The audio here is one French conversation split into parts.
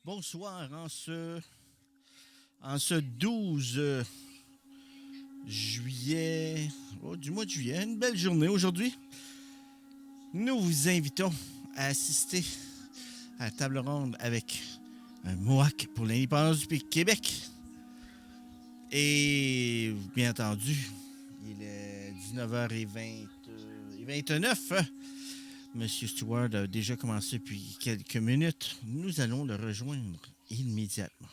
Bonsoir en ce 12 juillet, du mois de juillet, une belle journée aujourd'hui. Nous vous invitons à assister à la table ronde avec un Mohawk pour l'indépendance du Québec. Et bien entendu, il est 19h29. Monsieur Stuart a déjà commencé depuis quelques minutes. Nous allons le rejoindre immédiatement.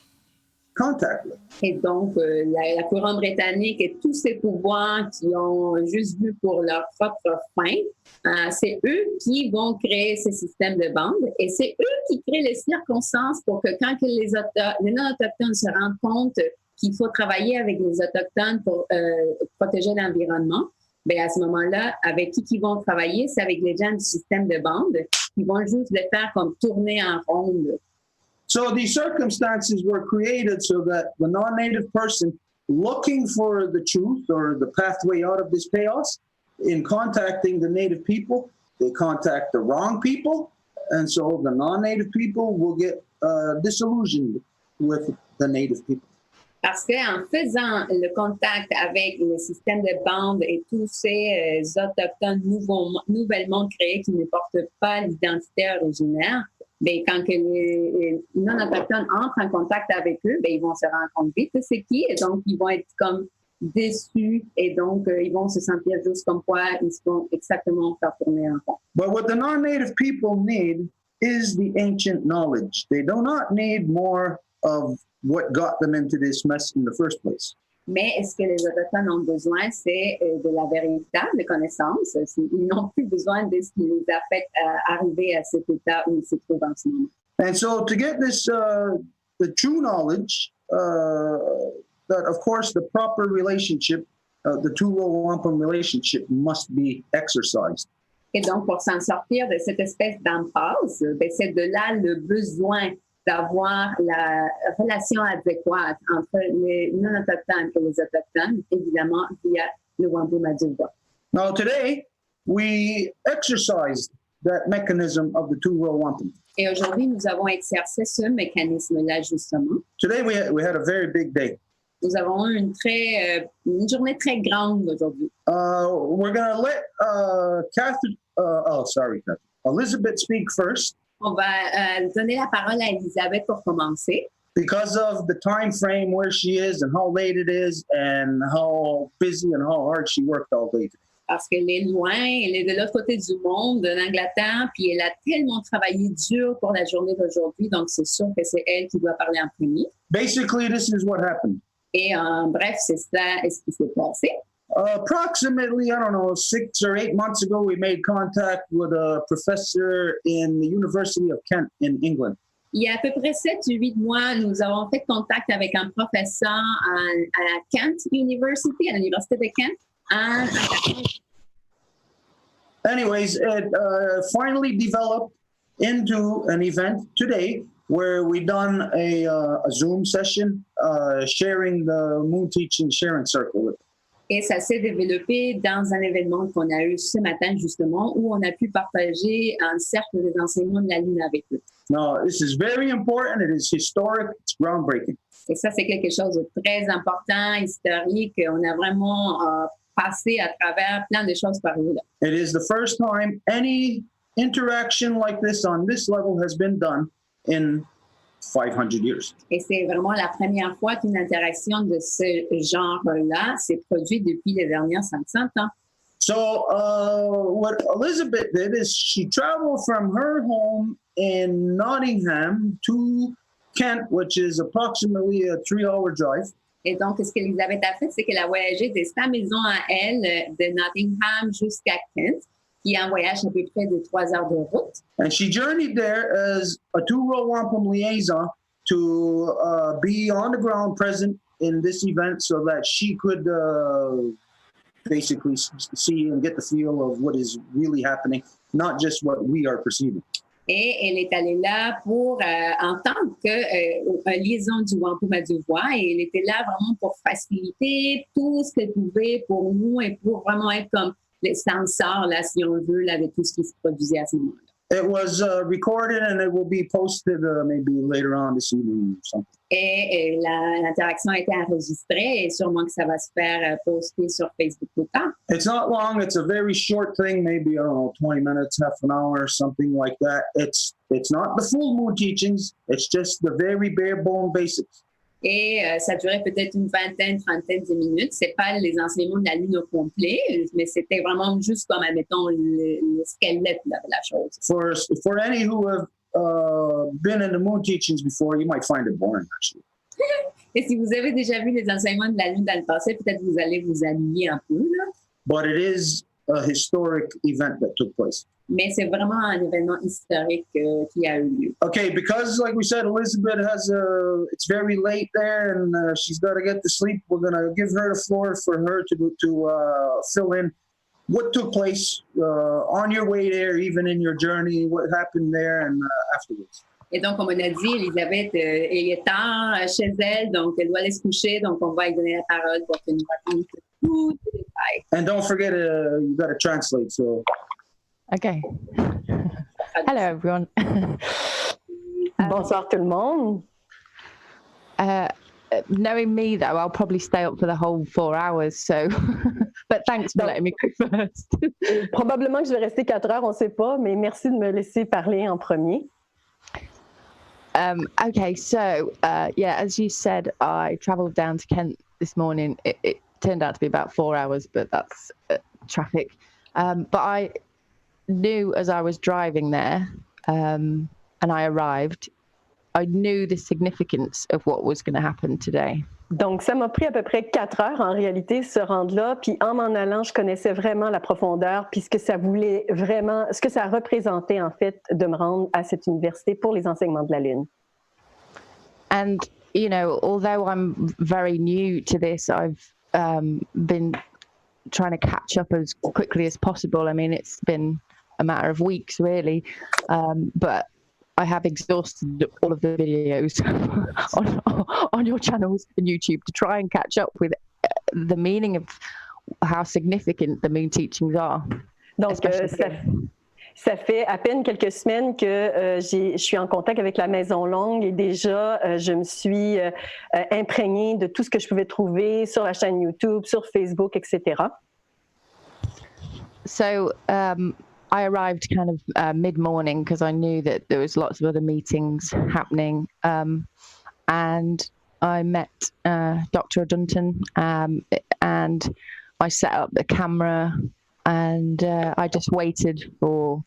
Contact. Et donc, la couronne britannique et tous ces pouvoirs qui ont juste vu pour leur propre fin, c'est eux qui vont créer ces systèmes de bande et c'est eux qui créent les circonstances pour que quand les non-autochtones se rendent compte qu'il faut travailler avec les autochtones pour protéger l'environnement, bien à ce moment-là, avec qui ils vont travailler, c'est avec les gens du système de bande qui vont juste le faire comme tourner en ronde. So these circumstances were created so that the non-native person looking for the truth or the pathway out of this chaos, in contacting the native people, they contact the wrong people, and so the non-native people will get disillusioned with the native people. Parce qu'en faisant le contact avec le système de bande et tous ces autochtones nouvellement créés qui ne portent pas l'identité originaire, bien, quand que les non-autochtones entrent en contact avec eux, bien, ils vont se rendre compte vite de c'est qui, et donc ils vont être comme déçus, et donc ils vont se sentir juste comme quoi ils vont exactement faire tourner en rond. But what the non-native people need is the ancient knowledge. They do not need more of what got them into this mess in the first place. Mais ce que les autochtones ont besoin, c'est de la véritable connaissance. Ils n'ont plus besoin de ce qui les a fait arriver à cet état où ils se trouvent en ce moment. And so to get this, the true knowledge, that of course the proper relationship, the two-row wampum relationship must be exercised. Et donc, pour s'en sortir de cette espèce d'impasse, ben, c'est de là le besoin d'avoir la relation adéquate entre les non-autochtones et les autochtones, évidemment, via le wampum adulta. Now, today, we exercised that mechanism of the two-row wampum. Et aujourd'hui, nous avons exercé ce mécanisme-là, justement. Today, we had a very big day. Nous avons eu une journée très grande aujourd'hui. We're going to let Elizabeth speak first. On va donner la parole à Elisabeth pour commencer. Because of the time frame where she is and how late it is and how busy and how hard she worked all day today. Parce qu'elle est loin, elle est de l'autre côté du monde, de l'Angleterre, puis elle a tellement travaillé dur pour la journée d'aujourd'hui, donc c'est sûr que c'est elle qui doit parler en premier. Basically, this is what happened. Et en bref, c'est ça ce qui s'est passé. Approximately, 6 or 8 months ago, we made contact with a professor in the University of Kent in England. Il y a à peu près 7 ou 8 mois, nous avons fait contact avec un professeur à la Kent University, à l'Université de Kent. Anyways, it finally developed into an event today where we done a Zoom session sharing the Moon Teaching Sharing Circle with them. Et ça s'est développé dans un événement qu'on a eu ce matin, justement, où on a pu partager un cercle des enseignements de la Lune avec eux. Now, this is very important. It is historic. It's groundbreaking. Et ça, c'est quelque chose de très important, historique. On a vraiment passé à travers plein de choses par là. It is the first time any interaction like this on this level has been done in 500 years. Et c'est vraiment la première fois qu'une interaction de ce genre-là s'est produite depuis les dernières 500 ans. So what Elizabeth did is she traveled from her home in Nottingham to Kent, which is approximately a 3-hour drive. Et donc, ce qu'Elisabeth a fait, c'est qu'elle a voyagé de sa maison à elle, de Nottingham jusqu'à Kent, qui est un voyage à peu près de 3 heures de route. And she journeyed there as a two-row wampum liaison to be on the ground present in this event so that she could basically see and get the feel of what is really happening, not just what we are perceiving. Et elle est allée là pour, en tant que liaison du wampum à deux voix, et elle était là vraiment pour faciliter tout ce qu'elle pouvait pour nous et pour vraiment être comme les censeurs, là, si on veut, là, avec tout ce qui se produisait à ce moment-là. It was recorded and it will be posted maybe later on this evening or something. Et l'interaction a été enregistrée et sûrement que ça va se faire poster sur Facebook tout le temps. It's not long. It's a very short thing, maybe, I don't know, 20 minutes, half an hour, something like that. It's not the full moon teachings. It's just the very bare bone basics. Et ça durait peut-être une vingtaine, trentaine de minutes. C'est pas les enseignements de la lune au complet, mais c'était vraiment juste comme, admettons, le squelette de la chose. For any who have been in the moon teachings before, you might find it boring, actually. Et si vous avez déjà vu les enseignements de la lune dans le passé, peut-être vous allez vous ennuyer un peu, là. But it is a historic event that took place. Mais c'est vraiment un événement historique qui a eu lieu. Okay, because like we said, Elizabeth it's very late there and she's got to get to sleep. We're going to give her the floor for her to fill in what took place on your way there, even in your journey, what happened there and afterwards. Et donc, comme on a dit, Elisabeth, il est tard chez elle, donc elle doit aller se coucher, donc on va lui donner la parole pour qu'elle nous raconte tous les détails. And don't forget, you got to translate, so... Okay. Hello, everyone. Bonsoir tout le monde. Knowing me, though, I'll probably stay up for the whole 4 hours. So, but thanks for letting me go first. Probablement que je vais rester 4 heures, on ne sait pas, mais merci de me laisser parler en premier. Okay, so yeah, as you said, I travelled down to Kent this morning. It turned out to be about 4 hours, but that's traffic. But I knew as I was driving there and I arrived, I knew the significance of what was going to happen today. Donc, ça m'a pris à peu près 4 heures en réalité se rendre là. Puis en m'en allant, je connaissais vraiment la profondeur, puis ce que ça voulait vraiment, ce que ça représentait en fait de me rendre à cette université pour les enseignements de la Lune. And, you know, although I'm very new to this, I've been trying to catch up as quickly as possible. I mean, it's been a matter of weeks, really. But I have exhausted all of the videos on your channels and YouTube to try and catch up with the meaning of how significant the moon teachings are. Donc, ça fait à peine quelques semaines que je suis en contact avec la Maison Longue et déjà, je me suis imprégnée de tout ce que je pouvais trouver sur la chaîne YouTube, sur Facebook, etc. So, I arrived kind of mid-morning because I knew that there was lots of other meetings happening, and I met Dr. Dunton, and I set up the camera, and I just waited for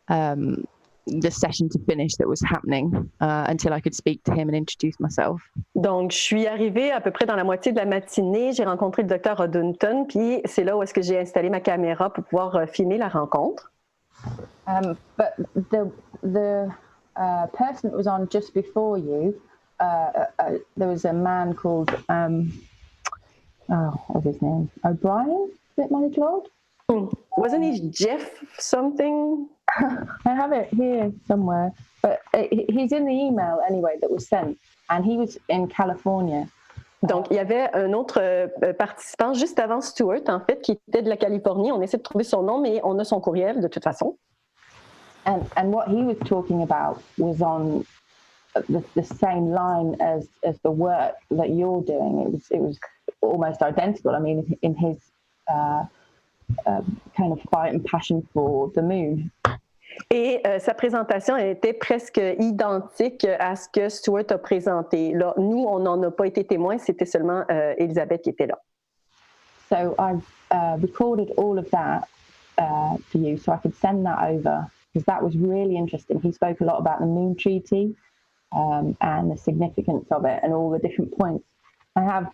the session to finish that was happening until I could speak to him and introduce myself. Donc, je suis arrivée à peu près dans la moitié de la matinée. J'ai rencontré le docteur Dunton, puis c'est là où est-ce que j'ai installé ma caméra pour pouvoir filmer la rencontre. But the person that was on just before you, there was a man called what's his name? O'Brien? Is it Marie-Claude? Wasn't he Jeff something? I have it here somewhere, but he's in the email anyway that was sent, and he was in California. Donc, il y avait un autre participant juste avant Stuart, en fait, qui était de la Californie. On essaie de trouver son nom, mais on a son courriel de toute façon. And what he was talking about was on the same line as the work that you're doing. It was almost identical. I mean, in his kind of fight and passion for the moon. Et sa présentation était presque identique à ce que Stuart a présenté. Là, nous, on n'en a pas été témoins, c'était seulement Elisabeth qui était là. So I've recorded all of that for you, so I could send that over, because that was really interesting. He spoke a lot about the Moon Treaty and the significance of it and all the different points. I have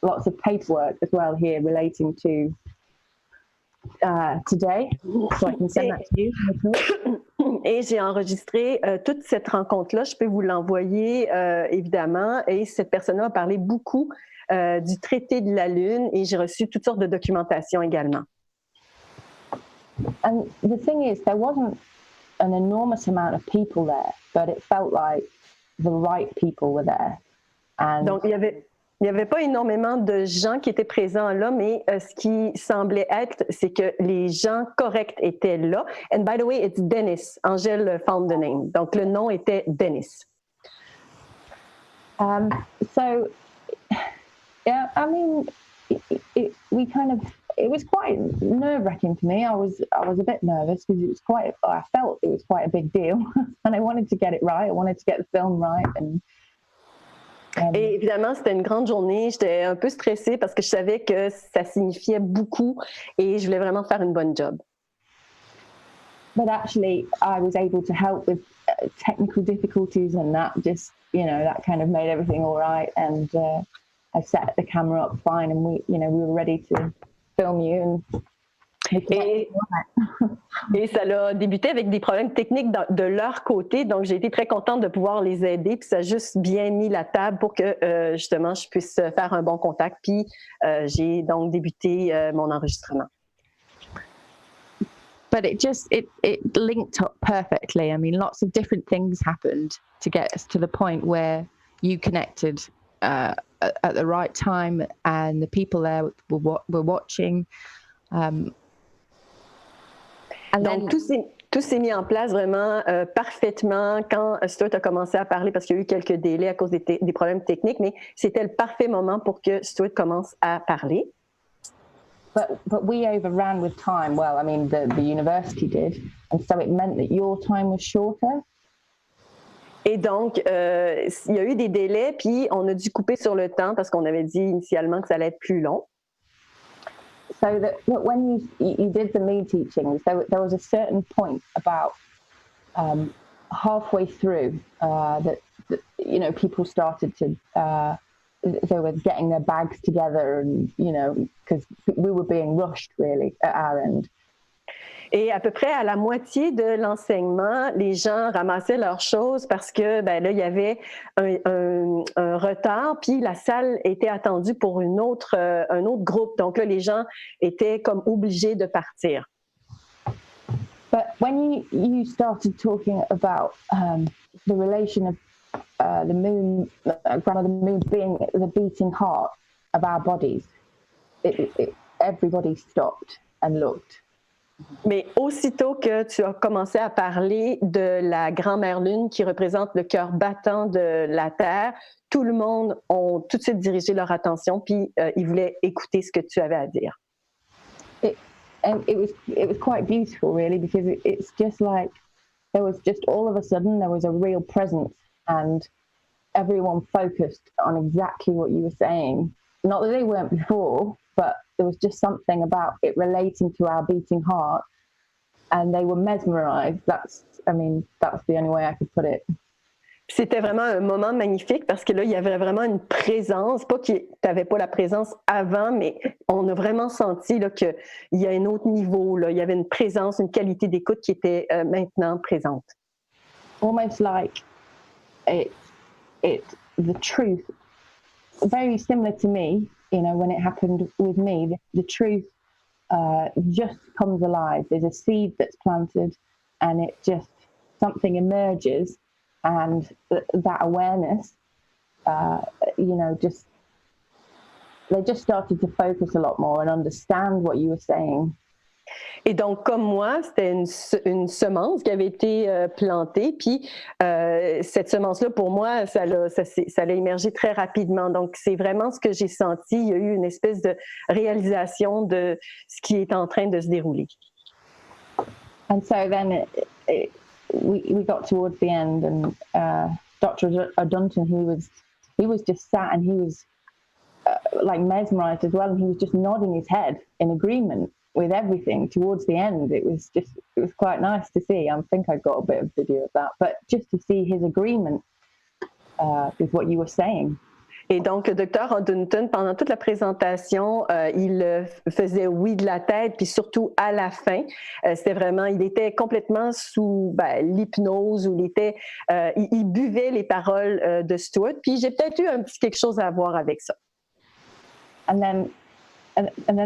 lots of paperwork as well here relating to today, so I can send that to you. Et j'ai enregistré toute cette rencontre-là. Je peux vous l'envoyer, évidemment. Et cette personne-là a parlé beaucoup du traité de la Lune et j'ai reçu toutes sortes de documentation également. And the thing is, there wasn't an enormous amount of people there, but it felt like the right people were there. And Donc, il y avait Il n'y avait pas énormément de gens qui étaient présents là, mais ce qui semblait être, c'est que les gens corrects étaient là. And by the way, it's Dennis. Angèle found the name. Donc, le nom était Dennis. So, yeah, I mean, it was quite nerve-wracking for me. I was a bit nervous because I felt it was quite a big deal, and I wanted to get it right. I wanted to get the film right, and Et évidemment, c'était une grande journée. J'étais un peu stressée parce que je savais que ça signifiait beaucoup et je voulais vraiment faire une bonne job. But actually, I was able to help with technical difficulties, and that just, that kind of made everything all right. And I set the camera up fine, and we were ready to film you. Et ça a débuté avec des problèmes techniques de leur côté, donc j'ai été très contente de pouvoir les aider, puis ça a juste bien mis la table pour que justement je puisse faire un bon contact, puis j'ai donc débuté mon enregistrement. But it linked up perfectly. I mean, lots of different things happened to get us to the point where you connected at the right time, and the people there were watching. Donc, tout s'est mis en place vraiment parfaitement quand Stuart a commencé à parler, parce qu'il y a eu quelques délais à cause des problèmes techniques, mais c'était le parfait moment pour que Stuart commence à parler. But we overran with time. Well, I mean, the university did, and so it meant that your time was shorter. Et donc, il y a eu des délais, puis on a dû couper sur le temps parce qu'on avait dit initialement que ça allait être plus long. So that when you did the me teachings, there was a certain point about halfway through that people started to they were getting their bags together, and because we were being rushed really at our end. Et à peu près à la moitié de l'enseignement, les gens ramassaient leurs choses parce que là, il y avait un retard, puis la salle était attendue pour un autre groupe. Donc là, les gens étaient comme obligés de partir. But when you started talking about the relation of the moon, grandmother moon being the beating heart of our bodies, everybody stopped and looked. Mais aussitôt que tu as commencé à parler de la grand-mère lune qui représente le cœur battant de la Terre, tout le monde a tout de suite dirigé leur attention, puis ils voulaient écouter ce que tu avais à dire. It was quite beautiful, really, because it's just like there was just all of a sudden there was a real presence, and everyone focused on exactly what you were saying. Not that they weren't before, but there was just something about it relating to our beating heart, and they were mesmerized. That's the only way I could put it. C'était vraiment un moment magnifique parce que là, il y avait vraiment une présence, pas que tu n'avais pas la présence avant, mais on a vraiment senti là, qu'il y a un autre niveau, là. Il y avait une présence, une qualité d'écoute qui était maintenant présente. Almost like the truth, very similar to me, when it happened with me, the truth just comes alive. There's a seed that's planted, and something emerges, and that awareness, they just started to focus a lot more and understand what you were saying. Et donc, comme moi, c'était une semence qui avait été plantée, puis cette semence-là, pour moi, ça a émergé très rapidement. Donc, c'est vraiment ce que j'ai senti. Il y a eu une espèce de réalisation de ce qui est en train de se dérouler. And so then we got towards the end, and Dr. Dunton, he was just sat, and he was like mesmerized as well, and he was just nodding his head in agreement with everything towards the end. It was quite nice to see. I think I got a bit of video of that, but just to see his agreement with what you were saying. Et donc, le docteur Dunton, pendant toute la présentation, il faisait oui de la tête, puis surtout à la fin, c'était vraiment, il était complètement sous l'hypnose, où il buvait les paroles de Stuart, puis j'ai peut-être eu un petit quelque chose à voir avec ça. And then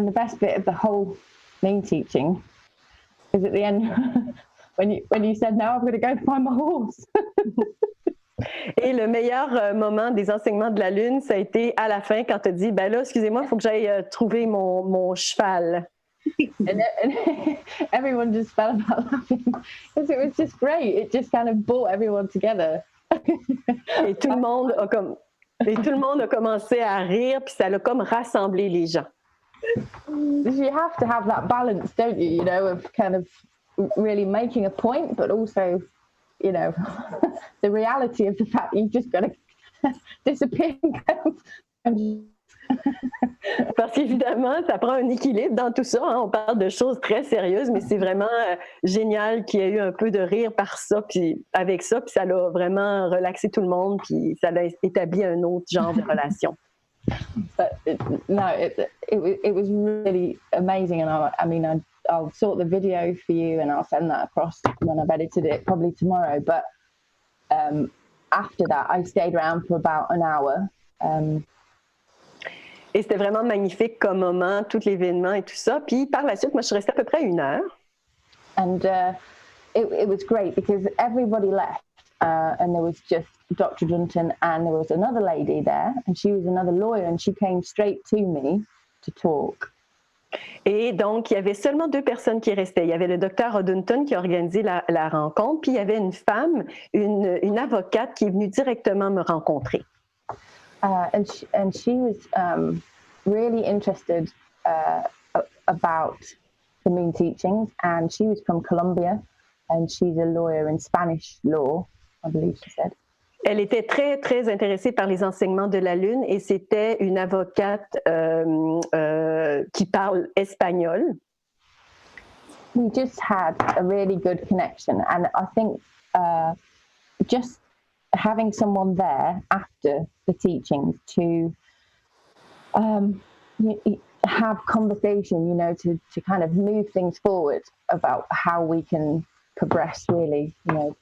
the best bit of the whole main teaching is at the end when you said, "Now I'm going to go find my horse." Et le meilleur moment des enseignements de la Lune, ça a été à la fin quand tu as dit, ben là, excusez-moi, il faut que j'aille trouver mon cheval. and everyone just fell about laughing because it was just great. It just kind of brought everyone together. Et tout le monde a commencé à rire, puis ça a comme rassemblé les gens. You have to have that balance, don't you? You know, of kind of really making a point, but also, you know, the reality of the fact that you've just got to disappear and Parce qu'évidemment, ça prend un équilibre dans tout ça. Hein. On parle de choses très sérieuses, mais c'est vraiment génial qu'il y ait eu un peu de rire par ça, puis avec ça, puis ça l'a vraiment relaxé tout le monde, puis ça a établi un autre genre de relation. But it was really amazing, and I'll sort the video for you, and I'll send that across when I've edited it, probably tomorrow. But after that, I stayed around for about an hour. Et c'était vraiment magnifique comme moment, tout l'événement et tout ça. Puis par la suite, moi, je suis restée à peu près 1 heure. And it was great because everybody left, and there was just Dr. Dunton, and there was another lady there, and she was another lawyer, and she came straight to me to talk. Et donc, il y avait seulement 2 personnes qui restaient. Il y avait le docteur Dunton qui a organisé la rencontre, puis il y avait une femme, une avocate qui est venue directement me rencontrer. And she was really interested about the moon teachings, and she was from Colombia, and she's a lawyer in Spanish law, I believe she said. Elle était très, très intéressée par les enseignements de la Lune et c'était une avocate qui parle espagnol. We just had a really good connection, and I think just having someone there after the teachings to have conversation, you know, to kind of move things forward about how we can progress, really, you know.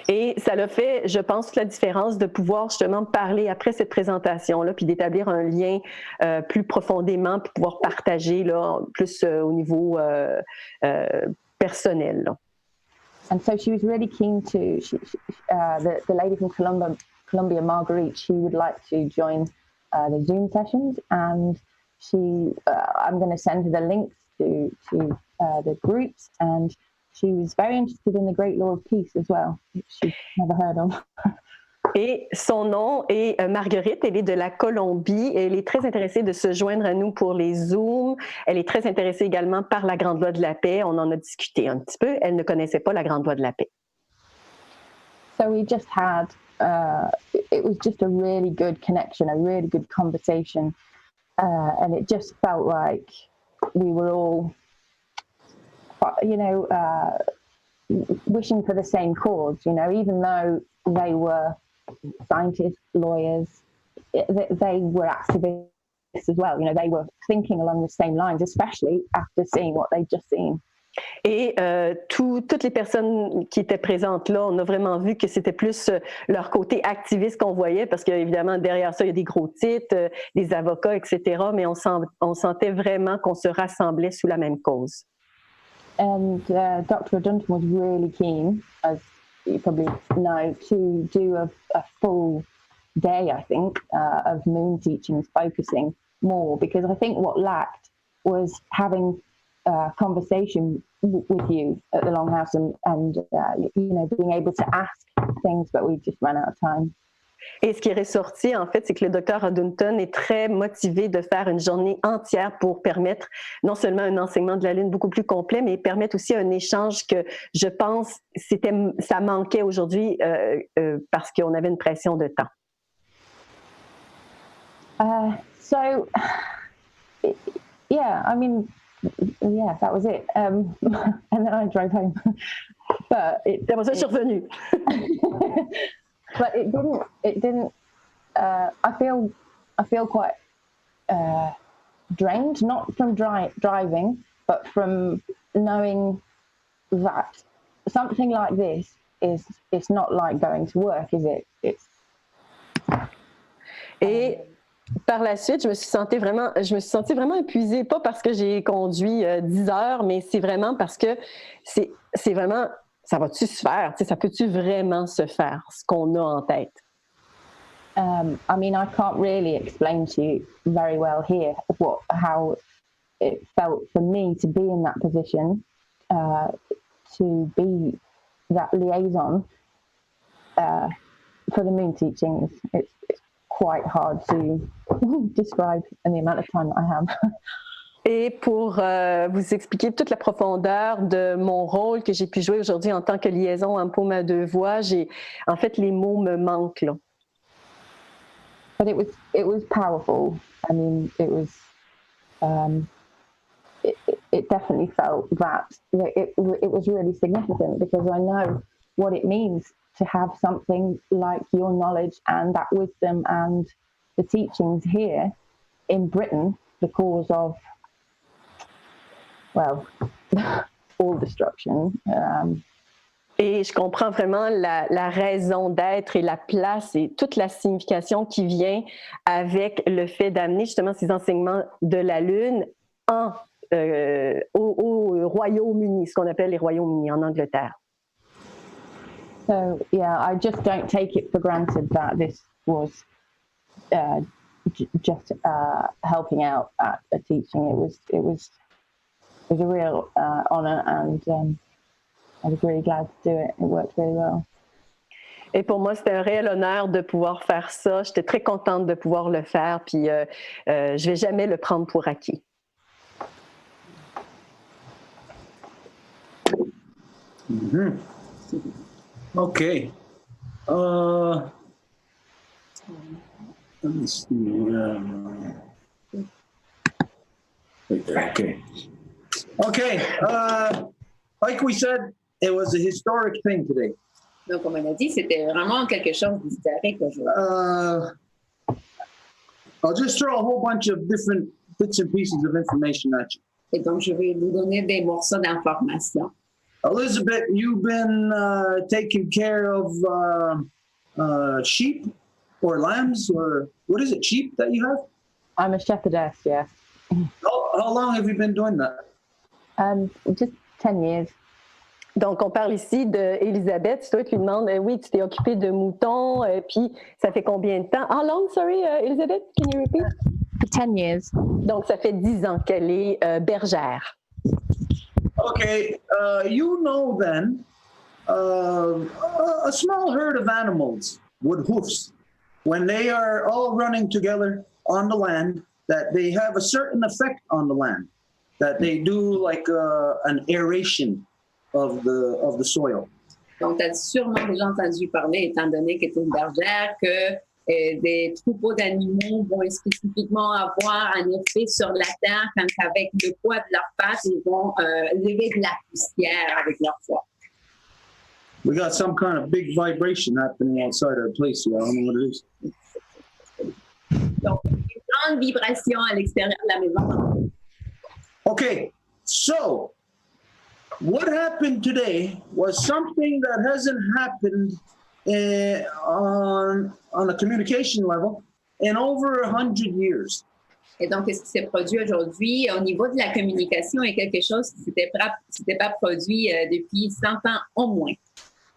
Et ça l'a fait, je pense, toute la différence de pouvoir justement parler après cette présentation-là, puis d'établir un lien plus profondément, puis pouvoir partager là, plus au niveau personnel. Là. And so she was really keen to, the lady from Colombia, Marguerite, she would like to join the Zoom sessions, and I'm going to send her the links to the groups, and she was very interested in the Great Law of Peace as well, which she'd never heard of. Et son nom est Marguerite, elle est de la Colombie, et elle est très intéressée de se joindre à nous pour les Zooms. Elle est très intéressée également par la Grande Loi de la Paix. On en a discuté un petit peu. Elle ne connaissait pas la Grande Loi de la Paix. So we just had, it was just a really good connection, a really good conversation. And it just felt like we were all, you know, wishing for the same cause, you know, even though they were scientists, lawyers, they were activists as well. You know, they were thinking along the same lines, especially after seeing what they'd just seen. Et toutes les personnes qui étaient présentes là, on a vraiment vu que c'était plus leur côté activiste qu'on voyait, parce qu'évidemment, derrière ça, il y a des gros titres, des avocats, etc., mais on sentait vraiment qu'on se rassemblait sous la même cause. And Dr. Dunton was really keen, as you probably know, to do a full day, I think, of moon teachings, focusing more, because I think what lacked was having conversation with you at the Longhouse and you know, being able to ask things, but we just ran out of time. Et ce qui est ressorti, en fait, c'est que le docteur Dunton est très motivé de faire une journée entière pour permettre non seulement un enseignement de la Lune beaucoup plus complet, mais permettre aussi un échange que je pense ça manquait aujourd'hui parce qu'on avait une pression de temps. So, yeah, I mean, yeah, that was it. And then I drove home. But Après ça, je suis revenue. But it didn't. I feel quite drained, not from driving, but from knowing that something like this it's not like going to work, is it? Et par la suite, je me suis sentie vraiment épuisée, pas parce que j'ai conduit 10 heures, mais c'est vraiment parce que c'est vraiment ça va-tu se faire? Ça peut-tu vraiment se faire, ce qu'on a en tête? I mean, I can't really explain to you very well here how it felt for me to be in that position, to be that liaison for the moon teachings. It's quite hard to describe in the amount of time that I have. Et pour vous expliquer toute la profondeur de mon rôle que j'ai pu jouer aujourd'hui en tant que liaison en paume à deux voix, en fait, les mots me manquent, là. But it was powerful. I mean, it was it definitely felt that it was really significant, because I know what it means to have something like your knowledge and that wisdom and the teachings here in Britain, the cause of, well, all destruction. Et je comprends vraiment la raison d'être et la place et toute la signification qui vient avec le fait d'amener justement ces enseignements de la Lune au Royaume-Uni, ce qu'on appelle les Royaumes-Unis en Angleterre. So yeah, I just don't take it for granted that this was just helping out at a teaching. It was a real honor, and I was really glad to do it. It worked really well. Et pour moi, c'était un réel honneur de pouvoir faire ça. J'étais très contente de pouvoir le faire, puis je vais jamais le prendre pour acquis. Mm-hmm. Okay. Let me see. Right there. Okay. Okay. Like we said, it was a historic thing today. Donc, comme on a dit, c'était vraiment quelque chose d'historique aujourd'hui. I'll just throw a whole bunch of different bits and pieces of information at you. Et donc, je vais vous donner des morceaux d'informations. Elizabeth, you've been taking care of sheep or lambs, or what is it, sheep that you have? I'm a shepherdess, yes. How long have you been doing that? Just 10 years. Donc, on parle ici d'Elisabeth. Toi, tu lui demandes, oui, tu t'es occupée de moutons, puis ça fait combien de temps? How long, sorry, Elisabeth? Can you repeat? 10 years. Donc, ça fait 10 ans qu'elle est bergère. Okay, you know then, a small herd of animals with hoofs, when they are all running together on the land, that they have a certain effect on the land, that they do like an aeration of the soil. Donc, tu as sûrement déjà entendu parler, étant donné que tu es une bergère, que des troupeaux d'animaux vont spécifiquement avoir un effet sur la terre quand avec le poids de leurs pattes, ils vont lever de la poussière avec leur poids. We got some kind of big vibration happening outside our place here. I don't know what it is. Donc, une grande vibration à l'extérieur de la maison. Okay, so what happened today was something that hasn't happened on a communication level in over 100 years. Et donc, ce qui s'est produit aujourd'hui au niveau de la communication est quelque chose qui s'était pas produit depuis 100 ans au moins.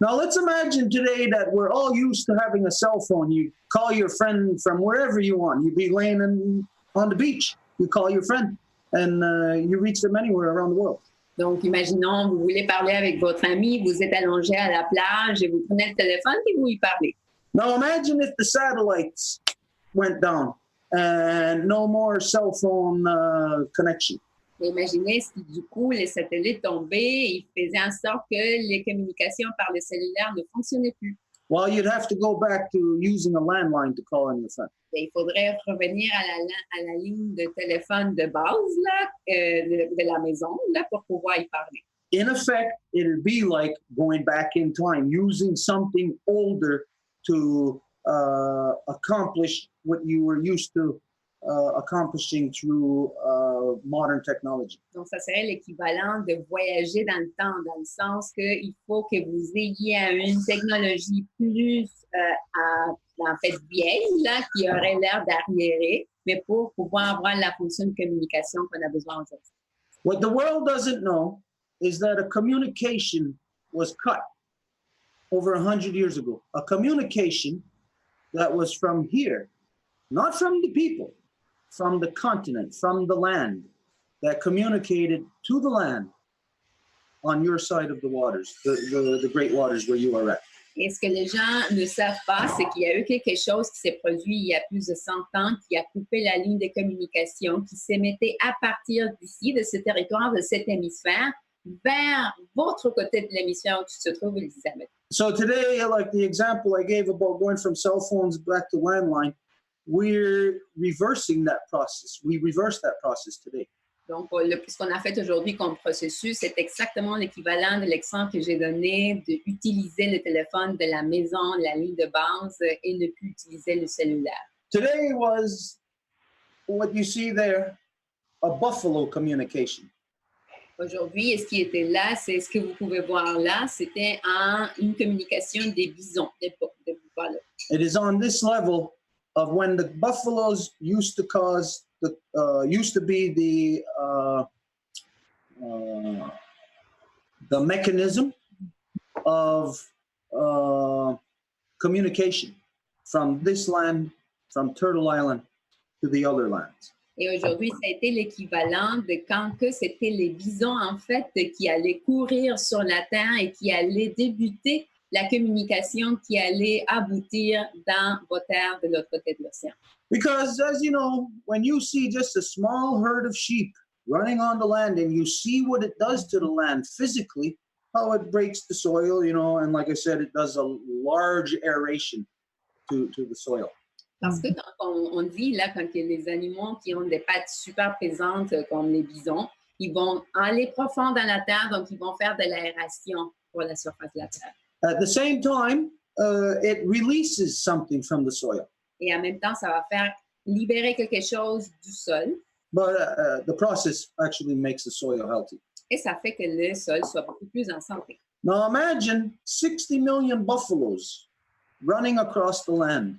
Now, let's imagine today that we're all used to having a cell phone. You call your friend from wherever you want. You'd be laying on the beach. You call your friend, and you reach them anywhere around the world. Donc, imaginons, vous voulez parler avec votre ami, vous êtes allongé à la plage et vous prenez le téléphone et vous y parlez. Now, imagine if the satellites went down and no more cell phone connection. Imaginez si du coup les satellites tombaient et ils faisaient en sorte que les communications par le cellulaire ne fonctionnaient plus. Well, you'd have to go back to using a landline to call on your friend. Et il faudrait revenir à la ligne de téléphone de base là, de la maison là, pour pouvoir y parler. In effect, it'd be like going back in time, using something older to accomplish what you were used to accomplishing through modern technology. Donc, ça serait l'équivalent de voyager dans le temps, dans le sens qu'il faut que vous ayez une technologie plus, en fait, vieille, là, qui aurait l'air d'arriérer, mais pour pouvoir avoir la fonction de communication qu'on a besoin aujourd'hui. What the world doesn't know is that a communication was cut over 100 years ago. A communication that was from here, not from the people, from the continent, from the land, that communicated to the land on your side of the waters, the great waters where you are at. Et ce que les gens ne savent pas, c'est qu'il y a eu quelque chose qui s'est produit il y a plus de 100 ans, qui a coupé la ligne de communication, qui s'émettait à partir d'ici, de ce territoire, de cet hémisphère, vers votre côté de l'hémisphère où tu te trouves, Elisabeth. So today, like the example I gave about going from cell phones back to landline, we're reversing that process. We reverse that process today. Donc, ce qu'on a fait aujourd'hui comme processus, c'est exactement l'équivalent de l'exemple que j'ai donné d'utiliser le téléphone de la maison, la ligne de base, et ne plus utiliser le cellulaire. Today was what you see there, a buffalo communication. Aujourd'hui, et ce qui était là, c'est ce que vous pouvez voir là, c'était une communication des bisons, des buffalo. It is on this level of when the buffaloes used to be the mechanism of communication from this land, from Turtle Island to the other lands. Et aujourd'hui, ça a été l'équivalent de quand que c'était les bisons, en fait, qui allaient courir sur la terre et qui allaient débuter la communication qui allait aboutir dans vos terres de l'autre côté de l'océan. Because, as you know, when you see just a small herd of sheep running on the land and you see what it does to the land physically, how it breaks the soil, you know, and like I said, it does a large aeration to the soil. Parce que quand on dit, là, quand il y a des animaux qui ont des pattes super pesantes comme les bisons, ils vont aller profond dans la terre, donc ils vont faire de l'aération pour la surface de la terre. At the same time, it releases something from the soil. Et en même temps, ça va faire libérer quelque chose du sol. But the process actually makes the soil healthy. Et ça fait que le sol soit beaucoup plus en santé. Now imagine 60 million buffaloes running across the land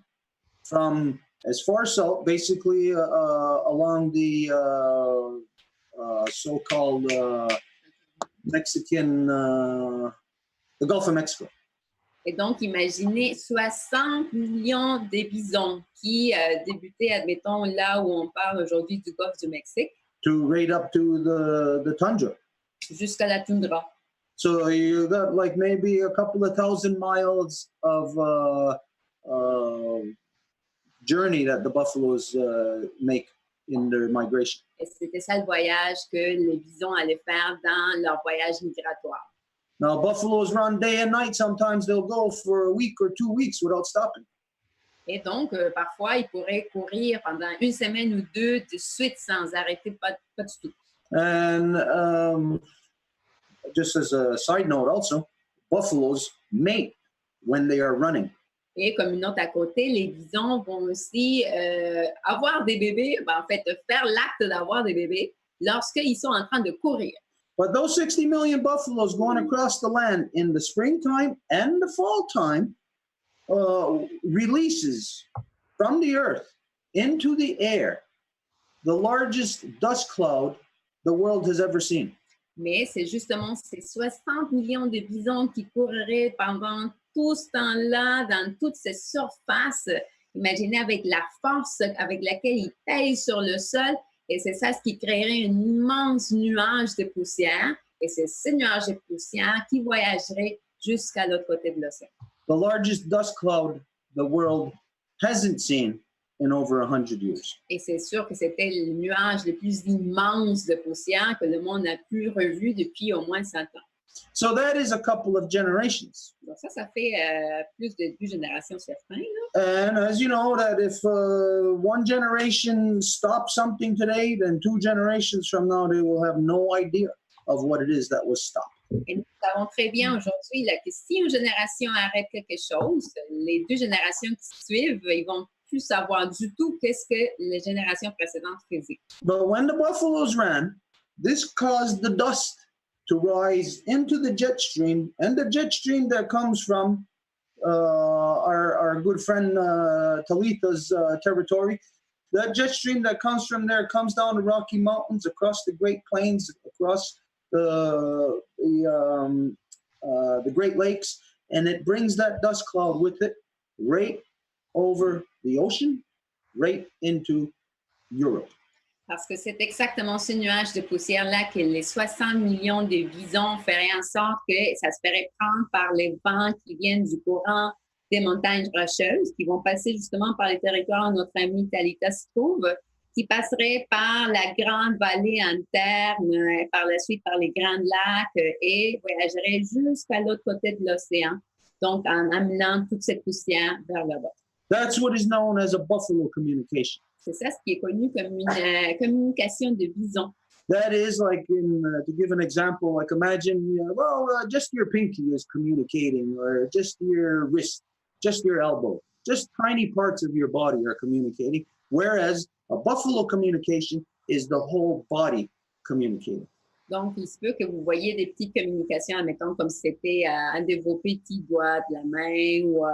from as far south, basically along the so-called Mexican, the Gulf of Mexico. Et donc, imaginez 60 millions de bisons qui débutaient, admettons, là où on parle aujourd'hui du Golfe du Mexique. To right up to the tundra. Jusqu'à la toundra. So you got like maybe a couple of 1,000 miles of journey that the buffaloes make in their migration. Et c'était ça le voyage que les bisons allaient faire dans leur voyage migratoire. Now, buffaloes run day and night. Sometimes they'll go for a week or 2 weeks without stopping. Et donc, parfois, ils pourraient courir pendant une semaine ou deux de suite sans arrêter, pas du tout. And just as a side note also, buffaloes mate when they are running. Et comme une note à côté, les bisons vont aussi avoir des bébés, en fait, faire l'acte d'avoir des bébés lorsqu'ils sont en train de courir. But those 60 million buffaloes going across the land in the springtime and the fall time releases from the earth into the air the largest dust cloud the world has ever seen. Mais c'est justement ces 60 millions de bisons qui courraient pendant tout ce temps-là, dans toutes ces surfaces. Imaginez avec la force avec laquelle ils pèsent sur le sol. Et c'est ça ce qui créerait un immense nuage de poussière. Et c'est ce nuage de poussière qui voyagerait jusqu'à l'autre côté de l'océan. The largest dust cloud the world hasn't seen in over 100 years. Et c'est sûr que c'était le nuage le plus immense de poussière que le monde a pu revu depuis au moins 100 ans. So that is a couple of generations. Donc ça fait plus de 2 générations certaines. And as you know, that if one generation stops something today, then 2 generations from now, they will have no idea of what it is that was stopped. Et nous savons très bien aujourd'hui là, que si une génération arrête quelque chose, les 2 générations qui suivent, ils vont plus savoir du tout qu'est-ce que les générations précédentes faisaient. But when the buffaloes ran, this caused the dust to rise into the jet stream, and the jet stream that comes from our good friend Talitha's territory, that jet stream that comes from there comes down the Rocky Mountains, across the Great Plains, across the the Great Lakes, and it brings that dust cloud with it right over the ocean, right into Europe. Parce que c'est exactement ce nuage de poussière-là que les 60 millions de visons feraient en sorte que ça se ferait prendre par les vents qui viennent du courant des montagnes rocheuses, qui vont passer justement par les territoires où notre ami Talita se trouve, qui passerait par la grande vallée interne, par la suite par les grands lacs et voyagerait jusqu'à l'autre côté de l'océan, donc en amenant toute cette poussière vers le bas. That's what is known as a buffalo communication. C'est ça ce qui est connu comme une communication de bison. That is like, to give an example, like imagine, just your pinky is communicating, or just your wrist, just your elbow, just tiny parts of your body are communicating, whereas a buffalo communication is the whole body communicating. Donc, il se peut que vous voyez des petites communications, admettons, comme si c'était un de vos petits doigts de la main ou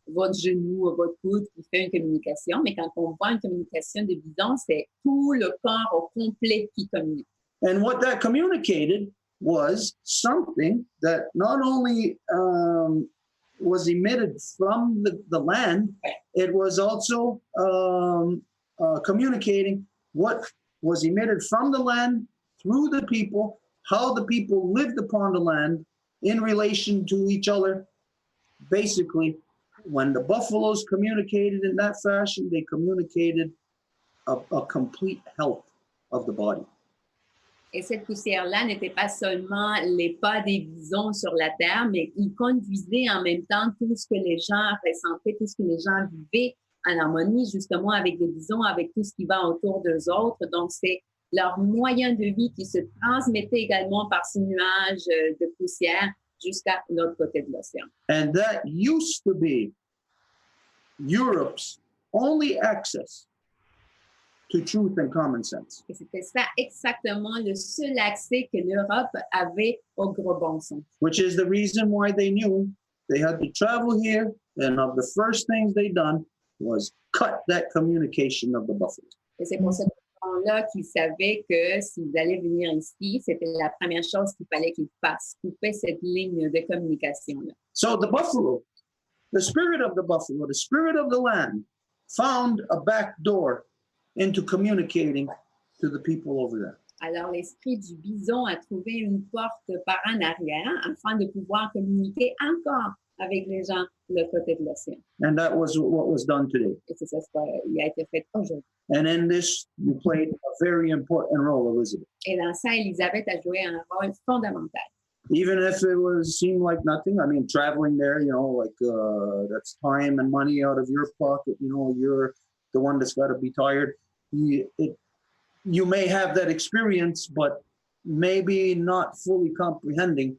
votre genou ou votre coude qui fait une communication. Mais quand on voit une communication de bison, c'est tout le corps au complet qui communique. And what that communicated was something that not only was emitted from the land, it was also communicating what was emitted from the land through the people, how the people lived upon the land in relation to each other. Basically, when the buffaloes communicated in that fashion, they communicated a complete health of the body. Et cette poussière-là n'était pas seulement les pas des bisons sur la terre, mais il conduisait en même temps tout ce que les gens ressentaient, tout ce que les gens vivaient en harmonie justement avec les bisons, avec tout ce qui va autour d'eux autres. Donc, c'est leur moyen de vie qui se transmettait également par ces nuages de poussière jusqu'à l'autre côté de l'océan. And that used to be Europe's only access to truth and common sense. Et c'était ça exactement le seul accès que l'Europe avait au gros bon sens. Which is the reason why they knew they had to travel here, and of the first things they done was cut that communication of the buffalo. Et c'est pour cette raison-là qu'ils savaient que s'ils allaient venir ici, c'était la première chose qu'il fallait qu'ils fassent, couper cette ligne de communication-là. So the buffalo, the spirit of the buffalo, the spirit of the land, found a back door into communicating to the people over there. Alors, l'esprit du bison a trouvé une porte par en arrière afin de pouvoir communiquer encore avec les gens de l'autre côté de l'océan. And that was what was done today. Et c'est ça qui a été fait aujourd'hui. And in this, you played a very important role, Elizabeth. Et dans ça, Elisabeth a joué un rôle fondamental. Even if it seemed like nothing, I mean, traveling there, that's time and money out of your pocket. You're the one that's got to be tired. You may have that experience, but maybe not fully comprehending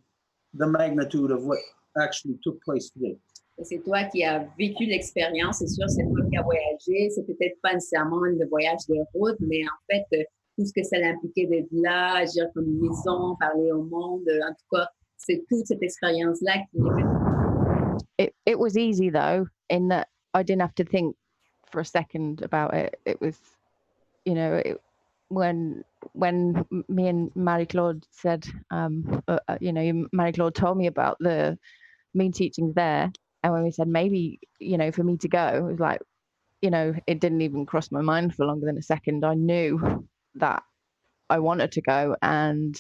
the magnitude of what actually took place today. Et c'est toi qui as vécu l'expérience, c'est sûr, c'est toi qui as voyagé. C'est peut-être pas nécessairement le voyage de route, mais en fait, tout ce que ça impliquait d'être là, agir comme une maison, parler au monde. En tout cas, c'est toute cette expérience-là qui... It was easy, though, in that I didn't have to think for a second about it. It was, when me and Marie-Claude said, Marie-Claude told me about the mean teachings there, and when we said maybe, for me to go, it was like, it didn't even cross my mind for longer than a second. I knew that I wanted to go, and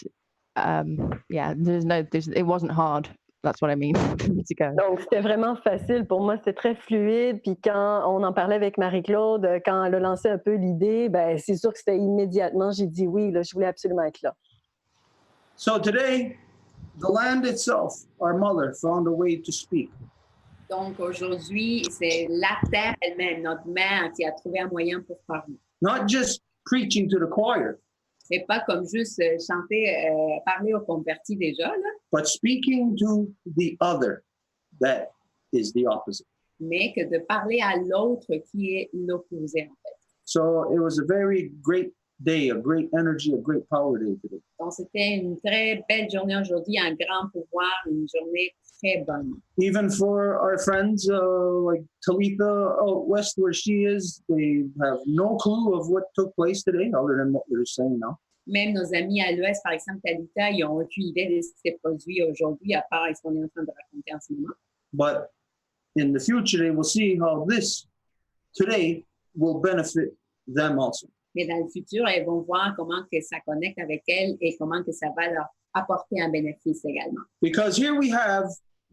it wasn't hard. That's what I mean, for me to go. Donc, c'était vraiment facile. Pour moi, c'était très fluide. Puis quand on en parlait avec Marie-Claude, quand elle a lancé un peu l'idée, c'est sûr que c'était immédiatement, j'ai dit oui, là, je voulais absolument être là. So today, the land itself, our mother, found a way to speak. Donc, aujourd'hui, c'est la terre elle-même, notre mère, qui a trouvé un moyen pour parler. Not just preaching to the choir. C'est pas comme juste chanter, parler aux convertis déjà, là. But speaking to the other, that is the opposite. Mais que de parler à l'autre qui est l'opposé, en fait. So it was a very great day, a great energy, a great power day today. Donc, c'était une très belle journée aujourd'hui, un grand pouvoir, une journée très bonne. Even for our friends like Talitha out west where she is, they have no clue of what took place today other than what we're saying now. Même nos amis à l'Ouest, par exemple, Talita, ils n'ont aucune idée de ce qui s'est produit aujourd'hui, à part ce qu'on est en train de raconter en ce moment. But in the future, they will see how this today will benefit them also. Mais dans le futur, elles vont voir comment que ça connecte avec elles et comment que ça va leur apporter un bénéfice également. Because here we have,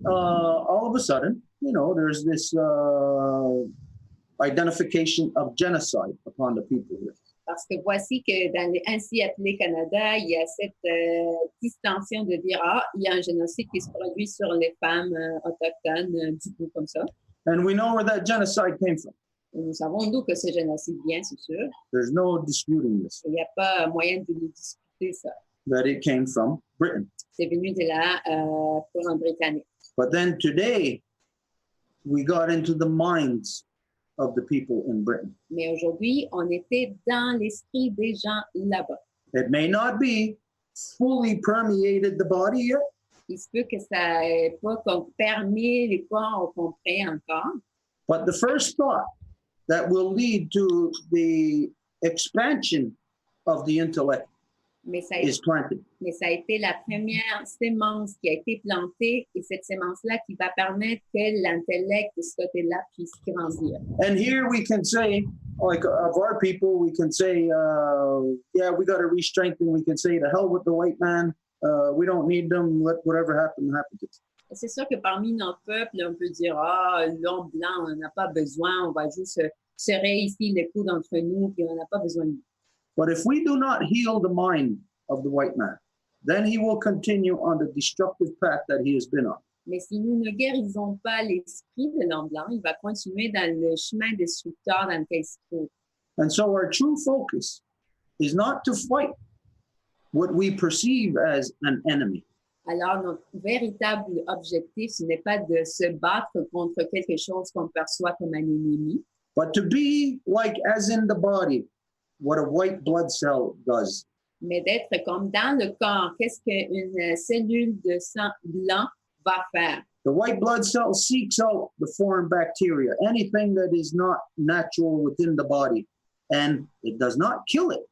all of a sudden, there's this identification of genocide upon the people here. Parce que voici que dans le ainsi appelé Canada, il y a cette distinction de dire, il y a un génocide qui se produit sur les femmes autochtones, du coup, comme ça. And we know where that genocide came from. Et nous savons d'où que ce génocide vient, c'est sûr. There's no disputing this, Il n'y a pas moyen de discuter ça. that it came from Britain. C'est venu de la couronne britannique. But then today, we got into the minds of the people in Britain. Mais aujourd'hui, on était dans l'esprit des gens là-bas. It may not be fully permeated the body yet, Il se peut que ça n'ait pas permis les corps au complet encore. but the first thought that will lead to the expansion of the intellect Mais ça, is planted. mais ça a été la première sémence qui a été plantée et cette sémence-là qui va permettre que l'intellect de ce côté-là puisse grandir. And here we can say, like of our people, we can say, yeah, we got to re-strengthen. We can say, the hell with the white man. We don't need them. Let whatever happen, happen to us. C'est sûr que parmi nos peuples, on peut dire, l'homme blanc, on n'en a pas besoin, on va juste serrer ici les coudes entre nous, puis on n'a pas besoin de nous. But if we do not heal the mind of the white man, then he will continue on the destructive path that he has been on. Mais si nous ne guérissons pas l'esprit de l'homme blanc, il va continuer dans le chemin destructeur dans lequel il se trouve. And so our true focus is not to fight what we perceive as an enemy, Alors, notre véritable objectif, ce n'est pas de se battre contre quelque chose qu'on perçoit comme un ennemi, but to be like, as in the body, what a white blood cell does. mais d'être comme dans le corps. Qu'est-ce qu'une cellule de sang blanc va faire? The white blood cell seeks out the foreign bacteria, anything that is not natural within the body, and it does not kill it.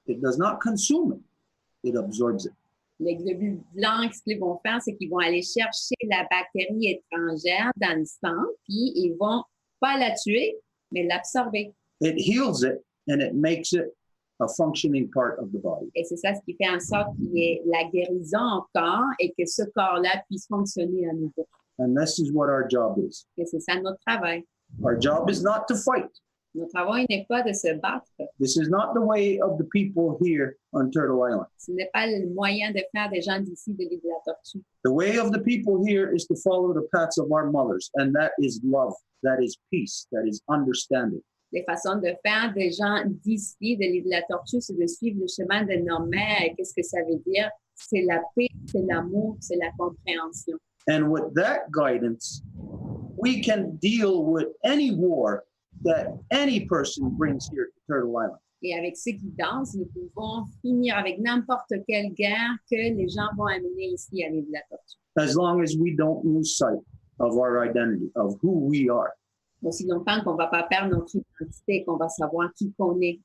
It does not consume it. It absorbs it. Les globules blancs, ce qu'ils vont faire, c'est qu'ils vont aller chercher la bactérie étrangère dans le sang, puis ils vont pas la tuer, mais l'absorber. It heals it, and it makes it a functioning part of the body. Et c'est ça ce qui fait en sorte qu'il y ait la guérison au corps et que ce corps-là puisse fonctionner à nouveau. And this is what our job is. Et c'est ça notre travail. Our job is not to fight. Notre travail n'est pas de se battre. This is not the way of the people here on Turtle Island. Ce n'est pas le moyen de faire des gens d'ici de l'île de la Tortue. The way of the people here is to follow the paths of our mothers, and that is love, that is peace, that is understanding. Les façons de faire des gens d'ici, de l'île de la Tortue, c'est de suivre le chemin de nos mères. Et qu'est-ce que ça veut dire? C'est la paix, c'est l'amour, c'est la compréhension. And with that guidance, we can deal with any war that any person brings here to Turtle Island. Et avec ces guidances, nous pouvons finir avec n'importe quelle guerre que les gens vont amener ici à l'île de la Tortue. As long as we don't lose sight of our identity, of who we are. Aussi longtemps qu'on ne va pas perdre notre identité, qu'on va savoir qui qu'on est.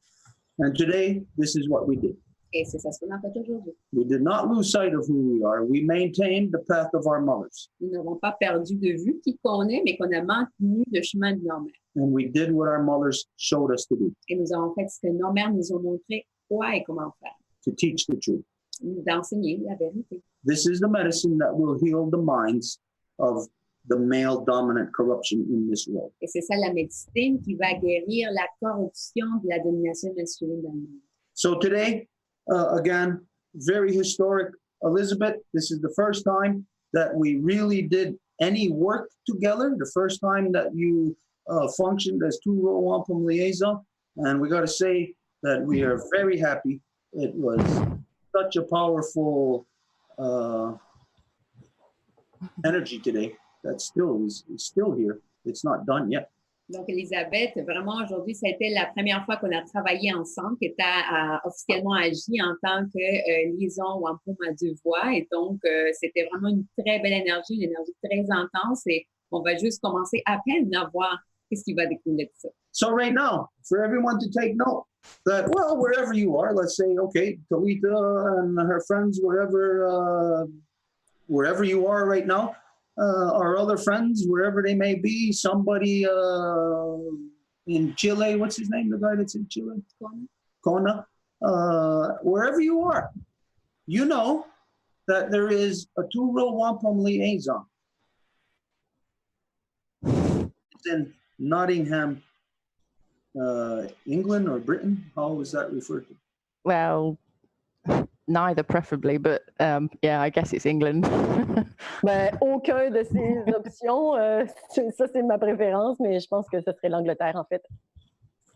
And today, this is what we did. Et c'est ça ce qu'on a fait aujourd'hui. We did not lose sight of who we are. We maintained the path of our mothers. Nous n'avons pas perdu de vue qui qu'on est, mais qu'on a maintenu le chemin de nos mères. And we did what our mothers showed us to do, Et nous avons fait ce que nos mères nous ont montré quoi et comment faire. to teach the truth. D'enseigner la vérité. This is the medicine that will heal the minds of the male dominant corruption in this world. Et c'est ça la médecine qui va guérir la corruption de la domination masculine dans le monde. So today, again, very historic. Elizabeth, this is the first time that we really did any work together, the first time that you functioned as two role wampum liaison. And we got to say that we are very happy. It was such a powerful energy today that still is still here. It's not done yet. Donc, Elisabeth, vraiment, aujourd'hui, ça a été la première fois qu'on a travaillé ensemble, que tu as officiellement agi en tant que liaison wampum à deux voix. Et donc, c'était vraiment une très belle énergie, une énergie très intense. Et on va juste commencer à peine à voir ce qui va découler de ça. So right now, for everyone to take note that, well, wherever you are, let's say, okay, Talita and her friends, wherever you are right now, our other friends, wherever they may be, somebody in Chile, what's his name, the guy that's in Chile? Kona. Wherever you are, you know that there is a two-row wampum liaison. It's in Nottingham, England or Britain. How is that referred to? Well, neither preferably, but yeah, I guess it's England. Ben, aucun de ces options, ça c'est ma préférence, mais je pense que ce serait l'Angleterre en fait.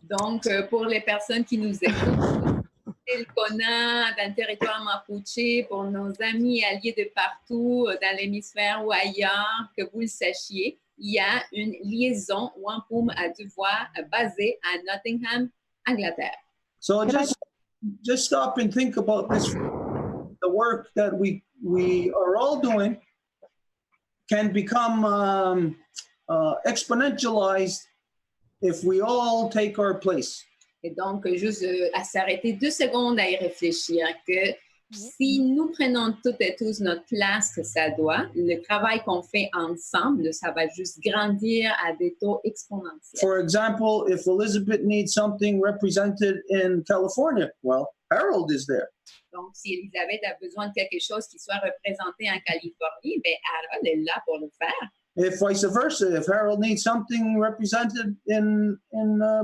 Donc, pour les personnes qui nous écoutent, c'est le Kona dans le territoire mapuche, pour nos amis et alliés de partout, dans l'hémisphère ou ailleurs, que vous le sachiez, il y a une liaison wampum à deux voix basée à Nottingham, Angleterre. So just stop and think about this. The work that we are all doing can become exponentialized if we all take our place. Et donc, juste à s'arrêter 2 secondes à y réfléchir, que si nous prenons toutes et tous notre place que ça doit, le travail qu'on fait ensemble, ça va juste grandir à des taux exponentiels. For example, if Elizabeth needs something represented in California, well, Harold is there. Donc, si Elisabeth a besoin de quelque chose qui soit représenté en Californie, bien, Harold est là pour le faire. If vice versa, if Harold needs something represented in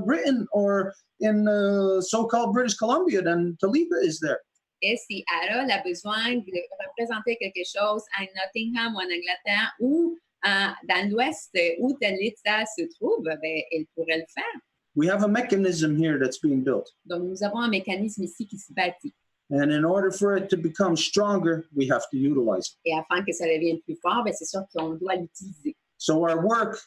Britain or in so-called British Columbia, then Talita is there. Et si Harold a besoin de représenter quelque chose à Nottingham ou en Angleterre ou dans l'Ouest où Talita se trouve, ben, elle pourrait le faire. We have a mechanism here that's being built. Donc, nous avons un mécanisme ici qui se bâtit. And in order for it to become stronger, we have to utilize it. Et afin que ça devienne plus fort, ben, c'est sûr qu'on doit l'utiliser. So our work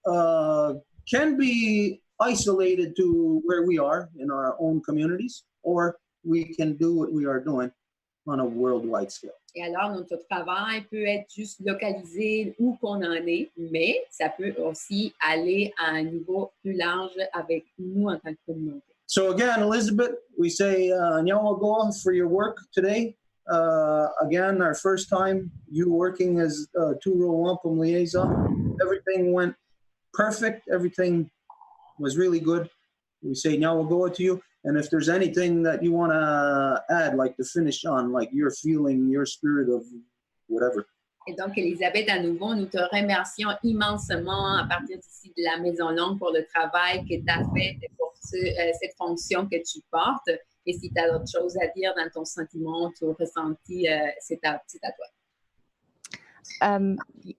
can be isolated to where we are in our own communities, or we can do what we are doing on a worldwide scale. Et alors, notre travail peut être juste localisé où qu'on en est, mais ça peut aussi aller à un niveau plus large avec nous en tant que communauté. So again, Elizabeth, we say Nyawagoa for your work today. Again, our first time you working as two-row wampum liaison. Everything went perfect. Everything was really good. We say Nyawagoa to you. And if there's anything that you want to add, like to finish on, like your feeling, your spirit of whatever. Et donc, Elisabeth, à nouveau, nous te remercions immensement à partir d'ici de la Maison Longue pour le travail que tu as fait pour cette fonction que tu portes. Et si tu as d'autres choses à dire dans ton sentiment, ton ressenti, c'est à toi.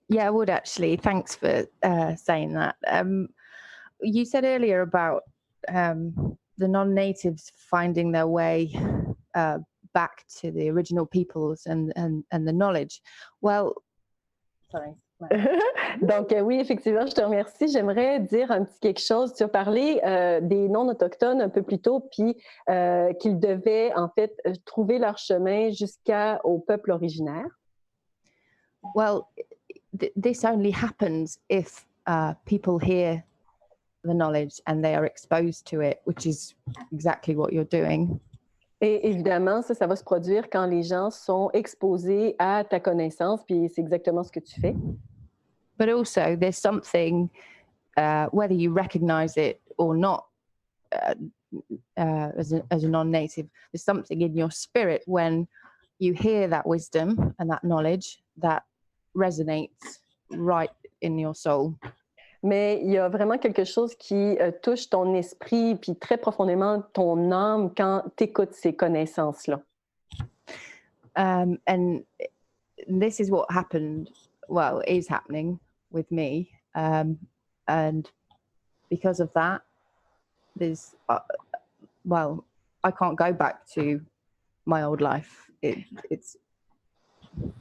Yeah, I would actually. Thanks for saying that. You said earlier about the non-natives finding their way back to the original peoples and the knowledge. Well, sorry. Donc oui, effectivement, je te remercie. J'aimerais dire un petit quelque chose. Tu as parlé des non-autochtones un peu plus tôt, puis qu'ils devaient en fait trouver leur chemin jusqu'au peuple originaire. Well, this only happens if people hear the knowledge and they are exposed to it, which is exactly what you're doing. Et évidemment, ça va se produire quand les gens sont exposés à ta connaissance, puis c'est exactement ce que tu fais. But also, there's something, whether you recognize it or not, as a non-native, there's something in your spirit when you hear that wisdom and that knowledge that resonates right in your soul. Mais il y a vraiment quelque chose qui touche ton esprit puis très profondément ton âme quand tu écoutes ces connaissances-là. And this is what happened, well, is happening with me. And because of that, there's, well, I can't go back to my old life. It's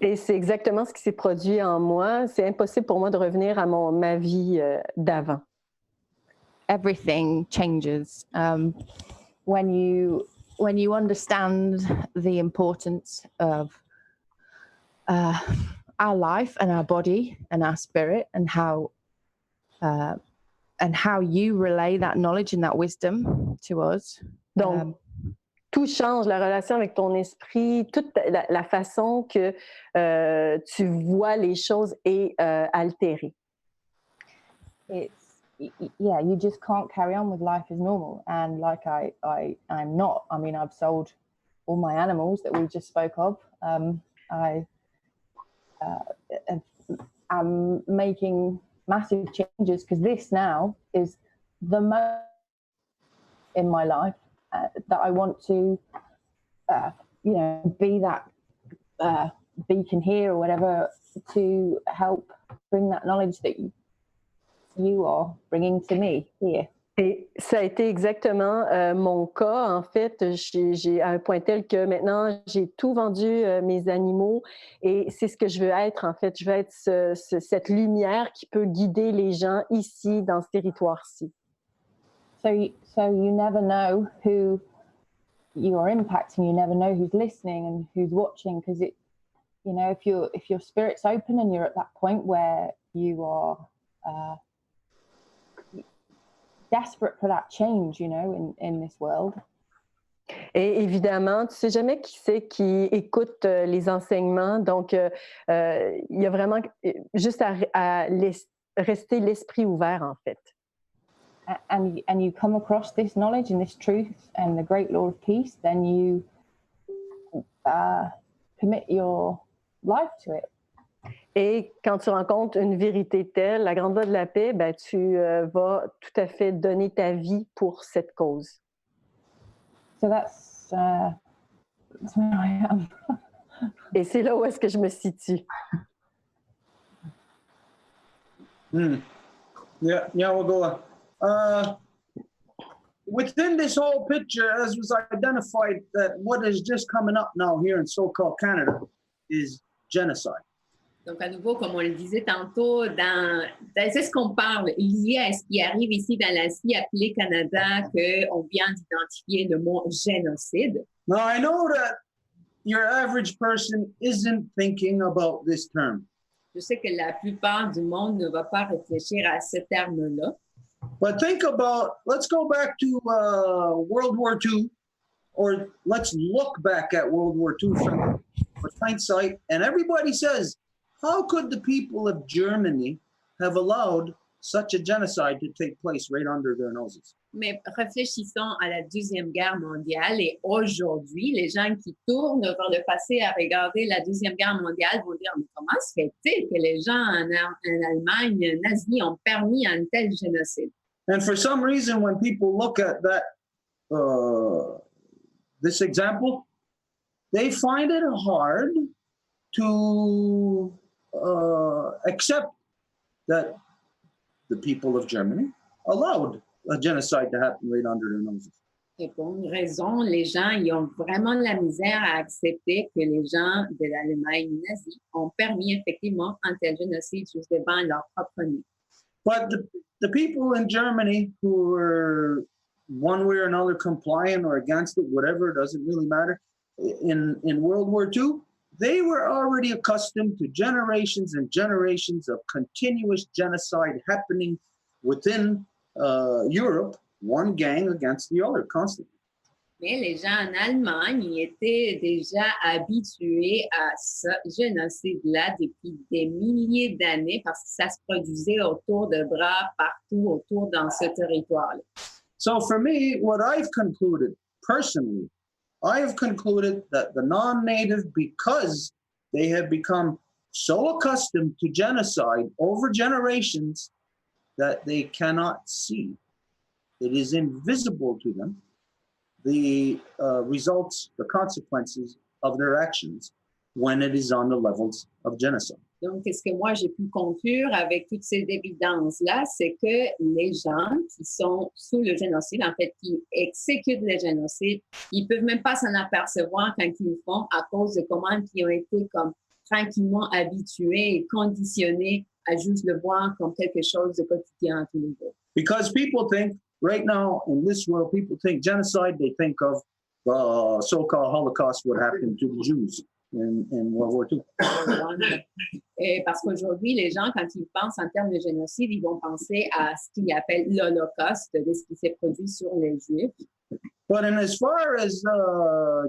Et c'est exactement ce qui s'est produit en moi. C'est impossible pour moi de revenir à ma vie d'avant. Everything changes when you understand the importance of our life and our body and our spirit and how and how you relay that knowledge and that wisdom to us. Donc, tout change, la relation avec ton esprit, toute la façon que tu vois les choses est altérée. Yeah, you just can't carry on with life as normal. And like I'm not. I mean, I've sold all my animals that we just spoke of. I'm making massive changes because this now is the moment in my life that I want to, be that beacon here or whatever to help bring that knowledge that you are bringing to me here. Et ça a été exactement mon cas. En fait, j'ai à un point tel que maintenant, j'ai tout vendu mes animaux et c'est ce que je veux être, en fait. Je veux être cette lumière qui peut guider les gens ici, dans ce territoire-ci. So you never know who you are impacting. You never know who's listening and who's watching, because if your spirit's open and you're at that point where you are desperate for that change, in this world. Et évidemment, tu sais jamais qui c'est qui écoute les enseignements. Donc, il y a vraiment juste à rester l'esprit ouvert, en fait. And you come across this knowledge and this truth and the great law of peace, then you commit your life to it. Et quand tu rencontres une vérité telle, la grande loi de la paix, ben, tu vas tout à fait donner ta vie pour cette cause. So that's where I am. Et c'est là où est-ce que je me situe. Yeah, we'll go on. Within this whole picture, as was identified, that what is just coming up now here in so-called Canada is genocide. Donc, à nouveau, comme on le disait tantôt, c'est ce qu'on parle lié à ce qui arrive ici dans la SCI appelée Canada, qu'on vient d'identifier le mot génocide. Now, I know that your average person isn't thinking about this term. Je sais que la plupart du monde ne va pas réfléchir à ce terme-là. But think about, let's go back to World War II, or let's look back at World War II from hindsight, and everybody says, how could the people of Germany have allowed such a genocide to take place right under their noses? Mais réfléchissons à la Deuxième Guerre mondiale et aujourd'hui, les gens qui tournent vers le passé à regarder la Deuxième Guerre mondiale vont dire, mais comment se fait-il que les gens en Allemagne nazie ont permis un tel génocide? And for some reason, when people look at that, this example, they find it hard to accept that the people of Germany allowed a genocide to happen right under their noses. Et pour une raison, les gens ils ont vraiment de la misère à accepter que les gens de l'Allemagne nazie ont permis effectivement un tel génocide juste devant leur propre nez. But the people in Germany who were one way or another compliant or against it, whatever, it doesn't really matter, in World War II, they were already accustomed to generations and generations of continuous genocide happening within Europe, one gang against the other, constantly. Mais les gens en Allemagne ils étaient déjà habitués à ce génocide-là depuis des milliers d'années parce que ça se produisait autour de bras, partout autour dans ce territoire-là. So for me, what I've concluded personally, I have concluded that the non-native, because they have become so accustomed to genocide over generations that they cannot see. It is invisible to them, the results, the consequences of their actions when it is on the levels of genocide. Donc, ce que moi, j'ai pu conclure avec toutes ces évidences-là, c'est que les gens qui sont sous le génocide, en fait, qui exécutent le génocide, ils peuvent même pas s'en apercevoir quand ils le font à cause de comment ils ont été comme tranquillement habitués et conditionnés à juste le voir comme quelque chose de quotidien à tous les jours. Because people think, right now in this world, people think genocide, they think of the so-called Holocaust, what happened to the Jews. in World War II. Et parce qu'aujourd'hui, les gens, quand ils pensent en termes de génocide, ils vont penser à ce qu'ils appellent l'Holocauste, de ce qui s'est produit sur les Juifs. But in as far as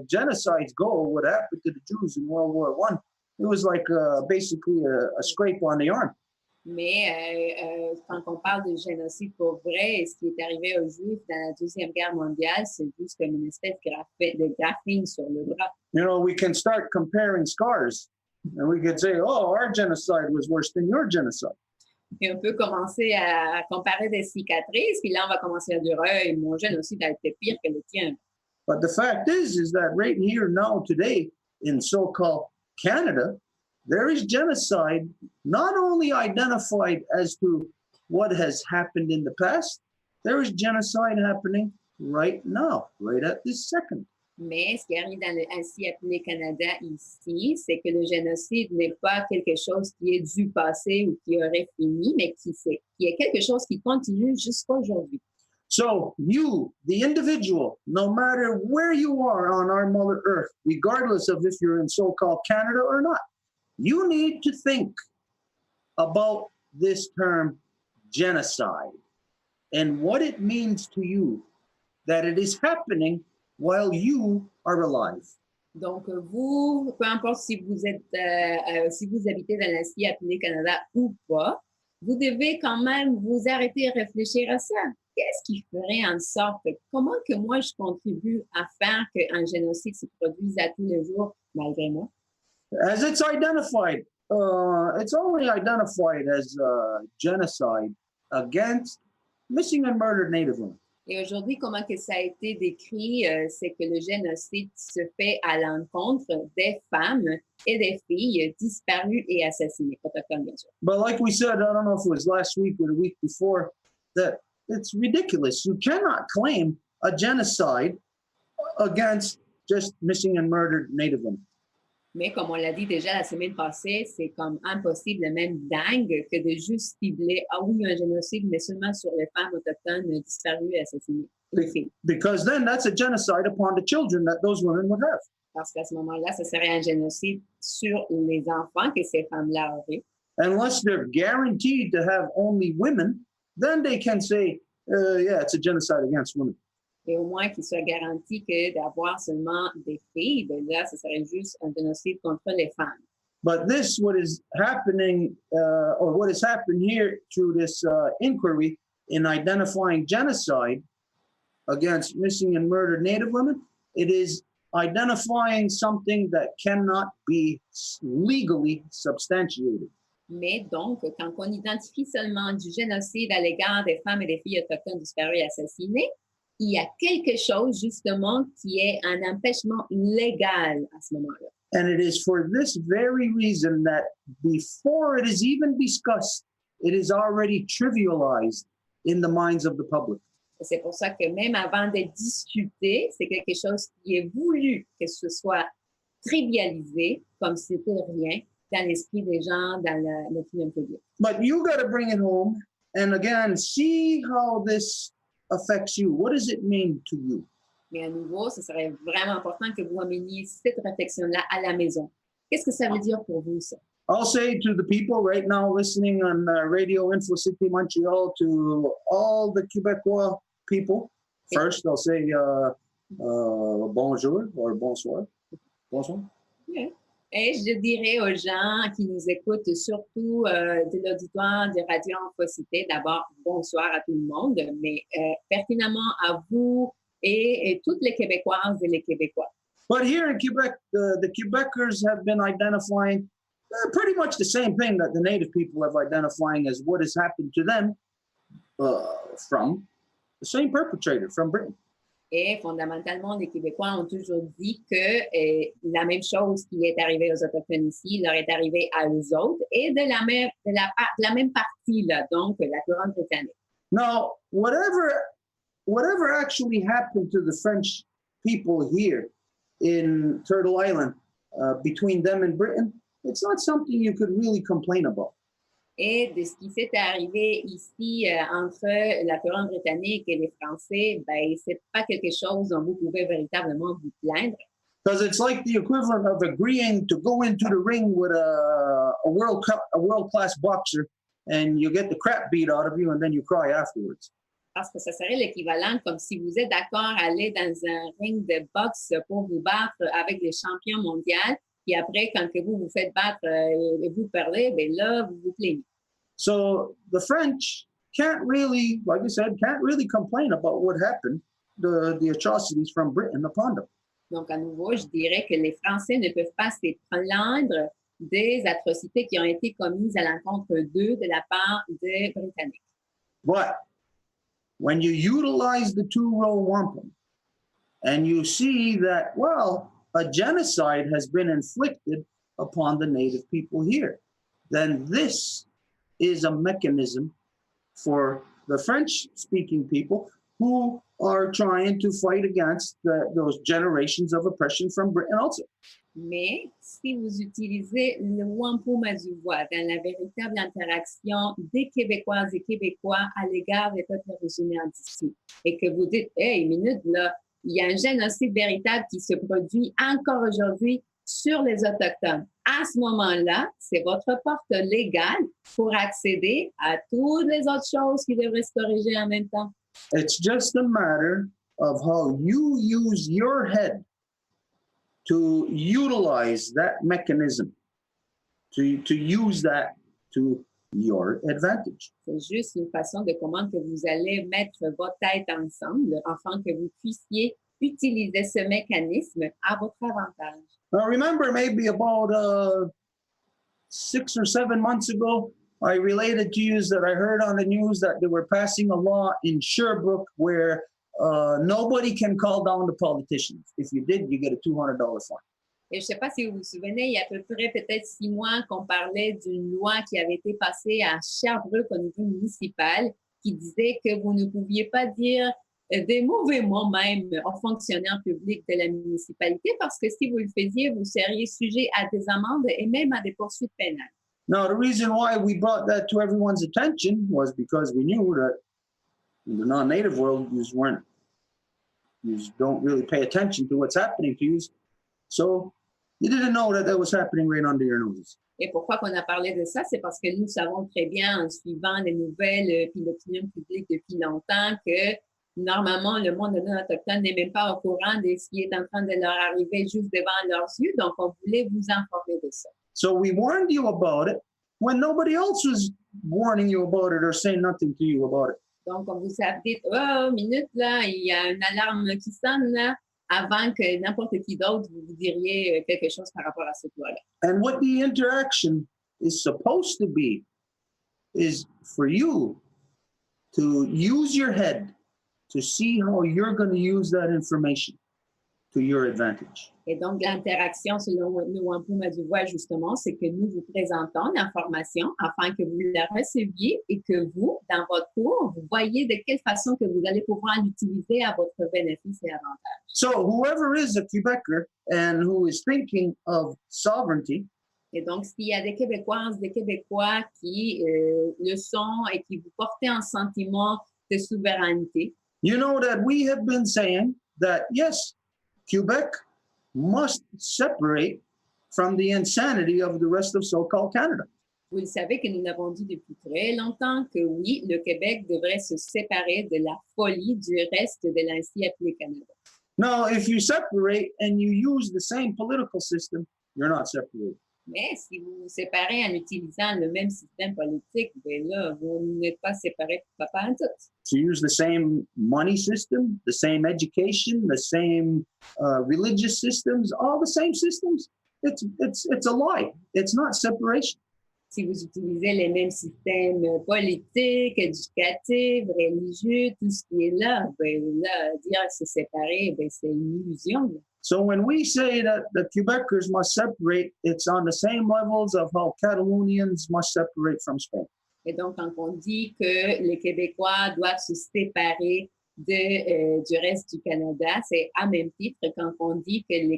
genocides go, what happened to the Jews in World War I, it was like basically a scrape on the arm. Mais quand on parle de génocide pour vrai, ce qui est arrivé aux Juifs dans la Deuxième Guerre mondiale, c'est juste comme une espèce de graphine sur le bras. You know, we can start comparing scars, and we could say, oh, our genocide was worse than your genocide. Et on peut commencer à comparer des cicatrices, puis là, on va commencer à dire, hey, mon génocide a été pire que le tien. But the fact is that right here now today in so-called Canada, there is genocide not only identified as to what has happened in the past, there is genocide happening right now, right at this second. Mais ce qui arrive dans le ainsi appelé Canada ici, c'est que le génocide n'est pas quelque chose qui est du passé ou qui aurait fini, mais qui est quelque chose qui continue jusqu'à aujourd'hui. So you, the individual, no matter where you are on our Mother Earth, regardless of if you're in so-called Canada or not, you need to think about this term genocide and what it means to you that it is happening while you are alive. Donc, vous, peu importe si vous êtes, si vous habitez dans l'acier appelé Canada ou pas, vous devez quand même vous arrêter et réfléchir à ça. Qu'est-ce qui ferait en sorte, comment que moi je contribue à faire qu'un génocide se produise à tous les jours malgré moi? As it's identified, it's only identified as genocide against missing and murdered Native women. Et aujourd'hui, comment que ça a été décrit, c'est que le génocide se fait à l'encontre des femmes et des filles disparues et assassinées, autochtones bien sûr. But like we said, I don't know if it was last week or the week before, that it's ridiculous. You cannot claim a genocide against just missing and murdered Native women. Mais comme on l'a dit déjà la semaine passée, c'est comme impossible, même dingue, que de juste cibler, ah oui, un génocide, mais seulement sur les femmes autochtones disparues et assassinées. Because then that's a genocide upon the children that those women would have. Parce qu'à ce moment-là, ce serait un génocide sur les enfants que ces femmes-là auraient. Unless they're guaranteed to have only women, then they can say, yeah, it's a genocide against women. Et au moins qu'il soit garanti que d'avoir seulement des filles, ben là, ce serait juste un génocide contre les femmes. But this, what is happening, or what has happened here through this inquiry in identifying genocide against missing and murdered Native women, it is identifying something that cannot be legally substantiated. Mais donc, quand on identifie seulement du génocide à l'égard des femmes et des filles autochtones disparues et assassinées, il y a quelque chose justement qui est un empêchement légal à ce moment-là. And it is for this very reason that before it is even discussed, it is already trivialized in the minds of the public. Et c'est pour ça que même avant de discuter, c'est quelque chose qui est voulu que ce soit trivialisé comme si c'était rien dans l'esprit des gens, dans l'opinion publique. But you got to bring it home and again see how this affects you. What does it mean to you? Mais à nouveau, ce serait vraiment important que vous ameniez cette réflexion-là à la maison. Qu'est-ce que ça veut dire pour vous, ça? I'll say to the people right now listening on Radio Info City Montreal, to all the Québécois people, first I'll say bonjour or bonsoir. Bonsoir. Yeah. Et je dirais aux gens qui nous écoutent, surtout de l'auditoire de Radio Info Cité, d'abord bonsoir à tout le monde, mais pertinemment à vous et toutes les Québécoises et les Québécois. But here in Quebec, the Quebecers have been identifying pretty much the same thing that the Native people have identifying as what has happened to them from the same perpetrator, from Britain. Et fondamentalement, les Québécois ont toujours dit que la même chose qui est arrivée aux Autochtones ici leur est arrivée à eux autres et de la même partie, là, donc la couronne britannique. Now, whatever actually happened to the French people here in Turtle Island between them and Britain, it's not something you could really complain about. Et de ce qui s'est arrivé ici entre la couronne britannique et les Français, ben, c'est pas quelque chose dont vous pouvez véritablement vous plaindre. Because it's like the equivalent of agreeing to go into the ring with a world-class boxer, and you get the crap beat out of you, and then you cry afterwards. Parce que ça serait l'équivalent comme si vous êtes d'accord à aller dans un ring de boxe pour vous battre avec les champions mondiaux, puis après, quand que vous vous faites battre et vous perdez, ben là, vous vous plaignez. So the French can't really, like I said, can't really complain about what happened, the atrocities from Britain upon them. Donc, à nouveau, je dirais que les Français ne peuvent pas se plaindre des atrocités qui ont été commises à l'encontre d'eux de la part des Britanniques. But when you utilize the two-row wampum and you see that, well, a genocide has been inflicted upon the native people here, then this is a mechanism for the French-speaking people who are trying to fight against those generations of oppression from Britain also. Mais si vous utilisez le wampum à du voix dans la véritable interaction des Québécoises et Québécois à l'égard des peuples originaires d'ici, et que vous dites, hey, minute, là, il y a un génocide véritable qui se produit encore aujourd'hui sur les Autochtones. À ce moment-là, c'est votre porte légale pour accéder à toutes les autres choses qui devraient se corriger en même temps. It's just a matter of how you use your head to utilize that mechanism, to use that to your advantage. C'est juste une façon de comment que vous allez mettre votre tête ensemble afin que vous puissiez utiliser ce mécanisme à votre avantage. Now, remember, maybe about 6 or 7 months ago, I related to you that I heard on the news that they were passing a law in Sherbrooke where nobody can call down the politicians. If you did, you get a $200 fine. Et je ne sais pas si vous vous souvenez, il y a à peu près peut-être 6 mois qu'on parlait d'une loi qui avait été passée à Sherbrooke au niveau municipal qui disait que vous ne pouviez pas dire des mauvais mots même aux fonctionnaires publics de la municipalité parce que si vous le faisiez, vous seriez sujet à des amendes et même à des poursuites pénales. Now, the reason why we brought that to everyone's attention was because we knew that in the non-native world, you don't really pay attention to what's happening to you. So you didn't know that was happening right under your noses. Et pourquoi qu'on a parlé de ça? C'est parce que nous savons très bien, en suivant les nouvelles et l'opinion publique depuis longtemps, que normalement, le monde non-autochtone n'est même pas au courant de ce qui est en train de leur arriver juste devant leurs yeux. Donc, on voulait vous informer de ça. So we warned you about it when nobody else was warning you about it or saying nothing to you about it. Donc, on vous a dit, oh, minute, là, il y a une alarme qui sonne, là, avant que n'importe qui d'autre vous diriez quelque chose par rapport à cette loi-là. And what the interaction is supposed to be is for you to use your head to see how you're going to use that information to your advantage. Et donc, l'interaction selon le wampum à du voix, justement, c'est que nous vous présentons l'information afin que vous la receviez et que vous, dans votre cours, vous voyez de quelle façon que vous allez pouvoir l'utiliser à votre bénéfice et avantage. So whoever is a Quebecer and who is thinking of sovereignty, et donc, s'il y a des Québécoises, des Québécois qui le sont et qui vous portez un sentiment de souveraineté, you know that we have been saying that, yes, Quebec must separate from the insanity of the rest of so-called Canada. Vous le savez que nous l'avons dit depuis très longtemps que oui, le Québec devrait se séparer de la folie du reste de l'ainsi appelé Canada. Now, if you separate and you use the same political system, you're not separated. Mais si vous vous séparez en utilisant le même système politique, ben là, vous n'êtes pas séparés pour pas en tout. To use the same money system, the same education, the same religious systems, all the same systems, it's a lie. It's not separation. Si vous utilisez les mêmes systèmes politiques, éducatifs, religieux, tout ce qui est là, ben là, dire se séparer, ben c'est une illusion. So when we say that the Quebecers must separate, it's on the same levels of how Catalonians must separate from Spain. Et donc, quand on dit que les Québécois doivent se séparer du reste du Canada, c'est à même titre quand on dit que la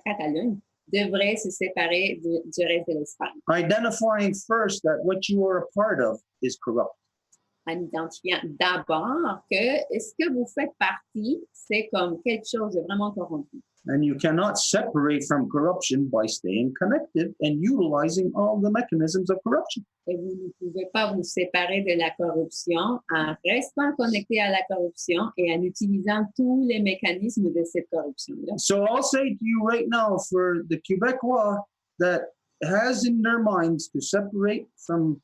Catalogne devrait se séparer du reste de l'Espagne. Identifying first that what you are a part of is corrupt. En identifiant d'abord que ce que vous faites partie, c'est comme quelque chose de vraiment corrompu. And you cannot separate from corruption by staying connected and utilizing all the mechanisms of corruption. Et vous ne pouvez pas vous séparer de la corruption en restant connecté à la corruption et en utilisant tous les mécanismes de cette corruption-là. So I'll say to you right now, for the Québécois that has in their minds to separate from,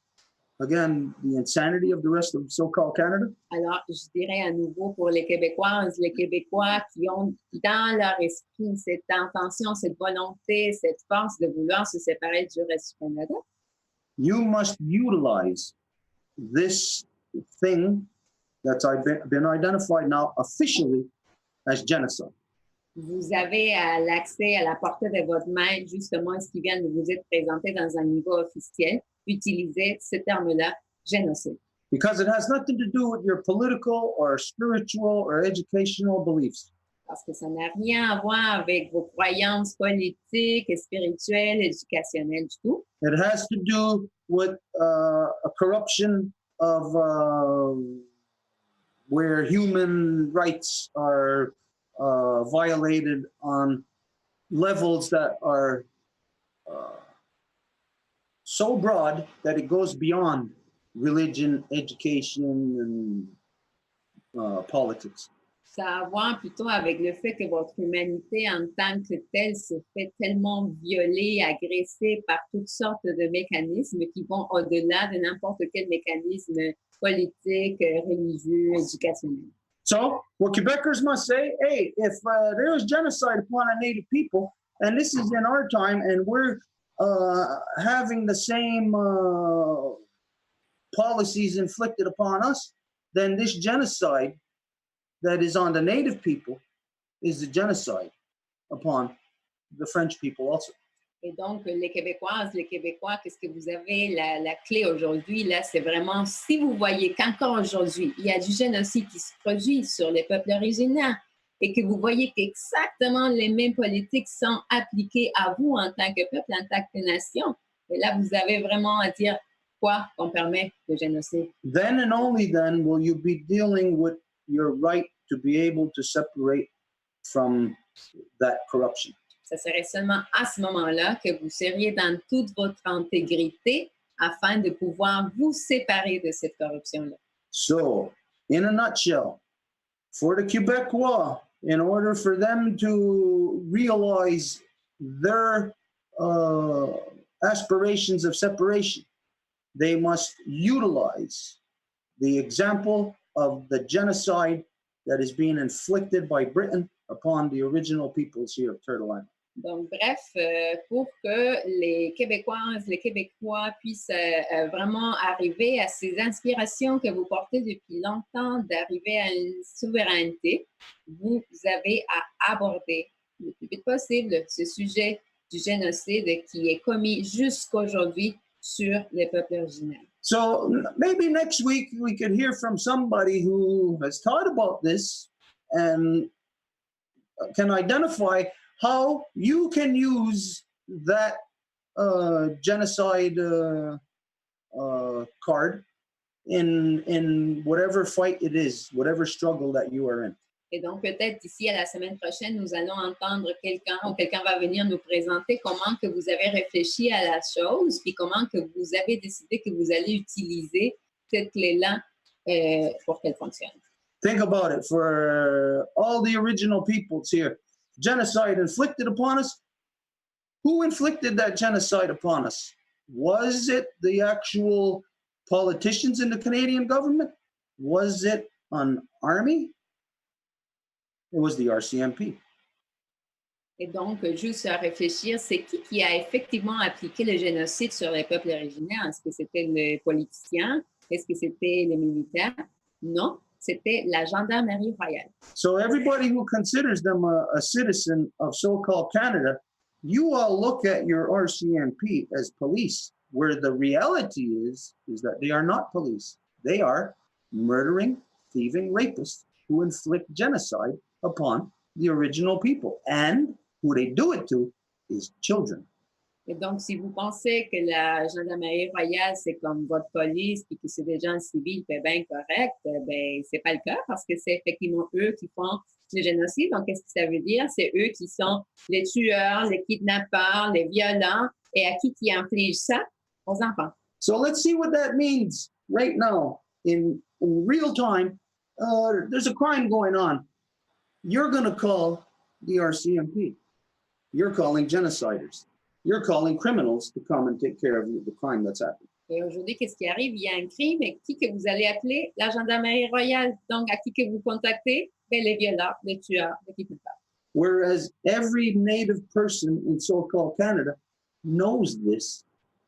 again, the insanity of the rest of so-called Canada. Alors, je dirais à nouveau pour les Québécoises, les Québécois qui ont dans leur esprit cette intention, cette volonté, cette force de vouloir se séparer du reste du Canada, You must utilize this thing that's been identified now officially as genocide. vous avez l'accès à la portée de votre main, justement, ce qui vient de vous être présenté dans un niveau officiel, utilisez ce terme-là, génocide. Because it has nothing to do with your political or spiritual or educational beliefs. Parce que ça n'a rien à voir avec vos croyances politiques, spirituelles, éducationnelles du tout. It has to do with a corruption of where human rights are violated on levels that are so broad that it goes beyond religion, education, and politics. Ça a à voir plutôt avec le fait que votre humanité en tant que telle se fait tellement violer, agresser par toutes sortes de mécanismes qui vont au-delà de n'importe quel mécanisme politique, religieux, éducationnel. So, what Quebecers must say, hey, if there is genocide upon our Native people, and this is in our time, and we're having the same policies inflicted upon us, then this genocide that is on the Native people is a genocide upon the French people also. Et donc, les Québécoises, les Québécois, qu'est-ce que vous avez? La clé aujourd'hui, là, c'est vraiment, si vous voyez qu'encore aujourd'hui, il y a du génocide qui se produit sur les peuples originaires et que vous voyez qu'exactement les mêmes politiques sont appliquées à vous en tant que peuple, en tant que nation, et là, vous avez vraiment à dire quoi qu'on permet le génocide. Then and only then will you be dealing with your right to be able to separate from that corruption. Ce serait seulement à ce moment-là que vous seriez dans toute votre intégrité afin de pouvoir vous séparer de cette corruption-là. So, in a nutshell, for the Quebecois, in order for them to realize their aspirations of separation, they must utilize the example of the genocide that is being inflicted by Britain upon the original peoples here of Turtle Island. Donc, bref, pour que les Québécoises, les Québécois puissent vraiment arriver à ces inspirations que vous portez depuis longtemps, d'arriver à une souveraineté, vous avez à aborder le plus vite possible ce sujet du génocide qui est commis jusqu'aujourd'hui sur les peuples originaires. So maybe next week we could hear from somebody who has thought about this and can identify how you can use that genocide card in whatever fight it is, whatever struggle that you are in. Et donc, peut-être d'ici à la semaine prochaine, nous allons entendre quelqu'un ou quelqu'un va venir nous présenter comment que vous avez réfléchi à la chose, puis comment que vous avez décidé que vous allez utiliser cette clé-là pour qu'elle fonctionne. Think about it for all the original peoples here. Genocide inflicted upon us. Who inflicted that genocide upon us? Was it the actual politicians in the Canadian government? Was it an army? It was the RCMP. Et donc, juste à réfléchir, c'est qui a effectivement appliqué le génocide sur les peuples originaires? Est-ce que c'était les politiciens? Est-ce que c'était les militaires? Non, c'était la gendarmerie royale. So everybody who considers them a citizen of so-called Canada, you all look at your RCMP as police, where the reality is that they are not police. They are murdering, thieving rapists who inflict genocide upon the original people. And who they do it to is children. Et donc, si vous pensez que la gendarmerie royale, c'est comme votre police, puis que c'est des gens civils, c'est bien correct, ben, c'est pas le cas parce que c'est effectivement eux qui font le génocide. Donc, qu'est-ce que ça veut dire? C'est eux qui sont les tueurs, les kidnappeurs, les violents, et à qui infligent ça? Aux enfants. So let's see what that means right now in real time. There's a crime going on. You're going to call the RCMP. You're calling genociders. You're calling criminals to come and take care of the crime that's happening. Et aujourd'hui, qu'est-ce qui arrive? Il y a un crime, et qui que vous allez appeler? La gendarmerie royale. Donc, à qui que vous contactez? Ben, les violeurs, les tueurs, les kidnappeurs. Whereas every native person in so-called Canada knows this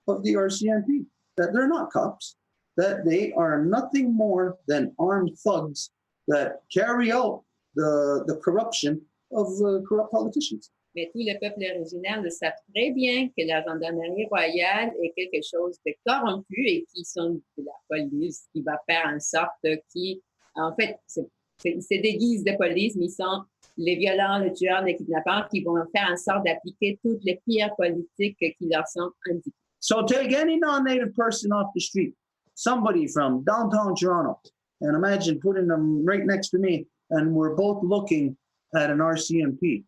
of the RCMP, that they're not cops, that they are nothing more than armed thugs that carry out the corruption of corrupt politicians. Mais tous les peuples originaires le savent très bien que la gendarmerie royale est quelque chose de corrompu et qui sont de la police qui va faire en sorte qui, en fait, c'est des guises de police, mais ils sont les violents, les tueurs, les kidnappeurs qui vont faire en sorte d'appliquer toutes les pires politiques qui leur sont indiquées. So take any non-native person off the street, somebody from downtown Toronto, and imagine putting them right next to me, and we're both looking at an RCMP.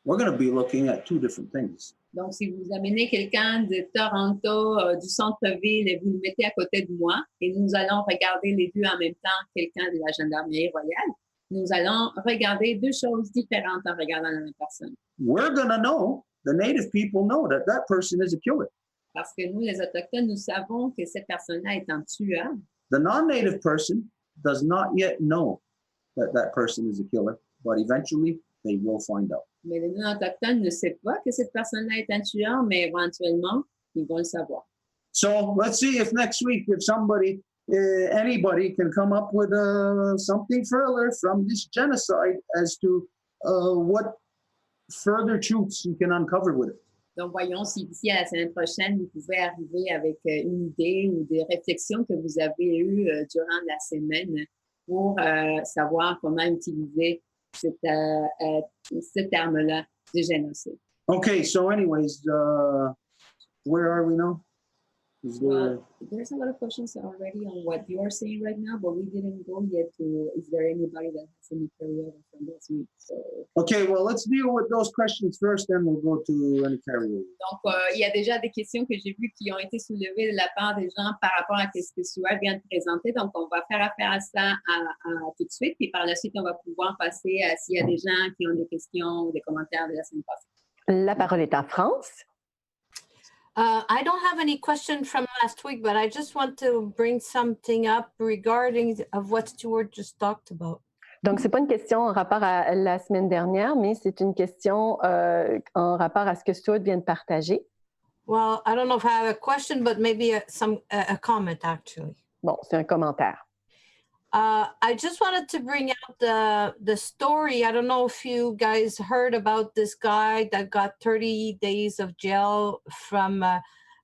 We're going to be looking at two different things. Donc, si vous amenez quelqu'un de Toronto, du centre-ville, et vous le mettez à côté de moi, et nous allons regarder les deux en même temps, quelqu'un de la gendarmerie royale, nous allons regarder deux choses différentes en regardant la même personne. We're going to know, the native people know that that person is a killer. Parce que nous, les Autochtones, nous savons que cette personne-là est un tueur. The non-native person does not yet know that that person is a killer, but eventually they will find out. Mais les non-autochtones ne savent pas que cette personne-là est un tueur, mais éventuellement, ils vont le savoir. So let's see if next week, if somebody, anybody can come up with something further from this genocide as to what further truths you can uncover with it. Donc, voyons si d'ici à la semaine prochaine, vous pouvez arriver avec une idée ou des réflexions que vous avez eues durant la semaine pour savoir comment utiliser ce terme-là du génocide. Okay, so anyways, where are we now? Well, there's a lot of questions already on what you're saying right now, but we didn't go yet to, is there anybody that has any carryover from last week? So, okay, well, let's deal with those questions first, then we'll go to any carryover. donc, il y a déjà des questions que j'ai vues qui ont été soulevées de la part des gens par rapport à ce que Stuart vient de présenter. Donc, on va faire affaire à ça tout de suite. Puis par la suite, on va pouvoir passer à s'il y a des gens qui ont des questions ou des commentaires de la semaine passée. La parole est à France. I don't have any question from last week, but I just want to bring something up regarding of what Stuart just talked about. Donc, c'est pas une question en rapport à la semaine dernière, mais c'est une question en rapport à ce que Stuart vient de partager. Well, I don't know if I have a question, but maybe a comment, actually. Bon, c'est un commentaire. I just wanted to bring out the story. I don't know if you guys heard about this guy that got 30 days of jail from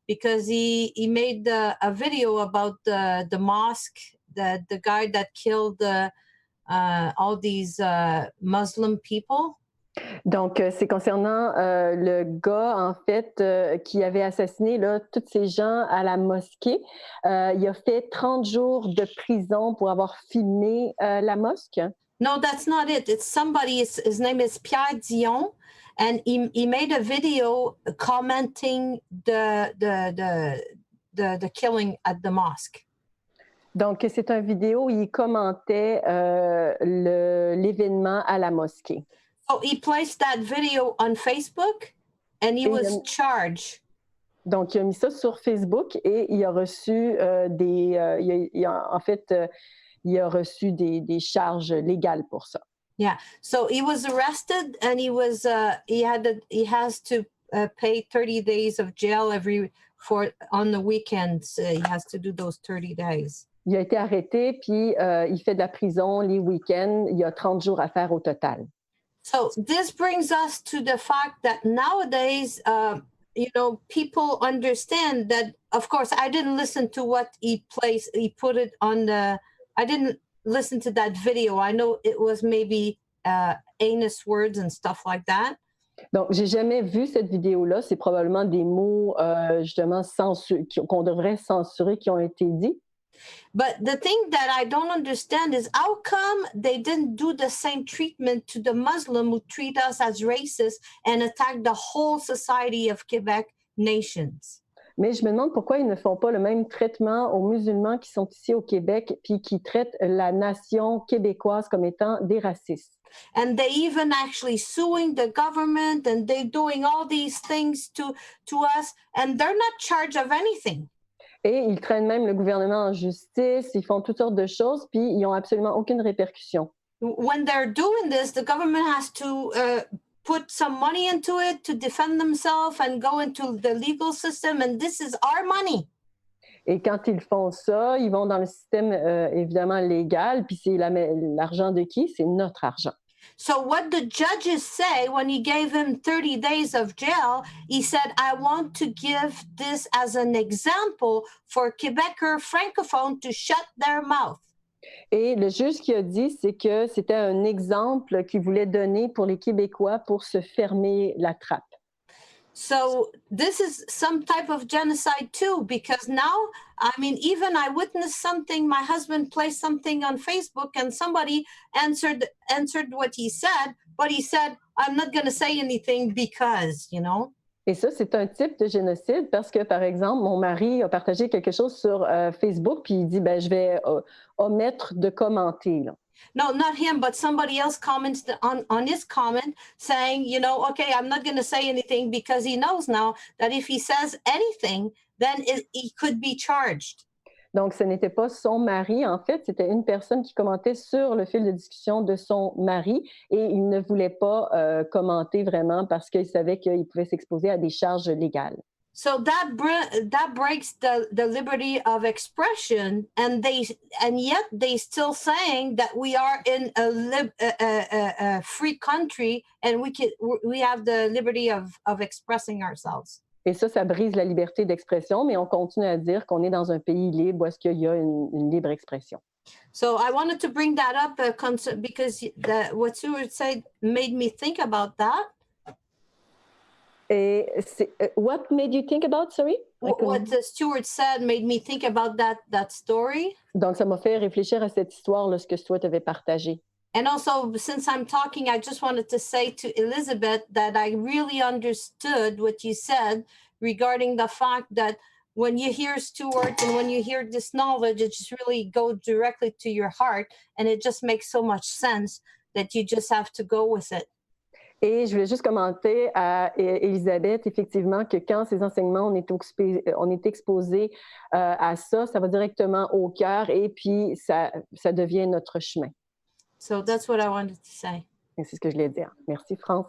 because he made a video about the mosque, the guy that killed all these Muslim people. Donc, c'est concernant le gars, en fait, qui avait assassiné là, tous ces gens à la mosquée. Il a fait 30 jours de prison pour avoir filmé la mosquée. No, that's not it. It's somebody, his name is Pierre Dion, and he made a video commenting the killing at the mosque. Donc, c'est une vidéo où il commentait l'événement à la mosquée. So he placed that video on Facebook and he was charged. Donc, il a mis ça sur Facebook et il a reçu il a reçu des charges légales pour ça. Yeah. So he was arrested and he has to pay 30 days of jail on the weekends. He has to do those 30 days. Il a été arrêté puis il fait de la prison les week-ends. Il y a 30 jours à faire au total. So this brings us to the fact that nowadays, people understand that, of course, I didn't listen to what he put it on I didn't listen to that video. I know it was maybe heinous words and stuff like that. Donc, j'ai jamais vu cette vidéo-là. C'est probablement des mots, justement, qu'on devrait censurer qui ont été dits. But the thing that I don't understand is how come they didn't do the same treatment to the Muslim who treat us as racist and attack the whole society of Quebec nations? Mais je me demande pourquoi ils ne font pas le même traitement aux musulmans qui sont ici au Québec puis qui traitent la nation québécoise comme étant des racistes. And they even actually suing the government and they doing all these things to us and they're not charged of anything. Et ils traînent même le gouvernement en justice, ils font toutes sortes de choses, puis ils n'ont absolument aucune répercussion. When they're doing this, the government has to put some money into it to defend themselves and go into the legal system, and this is our money. Et quand ils font ça, ils vont dans le système évidemment légal, puis c'est l'argent de qui? C'est notre argent. So what the judges say when he gave him 30 days of jail, he said, I want to give this as an example for Quebecer francophones to shut their mouth. Et le juge qui a dit, c'est que c'était un exemple qu'il voulait donner pour les Québécois pour se fermer la trappe. So this is some type of genocide too, because now, I mean, even I witnessed something, my husband placed something on Facebook and somebody answered what he said, but he said, I'm not going to say anything because, you know. Et ça, c'est un type de génocide parce que, par exemple, mon mari a partagé quelque chose sur Facebook, puis il dit, ben, je vais omettre de commenter, là. No, not him, but somebody else comments on his comment saying, you know, okay, I'm not going to say anything because he knows now that if he says anything, then he could be charged. Donc, ce n'était pas son mari, en fait, c'était une personne qui commentait sur le fil de discussion de son mari et il ne voulait pas commenter vraiment parce qu'il savait qu'il pouvait s'exposer à des charges légales. So that breaks the liberty of expression, and yet they still saying that we are in a free country and we have the liberty of expressing ourselves. Et ça brise la liberté d'expression, mais on continue à dire qu'on est dans un pays libre où est-ce qu'il y a une libre expression. So I wanted to bring that up because what Stuart said made me think about that. Et what made you think about, sorry? What Stuart said made me think about that story. Donc, ça m'a fait réfléchir à cette histoire, là, ce que Stuart avait partagé. And also, since I'm talking, I just wanted to say to Elizabeth that I really understood what you said regarding the fact that when you hear Stuart and when you hear this knowledge, it just really goes directly to your heart. And it just makes so much sense that you just have to go with it. Et je voulais juste commenter à Elisabeth, effectivement, que quand ces enseignements, on est exposé à ça, ça va directement au cœur et puis ça devient notre chemin. So that's what I wanted to say. Et c'est ce que je voulais dire. Merci, France.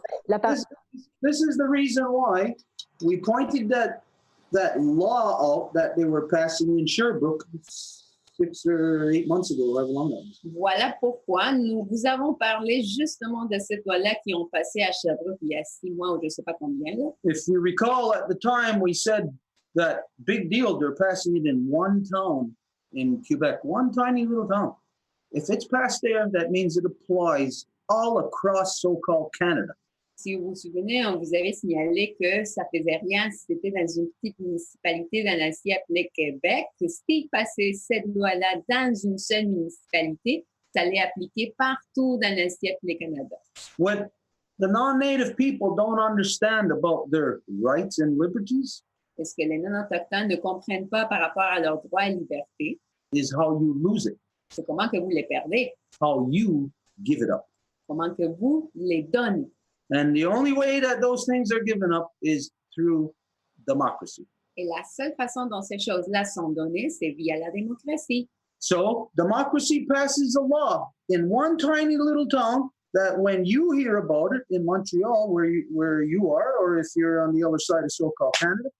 This is the reason why we pointed that law out that they were passing in Sherbrooke 6 or 8 months ago, however long that was. Voilà pourquoi nous vous avons parlé justement de ces lois-là qui ont passé à Sherbrooke il y a 6 mois ou je ne sais pas combien. Là. If you recall, at the time we said that big deal, they're passing it in one town in Quebec, one tiny little town. If it's passed there, that means it applies all across so-called Canada. Si vous vous souvenez, on vous avait signalé que ça faisait rien si c'était dans une petite municipalité dans la scie appelée Québec, que s'il passait cette loi-là dans une seule municipalité, ça allait appliquer partout dans la scie appelée Canada. What the non-native people don't understand about their rights and liberties Et ce que les non-autochtones ne comprennent pas par rapport à leurs droits et libertés, is how you lose it, c'est comment que vous les perdez, how you give it up. comment que vous les donnez. And the only way that those things are given up is through democracy. Et la seule façon dont ces choses-là sont données, c'est via la démocratie. So democracy passes a law in one tiny little town that when you hear about it in Montreal, where you are, or if you're on the other side of so-called Canada,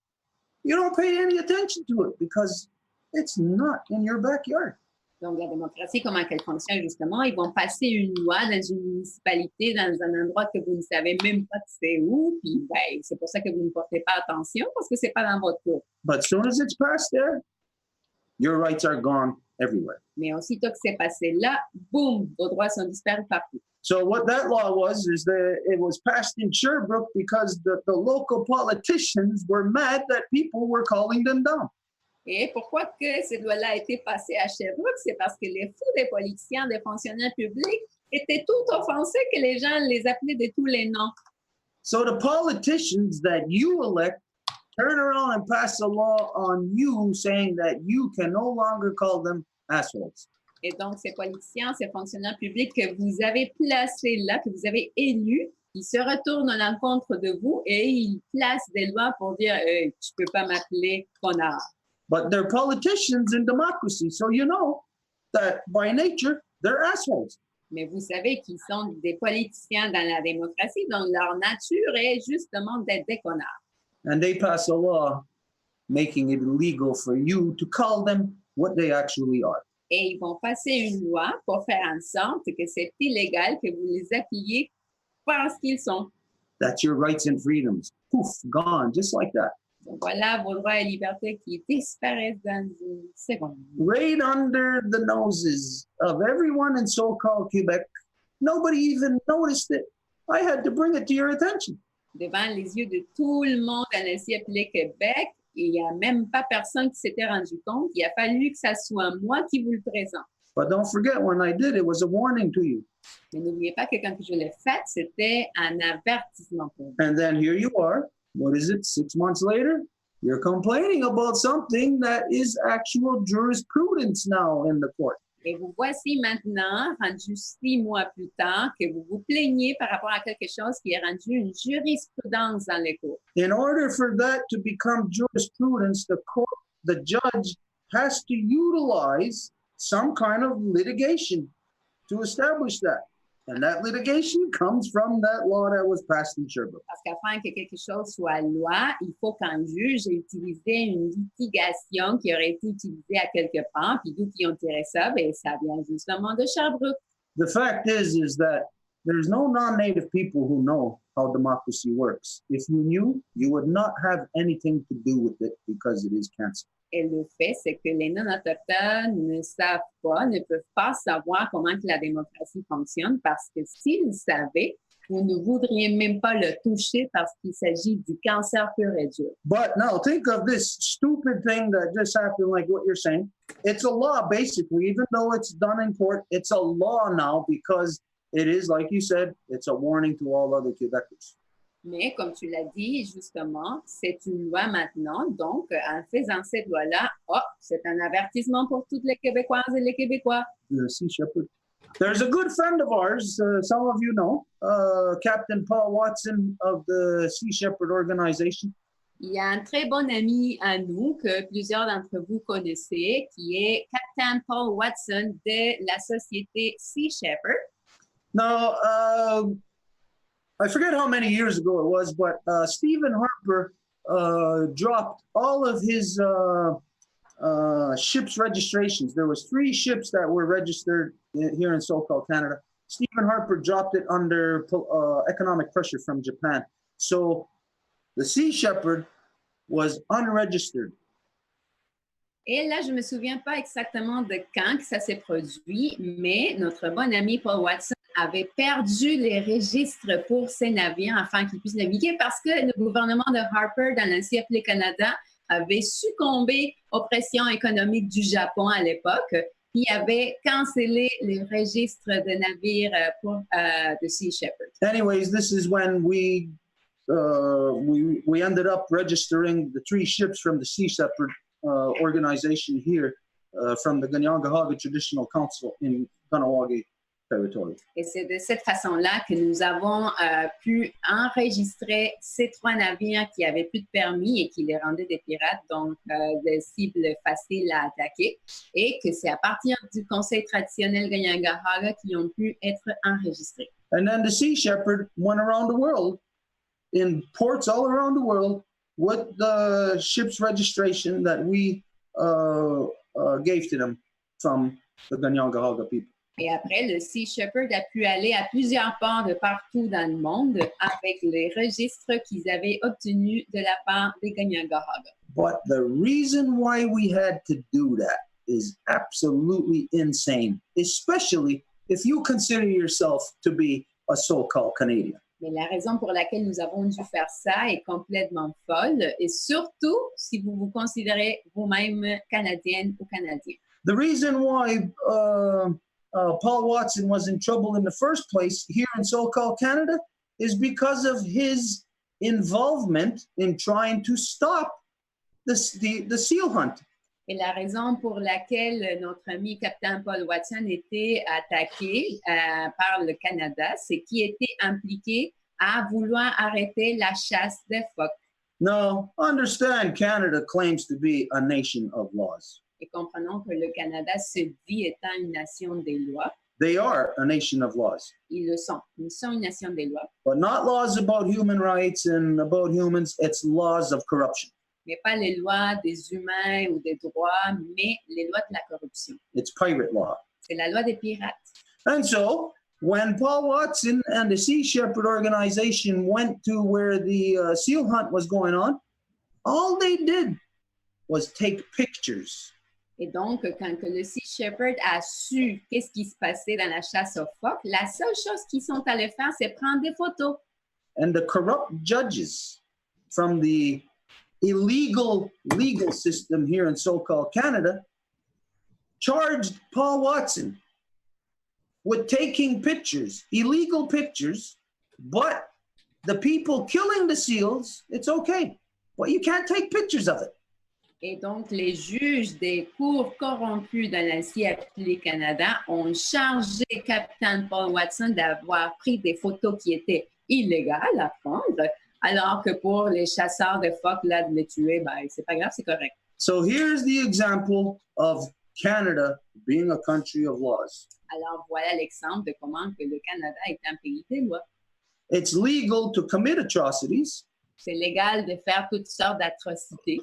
you don't pay any attention to it because it's not in your backyard. Donc, la démocratie, comment elle fonctionne justement? Ils vont passer une loi dans une municipalité, dans un endroit que vous ne savez même pas c'est où, puis ben, c'est pour ça que vous ne portez pas attention, parce que c'est pas dans votre cour. But as soon as it's passed there, your rights are gone everywhere. Mais aussitôt que c'est passé là, boum, vos droits sont disparus partout. So what that law was is that it was passed in Sherbrooke because the local politicians were mad that people were calling them dumb. Et pourquoi que cette loi-là a été passée à Sherbrooke? C'est parce que les fous des politiciens, des fonctionnaires publics étaient tout offensés que les gens les appelaient de tous les noms. So the politicians that you elect turn around and pass a law on you saying that you can no longer call them assholes. Et donc, ces politiciens, ces fonctionnaires publics que vous avez placés là, que vous avez élus, ils se retournent à l'encontre de vous et ils placent des lois pour dire hey, tu peux pas m'appeler connard. But they're politicians in democracy, so you know that by nature, they're assholes. Mais vous savez qu'ils sont des politiciens dans la démocratie, donc leur nature est justement d'être des connards. And they pass a law making it illegal for you to call them what they actually are. Et ils vont passer une loi pour faire en sorte que c'est illégal que vous les appeliez parce qu'ils sont. That's your rights and freedoms. Poof, gone, just like that. Donc voilà vos droits et libertés qui disparaissent dans une seconde. Right under the noses of everyone in so-called Quebec. Nobody even noticed it. I had to bring it to your attention. Devant les yeux de tout le monde à ainsi appelé Québec, il n'y a même pas personne qui s'était rendu compte. Il a fallu que ça soit moi qui vous le présente. But don't forget, when I did, it was a warning to you. Mais n'oubliez pas que quand je l'ai fait, c'était un avertissement pour vous. And then here you are. What is it? 6 months later, you're complaining about something that is actual jurisprudence now in the court. Et vous voici maintenant, rendu 6 mois plus tard, que vous vous plaignez par rapport à quelque chose qui est rendu une jurisprudence dans les cours. In order for that to become jurisprudence, the judge has to utilize some kind of litigation to establish that. And that litigation comes from that law that was passed in Sherbrooke. Parce qu'afin que quelque chose soit loi, il faut qu'un juge ait utilisé une litigation qui aurait été utilisée à quelque part, puis d'où qui ont tiré ça, ben ça vient justement de Sherbrooke. The fact is that there's no non-native people who know how democracy works. If you knew, you would not have anything to do with it because it is canceled. Et le fait, c'est que les non-autochtones ne savent pas, ne peuvent pas savoir comment que la démocratie fonctionne parce que s'ils savaient, vous ne voudriez même pas le toucher parce qu'il s'agit du cancer pur et dur. But now think of this stupid thing that just happened, like what you're saying. It's a law, basically, even though it's done in court, it's a law now because it is, like you said, it's a warning to all other Quebecers. Mais comme tu l'as dit, justement, c'est une loi maintenant. Donc, en faisant cette loi-là, c'est un avertissement pour toutes les Québécoises et les Québécois. The Sea Shepherd. There's a good friend of ours, some of you know, Captain Paul Watson of the Sea Shepherd organization. Il y a un très bon ami à nous que plusieurs d'entre vous connaissez, qui est Captain Paul Watson de la société Sea Shepherd. Now, I forget how many years ago it was, but Stephen Harper dropped all of his ships registrations. There was 3 ships that were registered here in so-called Canada. Stephen Harper dropped it under economic pressure from Japan. So the Sea Shepherd was unregistered. Et là, je ne me souviens pas exactement de quand que ça s'est produit, mais notre bon ami Paul Watson avait perdu les registres pour ses navires afin qu'ils puissent naviguer parce que le gouvernement de Harper dans l'ancien appelé Canada avait succombé aux pressions économiques du Japon à l'époque, qui avait cancellé les registres de navires pour the Sea Shepherd. Anyways, this is when we ended up registering the 3 ships from the Sea Shepherd organization here from the Ganyangahaga Traditional Council in Kahnawake territory. Et c'est de cette façon-là que nous avons pu enregistrer ces 3 navires qui avaient plus de permis et qui les rendaient des pirates, donc des cibles faciles à attaquer, et que c'est à partir du conseil traditionnel Ganyangahaga qui ont pu être enregistrés. And then the Sea Shepherd went around the world in ports all around the world with the ship's registration that we gave to them from the Ganyangahaga people. Et après, le Sea Shepherd a pu aller à plusieurs ports de partout dans le monde avec les registres qu'ils avaient obtenus de la part des Ganyangahaga. But the reason why we had to do that is absolutely insane, especially if you consider yourself to be a so-called Canadian. Mais la raison pour laquelle nous avons dû faire ça est complètement folle, et surtout si vous vous considérez vous-même Canadienne ou Canadien. The reason why Paul Watson was in trouble in the first place here in so-called Canada is because of his involvement in trying to stop the seal hunt. Et la raison pour laquelle notre ami Capitaine Paul Watson était attaqué par le Canada, c'est qu'il était impliqué à vouloir arrêter la chasse des phoques. Now, understand Canada claims to be a nation of laws. Et comprenons que le Canada se dit étant une nation des lois. They are a nation of laws. Ils le sont. Ils sont une nation des lois. But not laws about human rights and about humans, it's laws of corruption. Mais pas les lois des humains ou des droits, mais les lois de la corruption. It's pirate law. C'est la loi des pirates. And so, when Paul Watson and the Sea Shepherd organization went to where the seal hunt was going on, all they did was take pictures. Et donc, quand que le Sea Shepherd a su qu'est-ce qui se passait dans la chasse aux phoques, la seule chose qu'ils sont allés faire, c'est prendre des photos. And the corrupt judges from the illegal legal system here in so-called Canada charged Paul Watson with taking pictures, illegal pictures, but the people killing the seals, it's okay, but you can't take pictures of it. Et donc, les juges des cours corrompus dans la CFP Canada ont chargé Capitaine Paul Watson d'avoir pris des photos qui étaient illégales à prendre, alors que pour les chasseurs de phoques, là, de les tuer, ben, c'est pas grave, c'est correct. So here's the example of Canada being a country of laws. Alors, voilà l'exemple de comment que le Canada est un pays des lois. It's legal to commit atrocities, C'est légal de faire toutes sortes d'atrocités,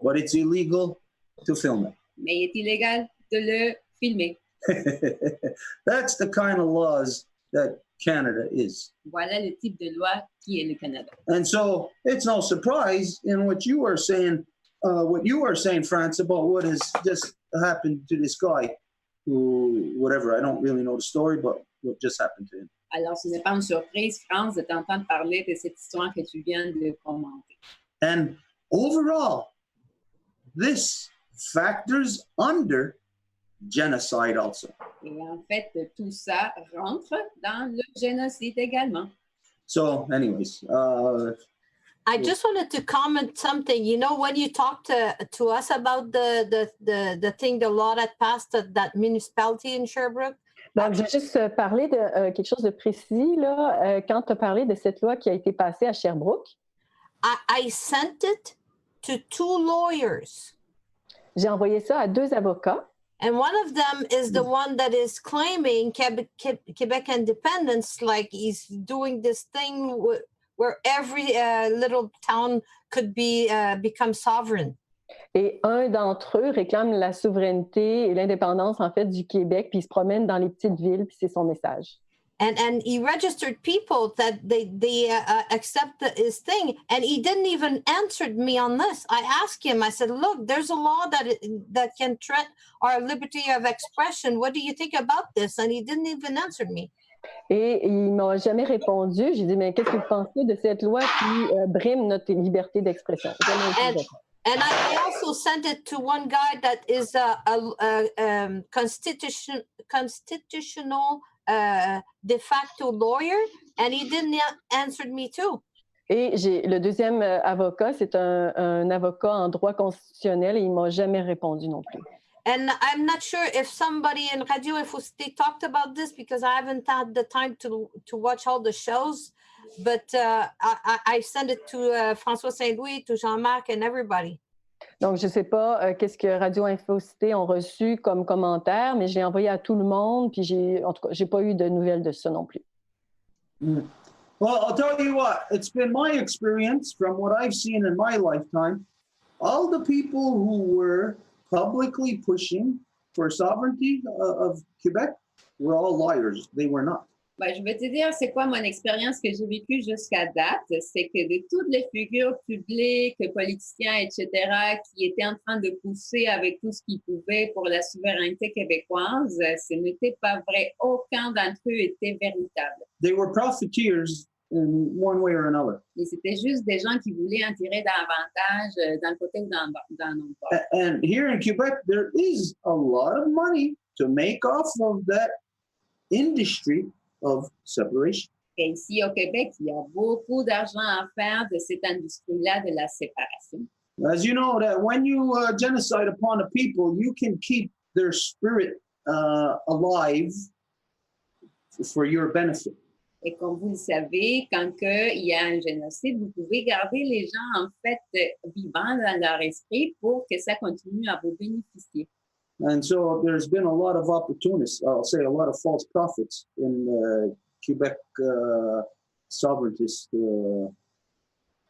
but it's illegal to film it. mais il est illégal de le filmer. That's the kind of laws that Canada is. Voilà le type de loi qui est le Canada. And so it's no surprise in what you are saying, France, about what has just happened to this guy who, whatever, I don't really know the story, but what just happened to him. Alors, ce n'est pas une surprise, France, de t'entendre parler de cette histoire que tu viens de commenter. And overall, this factors under genocide also. Et en fait, tout ça rentre dans le génocide également. So, anyways, I just wanted to comment something. You know, when you talked to us about the thing, the law that passed at that municipality in Sherbrooke. Donc, je vais juste parler de quelque chose de précis, là, quand tu as parlé de cette loi qui a été passée à Sherbrooke. I sent it to 2 lawyers. J'ai envoyé ça à 2 avocats. And one of them is the one that is claiming Quebec independence, like he's doing this thing where every little town could become sovereign. Et un d'entre eux réclame la souveraineté et l'indépendance, en fait, du Québec, puis il se promène dans les petites villes, puis c'est son message. And he registered people that they accept his thing, and he didn't even answer me on this. I asked him, I said, look, there's a law that can threaten our liberty of expression. What do you think about this? And he didn't even answer me. Et il m'a jamais répondu. J'ai dit, mais qu'est-ce que vous pensez de cette loi qui brime notre liberté d'expression? And I also sent it to one guy that is a constitutional de facto lawyer, and he didn't answer me too. Et le deuxième avocat, c'est un avocat en droit constitutionnel et il m'a jamais répondu non plus. And I'm not sure if somebody in Radio Info they talked about this because I haven't had the time to watch all the shows. But I sent it to François Saint-Louis, to Jean-Marc, and everybody. Donc, je ne sais pas qu'est-ce que Radio Info Cité ont reçu comme commentaire, mais je l'ai envoyé à tout le monde, puis en tout cas, je n'ai pas eu de nouvelles de ça non plus. Well, I'll tell you what, it's been my experience from what I've seen in my lifetime, all the people who were publicly pushing for sovereignty of Quebec were all liars. They were not. Ben, je vais te dire, c'est quoi mon expérience que j'ai vécue jusqu'à date. C'est que de toutes les figures publiques, politiciens, etc., qui étaient en train de pousser avec tout ce qu'ils pouvaient pour la souveraineté québécoise, ce n'était pas vrai. Aucun d'entre eux était véritable. They were profiteers in one way or another. Et c'était juste des gens qui voulaient en tirer davantage d'un côté ou d'un autre. And here in Quebec, there is a lot of money to make off of that industry of separation. Et ici au Québec, il y a beaucoup d'argent à faire de cette industrie-là de la séparation. As you know, that when you genocide upon a people, you can keep their spirit alive for your benefit. Et comme vous le savez, quand il y a un génocide, vous pouvez garder les gens en fait vivants dans leur esprit pour que ça continue à vous bénéficier. And so there's been a lot of opportunists, I'll say a lot of false prophets in the Quebec sovereigntist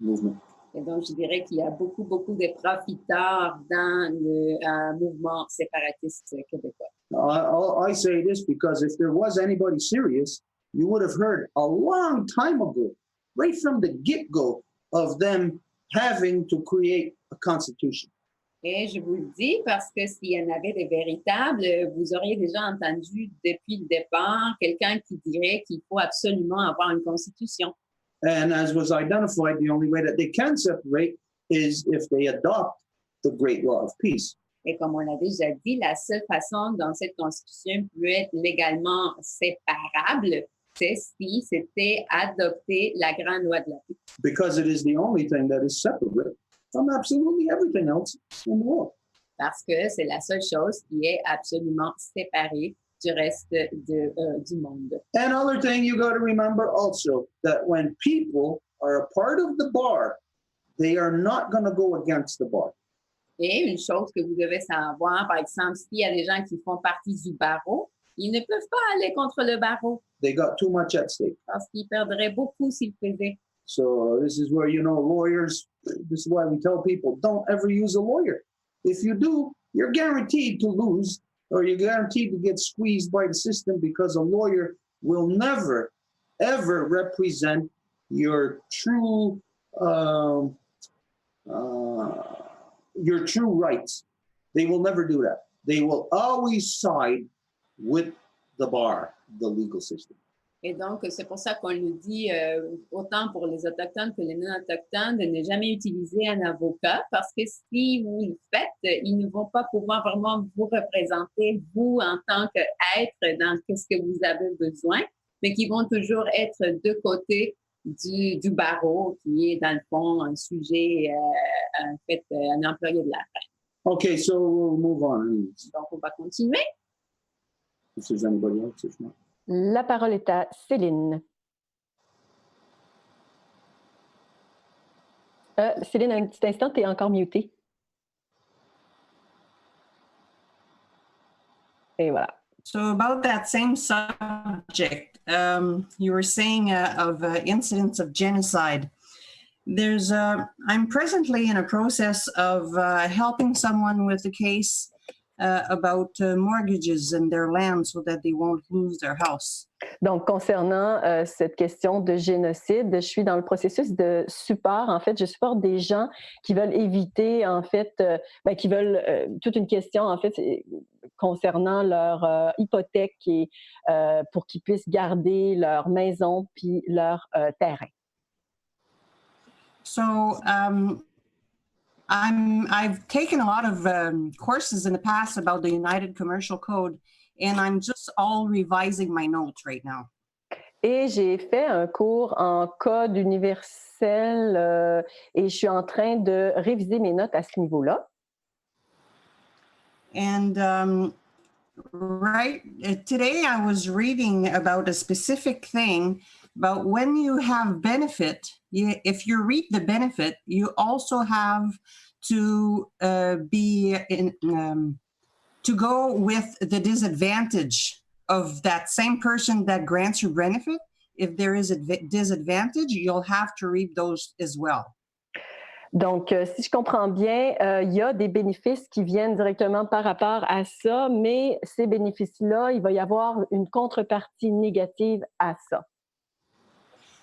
movement. Et donc, je dirais qu'il y a beaucoup de profiteurs dans le mouvement séparatiste québécois. I say this because if there was anybody serious, you would have heard a long time ago, right from the get-go, of them having to create a constitution. Et je vous le dis parce que s'il y en avait de véritables, vous auriez déjà entendu depuis le départ quelqu'un qui dirait qu'il faut absolument avoir une constitution. And as was identified, the only way that they can separate is if they adopt the great law of peace. Et comme on l'a déjà dit, la seule façon dont cette constitution peut être légalement séparable, c'est si c'était adopter la grande loi de la paix. Because it is the only thing that is separate from absolutely everything else in the world. Parce que c'est la seule chose qui est absolument séparée du reste du monde. Another thing you got to remember also, that when people are a part of the bar, they are not going to go against the bar. Et une chose que vous devez savoir, par exemple, s'il y a des gens qui font partie du barreau, ils ne peuvent pas aller contre le barreau. They got too much at stake. Parce qu'ils perdraient beaucoup s'ils le faisaient. So this is where, you know, lawyers, this is why we tell people, don't ever use a lawyer. If you do, you're guaranteed to lose, or you're guaranteed to get squeezed by the system, because a lawyer will never, ever represent your true rights. They will never do that. They will always side with the bar, the legal system. Et donc, c'est pour ça qu'on le dit autant pour les Autochtones que les non-Autochtones de ne jamais utiliser un avocat, parce que si vous le faites, ils ne vont pas pouvoir vraiment vous représenter, vous, en tant qu'être, dans ce que vous avez besoin, mais qui vont toujours être de côté du barreau, qui est, dans le fond, un sujet, en fait, un employé de la reine. Okay, so we'll move on. Donc, on va continuer. If there's anybody else, if not. La parole est à Céline. Céline, un petit instant, tu es encore mutée. Et voilà. So about that same subject, you were saying of incidents of genocide. I'm presently in a process of helping someone with a case about mortgages and their land so that they won't lose their house. Donc, concernant cette question de génocide, je suis dans le processus de support. En fait, je supporte des gens qui veulent éviter, en fait, qui veulent toute une question, en fait, concernant leur hypothèque et pour qu'ils puissent garder leur maison puis leur terrain. So, I've taken a lot of courses in the past about the United Commercial Code, and I'm just all revising my notes right now. Et j'ai fait un cours en code universel et je suis en train de réviser mes notes à ce niveau-là. And today I was reading about a specific thing about when you have benefit. If you reap the benefit, you also have to to go with the disadvantage of that same person that grants you benefit. If there is a disadvantage, you'll have to reap those as well. Donc, si je comprends bien, il y a des bénéfices qui viennent directement par rapport à ça, mais ces bénéfices-là, il va y avoir une contrepartie négative à ça.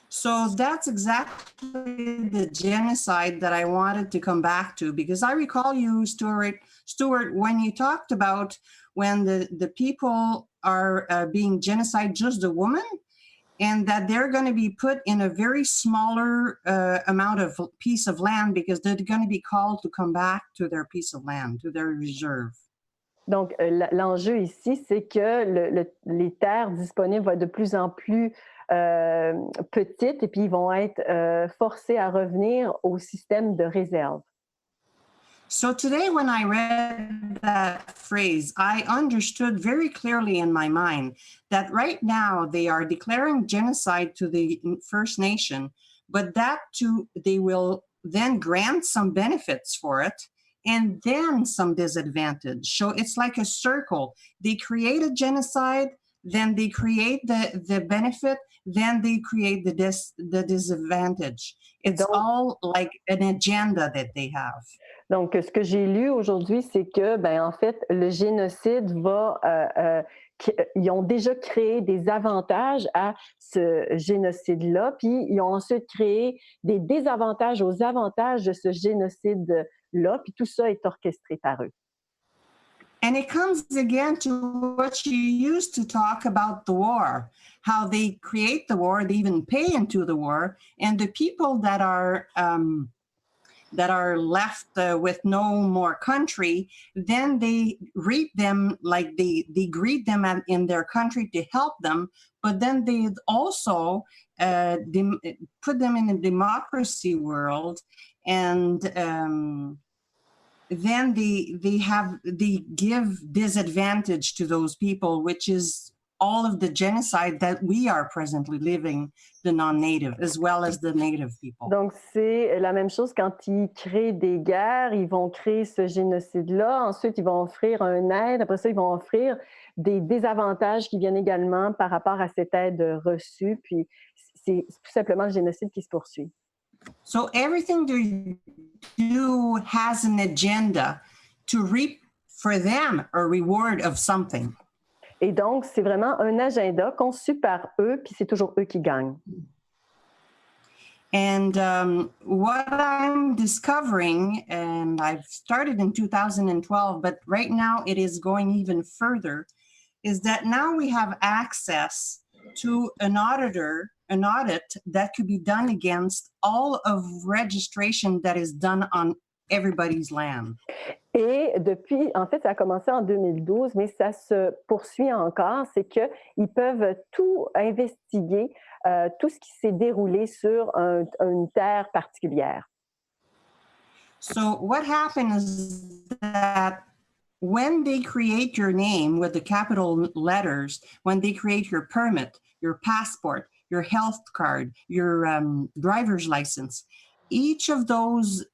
So that's exactly the genocide that I wanted to come back to, because I recall you, Stuart, when you talked about when the people are being genocide, just the women, and that they're going to be put in a very smaller amount of piece of land because they're going to be called to come back to their piece of land, to their reserve. Donc, l'enjeu ici, c'est que les terres disponibles vont être de plus en plus petites et puis ils vont être forcés à revenir au système de réserve. So today, when I read that phrase, I understood very clearly in my mind that right now they are declaring genocide to the First Nation, but that too, they will then grant some benefits for it and then some disadvantage. So it's like a circle. They create a genocide, then they create the benefit, then they create the disadvantage. It's all like an agenda that they have. Donc, ce que j'ai lu aujourd'hui, c'est que, en fait, le génocide ils ont déjà créé des avantages à ce génocide-là, puis ils ont ensuite créé des désavantages aux avantages de ce génocide-là, puis tout ça est orchestré par eux. And it comes again to what you used to talk about the war, how they create the war, they even pay into the war, and the people that are left with no more country, then they reap them, like they greet them in their country to help them, but then they also put them in a democracy world, and then they give disadvantage to those people, which is all of the genocide that we are presently living, the non-native, as well as the native people. Donc, c'est la même chose quand ils créent des guerres, ils vont créer ce génocide-là, ensuite ils vont offrir un aide, après ça ils vont offrir des désavantages qui viennent également par rapport à cette aide reçue, puis c'est tout simplement le génocide qui se poursuit. So everything they do has an agenda to reap for them a reward of something. Et donc, c'est vraiment un agenda conçu par eux, puis c'est toujours eux qui gagnent. And what I'm discovering, and I've started in 2012, but right now it is going even further, is that now we have access to an audit that could be done against all of registration that is done on everybody's land. Et depuis, en fait, ça a commencé en 2012, mais ça se poursuit encore, c'est qu'ils peuvent tout investiguer, tout ce qui s'est déroulé sur une terre particulière. So what happens is that when they create your name with the capital letters, when they create your permit, your passport, your health card, your driver's license, each of those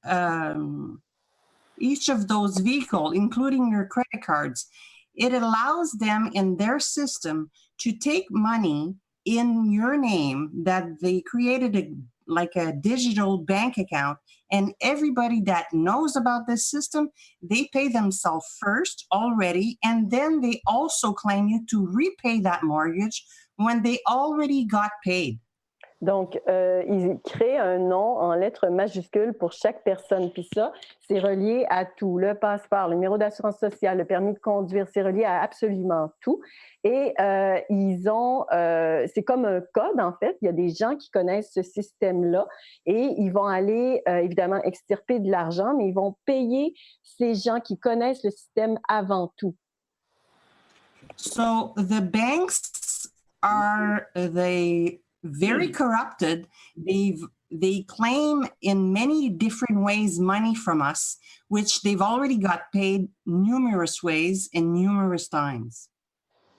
vehicles, including your credit cards, it allows them in their system to take money in your name that they created like a digital bank account, and everybody that knows about this system, they pay themselves first already, and then they also claim you to repay that mortgage when they already got paid. Donc, ils créent un nom en lettres majuscules pour chaque personne. Puis ça, c'est relié à tout. Le passeport, le numéro d'assurance sociale, le permis de conduire, c'est relié à absolument tout. Et c'est comme un code, en fait. Il y a des gens qui connaissent ce système-là et ils vont aller, évidemment, extirper de l'argent, mais ils vont payer ces gens qui connaissent le système avant tout. So the banks are very corrupted. They claim in many different ways money from us, which they've already got paid numerous ways and numerous times.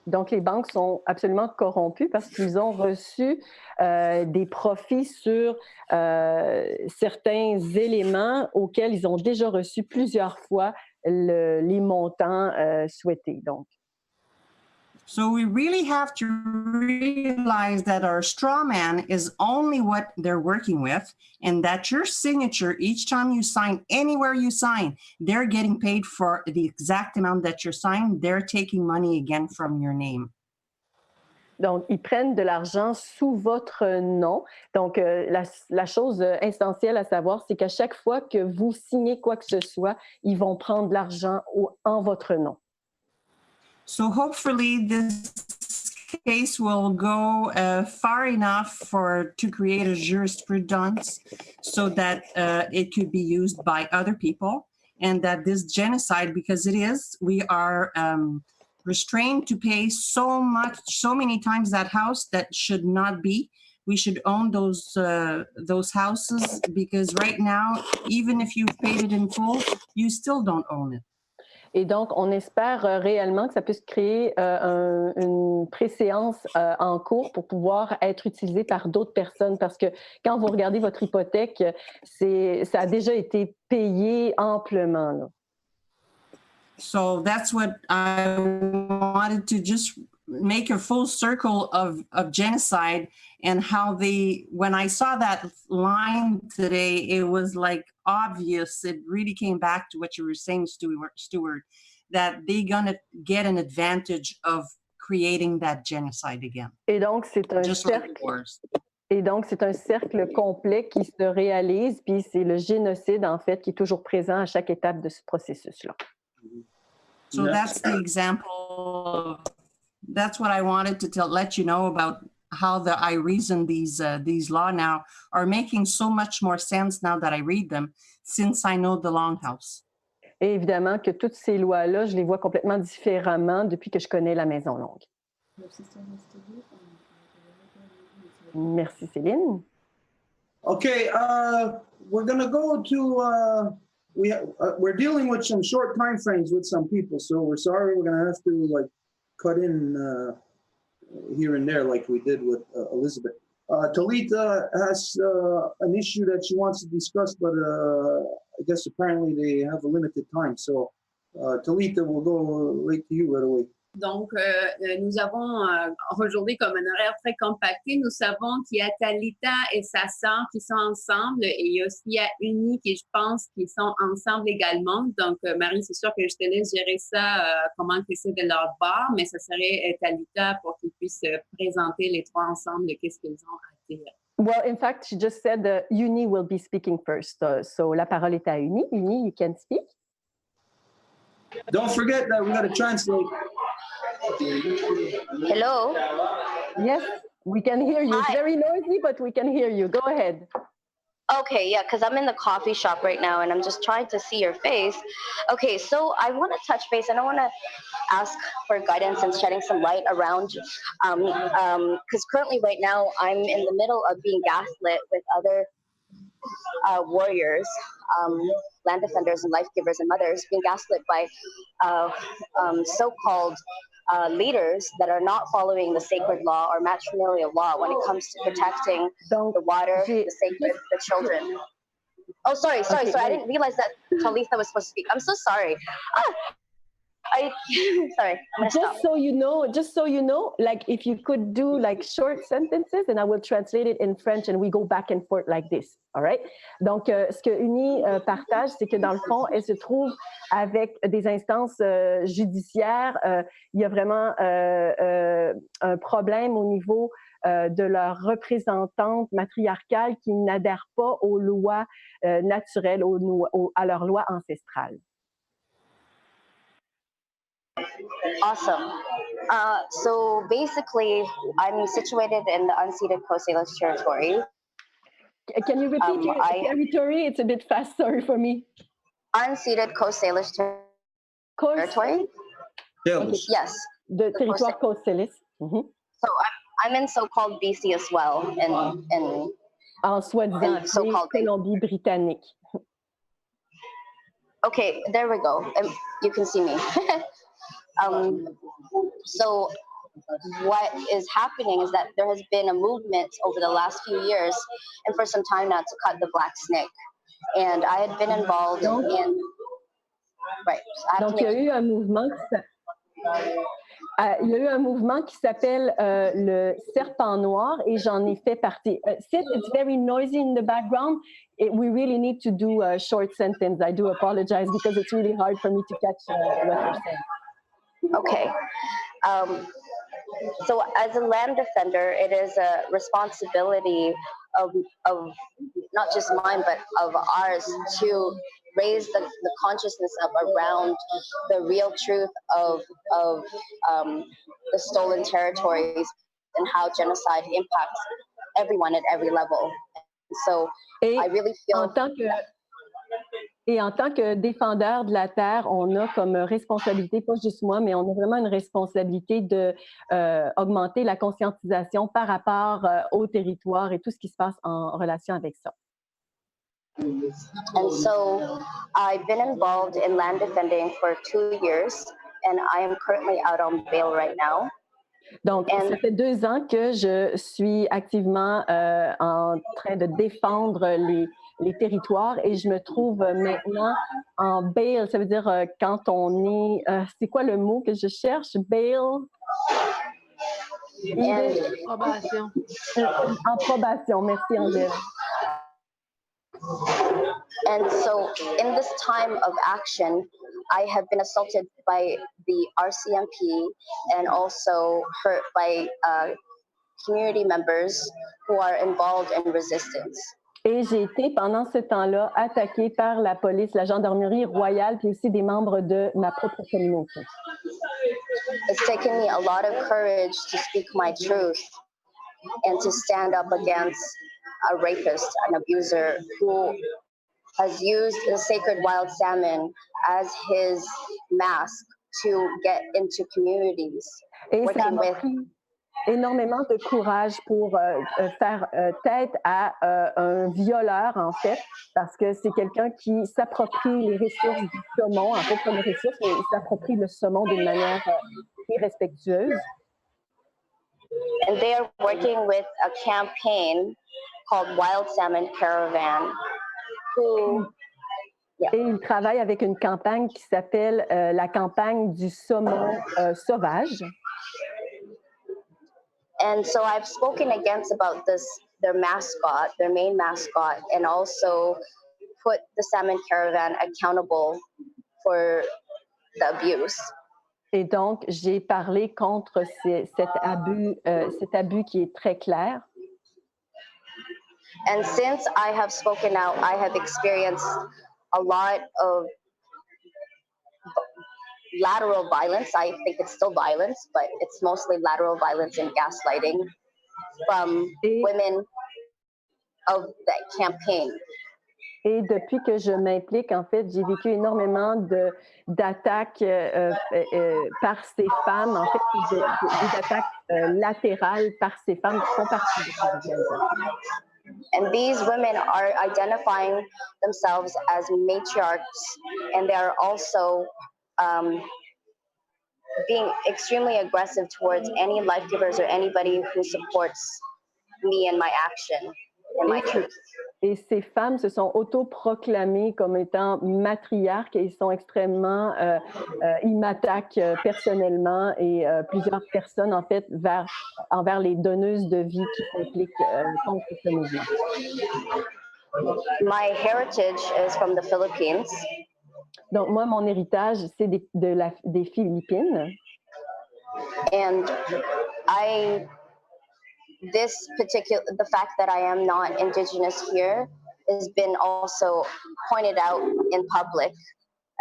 Donc, les banques sont absolument corrompues parce qu'ils ont reçu des profits sur certains éléments auxquels ils ont déjà reçu plusieurs fois les montants souhaités. Donc. So we really have to realize that our straw man is only what they're working with, and that your signature, each time you sign, anywhere you sign, they're getting paid for the exact amount that you're signing. They're taking money again from your name. Donc, ils prennent de l'argent sous votre nom. Donc, la chose essentielle à savoir, c'est qu'à chaque fois que vous signez quoi que ce soit, ils vont prendre l'argent en votre nom. So hopefully this case will go far enough to create a jurisprudence so that it could be used by other people, and that this genocide, because it is, we are restrained to pay so many times that house that should not be. We should own those houses, because right now, even if you've paid it in full, you still don't own it. Et donc, on espère réellement que ça puisse créer une préséance en cours pour pouvoir être utilisé par d'autres personnes, parce que quand vous regardez votre hypothèque, ça a déjà été payé amplement, là. So that's what I wanted to just make a full circle of genocide, and how when I saw that line today, it was like obvious. It really came back to what you were saying, Stuart, that they're gonna get an advantage of creating that genocide again. Et donc, c'est un Just cercle. like wars. Et donc, c'est un cercle complet qui se réalise, puis c'est le génocide, en fait, qui est toujours présent à chaque étape de ce processus-là. So that's the example. That's what I wanted to let you know about how I reason these law now are making so much more sense now that I read them, since I know the Longhouse. Et évidemment que toutes ces lois-là, je les vois complètement différemment depuis que je connais la Maison Longue. Merci, Céline. Okay, we're going to go to, we're dealing with some short time frames with some people, so we're sorry. We're going to have to cut in here and there like we did with Elizabeth. Talitha has an issue that she wants to discuss, but I guess apparently they have a limited time. So Talitha, we'll go right to you right away. Donc, nous avons aujourd'hui comme un horaire très compacté. Nous savons qu'il y a Talitha et sa sœur qui sont ensemble, et il y a aussi Uni qui, je pense, qui sont ensemble également. Donc, Marie, c'est sûr que je te laisse gérer ça, comment c'est de leur part, mais ça serait Talitha pour qu'ils puissent présenter les trois ensemble de qu'est-ce qu'ils ont à dire. Well, in fact, she just said that Uni will be speaking first. So la parole est à Uni. Uni, you can speak. Don't forget that we got to translate. Hello. Yes, we can hear you. Hi. It's very noisy, but we can hear you. Go ahead. Okay, yeah, because I'm in the coffee shop right now and I'm just trying to see your face. Okay, so I want to touch base and I want to ask for guidance and shedding some light around, because currently right now I'm in the middle of being gaslit with other warriors, land defenders and life givers and mothers, being gaslit by so-called leaders that are not following the sacred law or matrimonial law when it comes to protecting the water, the sacred, the children. Oh, sorry. I didn't realize that Talitha was supposed to speak. I'm so sorry. Sorry. Just so you know, like if you could do like short sentences, and I will translate it in French, and we go back and forth like this. All right. Donc, ce que Uni partage, c'est que dans le fond, elle se trouve avec des instances judiciaires. Il y a vraiment un problème au niveau de leurs représentantes matriarcales qui n'adhèrent pas aux lois naturelles, à leurs lois ancestrales. Awesome. So basically, I'm situated in the unceded Coast Salish territory. Can you repeat your territory? It's a bit fast. Sorry for me. Unceded Coast Salish territory? Okay, Yes. The territoire Coast Salish. Mm-hmm. So I'm in so-called BC as well, En soi-disant so-called Colombie-Britannique. Okay, there we go. You can see me. So what is happening is that there has been a movement over the last few years and for some time now to cut the black snake. And I had been involved in... Right. Donc, il y a eu un mouvement Il y a eu un mouvement qui s'appelle le Serpent Noir et j'en ai fait partie. Since it's very noisy in the background, we really need to do a short sentence. I do apologize because it's really hard for me to catch what you're saying. Okay. So as a land defender, it is a responsibility of not just mine, but of ours to raise the consciousness up around the real truth of the stolen territories and how genocide impacts everyone at every level. So I really feel Et en tant que défendeur de la terre, on a comme responsabilité, pas juste moi, mais on a vraiment une responsabilité de augmenter la conscientisation par rapport au territoire et tout ce qui se passe en relation avec ça. And so I've been involved in land defending for 2 years, and I am currently out on bail right now. Donc, ça fait 2 ans que je suis activement en train de défendre les territoires et je me trouve maintenant en bail. Ça veut dire quand on est... c'est quoi le mot que je cherche? Bail? Probation. En probation. Merci, Angèle. And so in this time of action, I have been assaulted by the RCMP and also hurt by community members who are involved in resistance. Et j'ai été, pendant ce temps-là, attaquée par la police, la gendarmerie royale, puis aussi des membres de ma propre communauté. It's taken me a lot of courage to speak my truth and to stand up against a rapist, an abuser who has used the sacred wild salmon as his mask to get into communities. Et ça m'a pris énormément de courage pour faire tête à un violeur, en fait, parce que c'est quelqu'un qui s'approprie les ressources du saumon, en fait, pas les ressources, mais il s'approprie le saumon d'une manière irrespectueuse. And they are working with a campaign called Wild Salmon Caravan. Et il travaille avec une campagne qui s'appelle la campagne du saumon sauvage. And so I've spoken against about this, their mascot, their main mascot, and also put the Salmon Caravan accountable for the abuse. Et donc, j'ai parlé contre cet abus qui est très clair. And since I have spoken out, I have experienced a lot of lateral violence. I think it's still violence, but it's mostly lateral violence and gaslighting from women of that campaign. Et depuis que je m'implique, en fait, j'ai vécu énormément d'attaques par ces femmes, en fait, des attaques latérales par ces femmes qui font partie de ces organisations. And these women are identifying themselves as matriarchs, and they are also being extremely aggressive towards any life givers or anybody who supports me and my action and my truth. Et ces femmes se sont autoproclamées comme étant matriarques et ils sont extrêmement, ils m'attaquent personnellement et plusieurs personnes, en fait, envers les donneuses de vie qui s'impliquent contre ce mouvement. My heritage is from the Philippines. Donc, moi, mon héritage, c'est des Philippines. And the fact that I am not Indigenous here has been also pointed out in public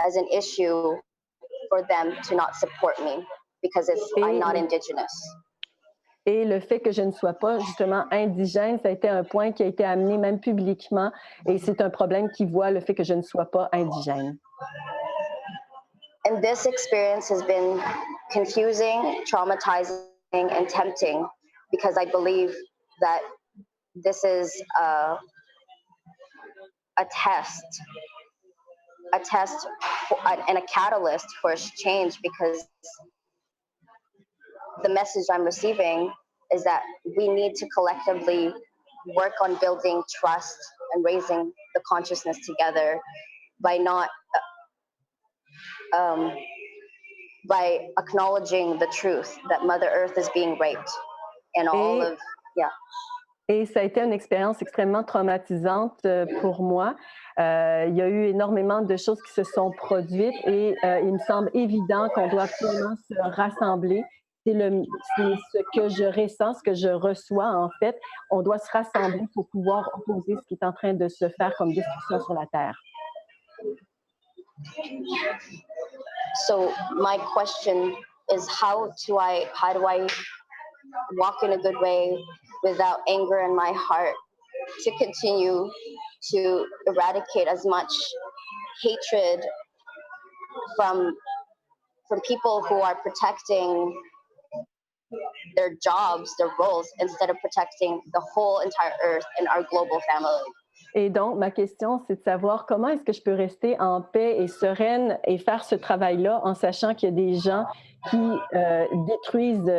as an issue for them to not support me because I'm not Indigenous. Et le fait que je ne sois pas justement indigène, ça a été un point qui a été amené même publiquement et c'est un problème qui voit le fait que je ne sois pas indigène. And this experience has been confusing, traumatizing, and tempting because I believe that this is a test and a catalyst for change, because the message I'm receiving is that we need to collectively work on building trust and raising the consciousness together by not by acknowledging the truth that Mother Earth is being raped and all Et- of, yeah. Et ça a été une expérience extrêmement traumatisante pour moi. Il y a eu énormément de choses qui se sont produites et il me semble évident qu'on doit absolument se rassembler. C'est ce que je ressens, ce que je reçois en fait. On doit se rassembler pour pouvoir opposer ce qui est en train de se faire comme destruction sur la Terre. So my question is how do I walk in a good way without anger in my heart to continue to eradicate as much hatred from people who are protecting their jobs, their roles, instead of protecting the whole entire earth and our global family. Et donc, ma question, c'est de savoir comment est-ce que je peux rester en paix et sereine et faire ce travail-là en sachant qu'il y a des gens qui détruisent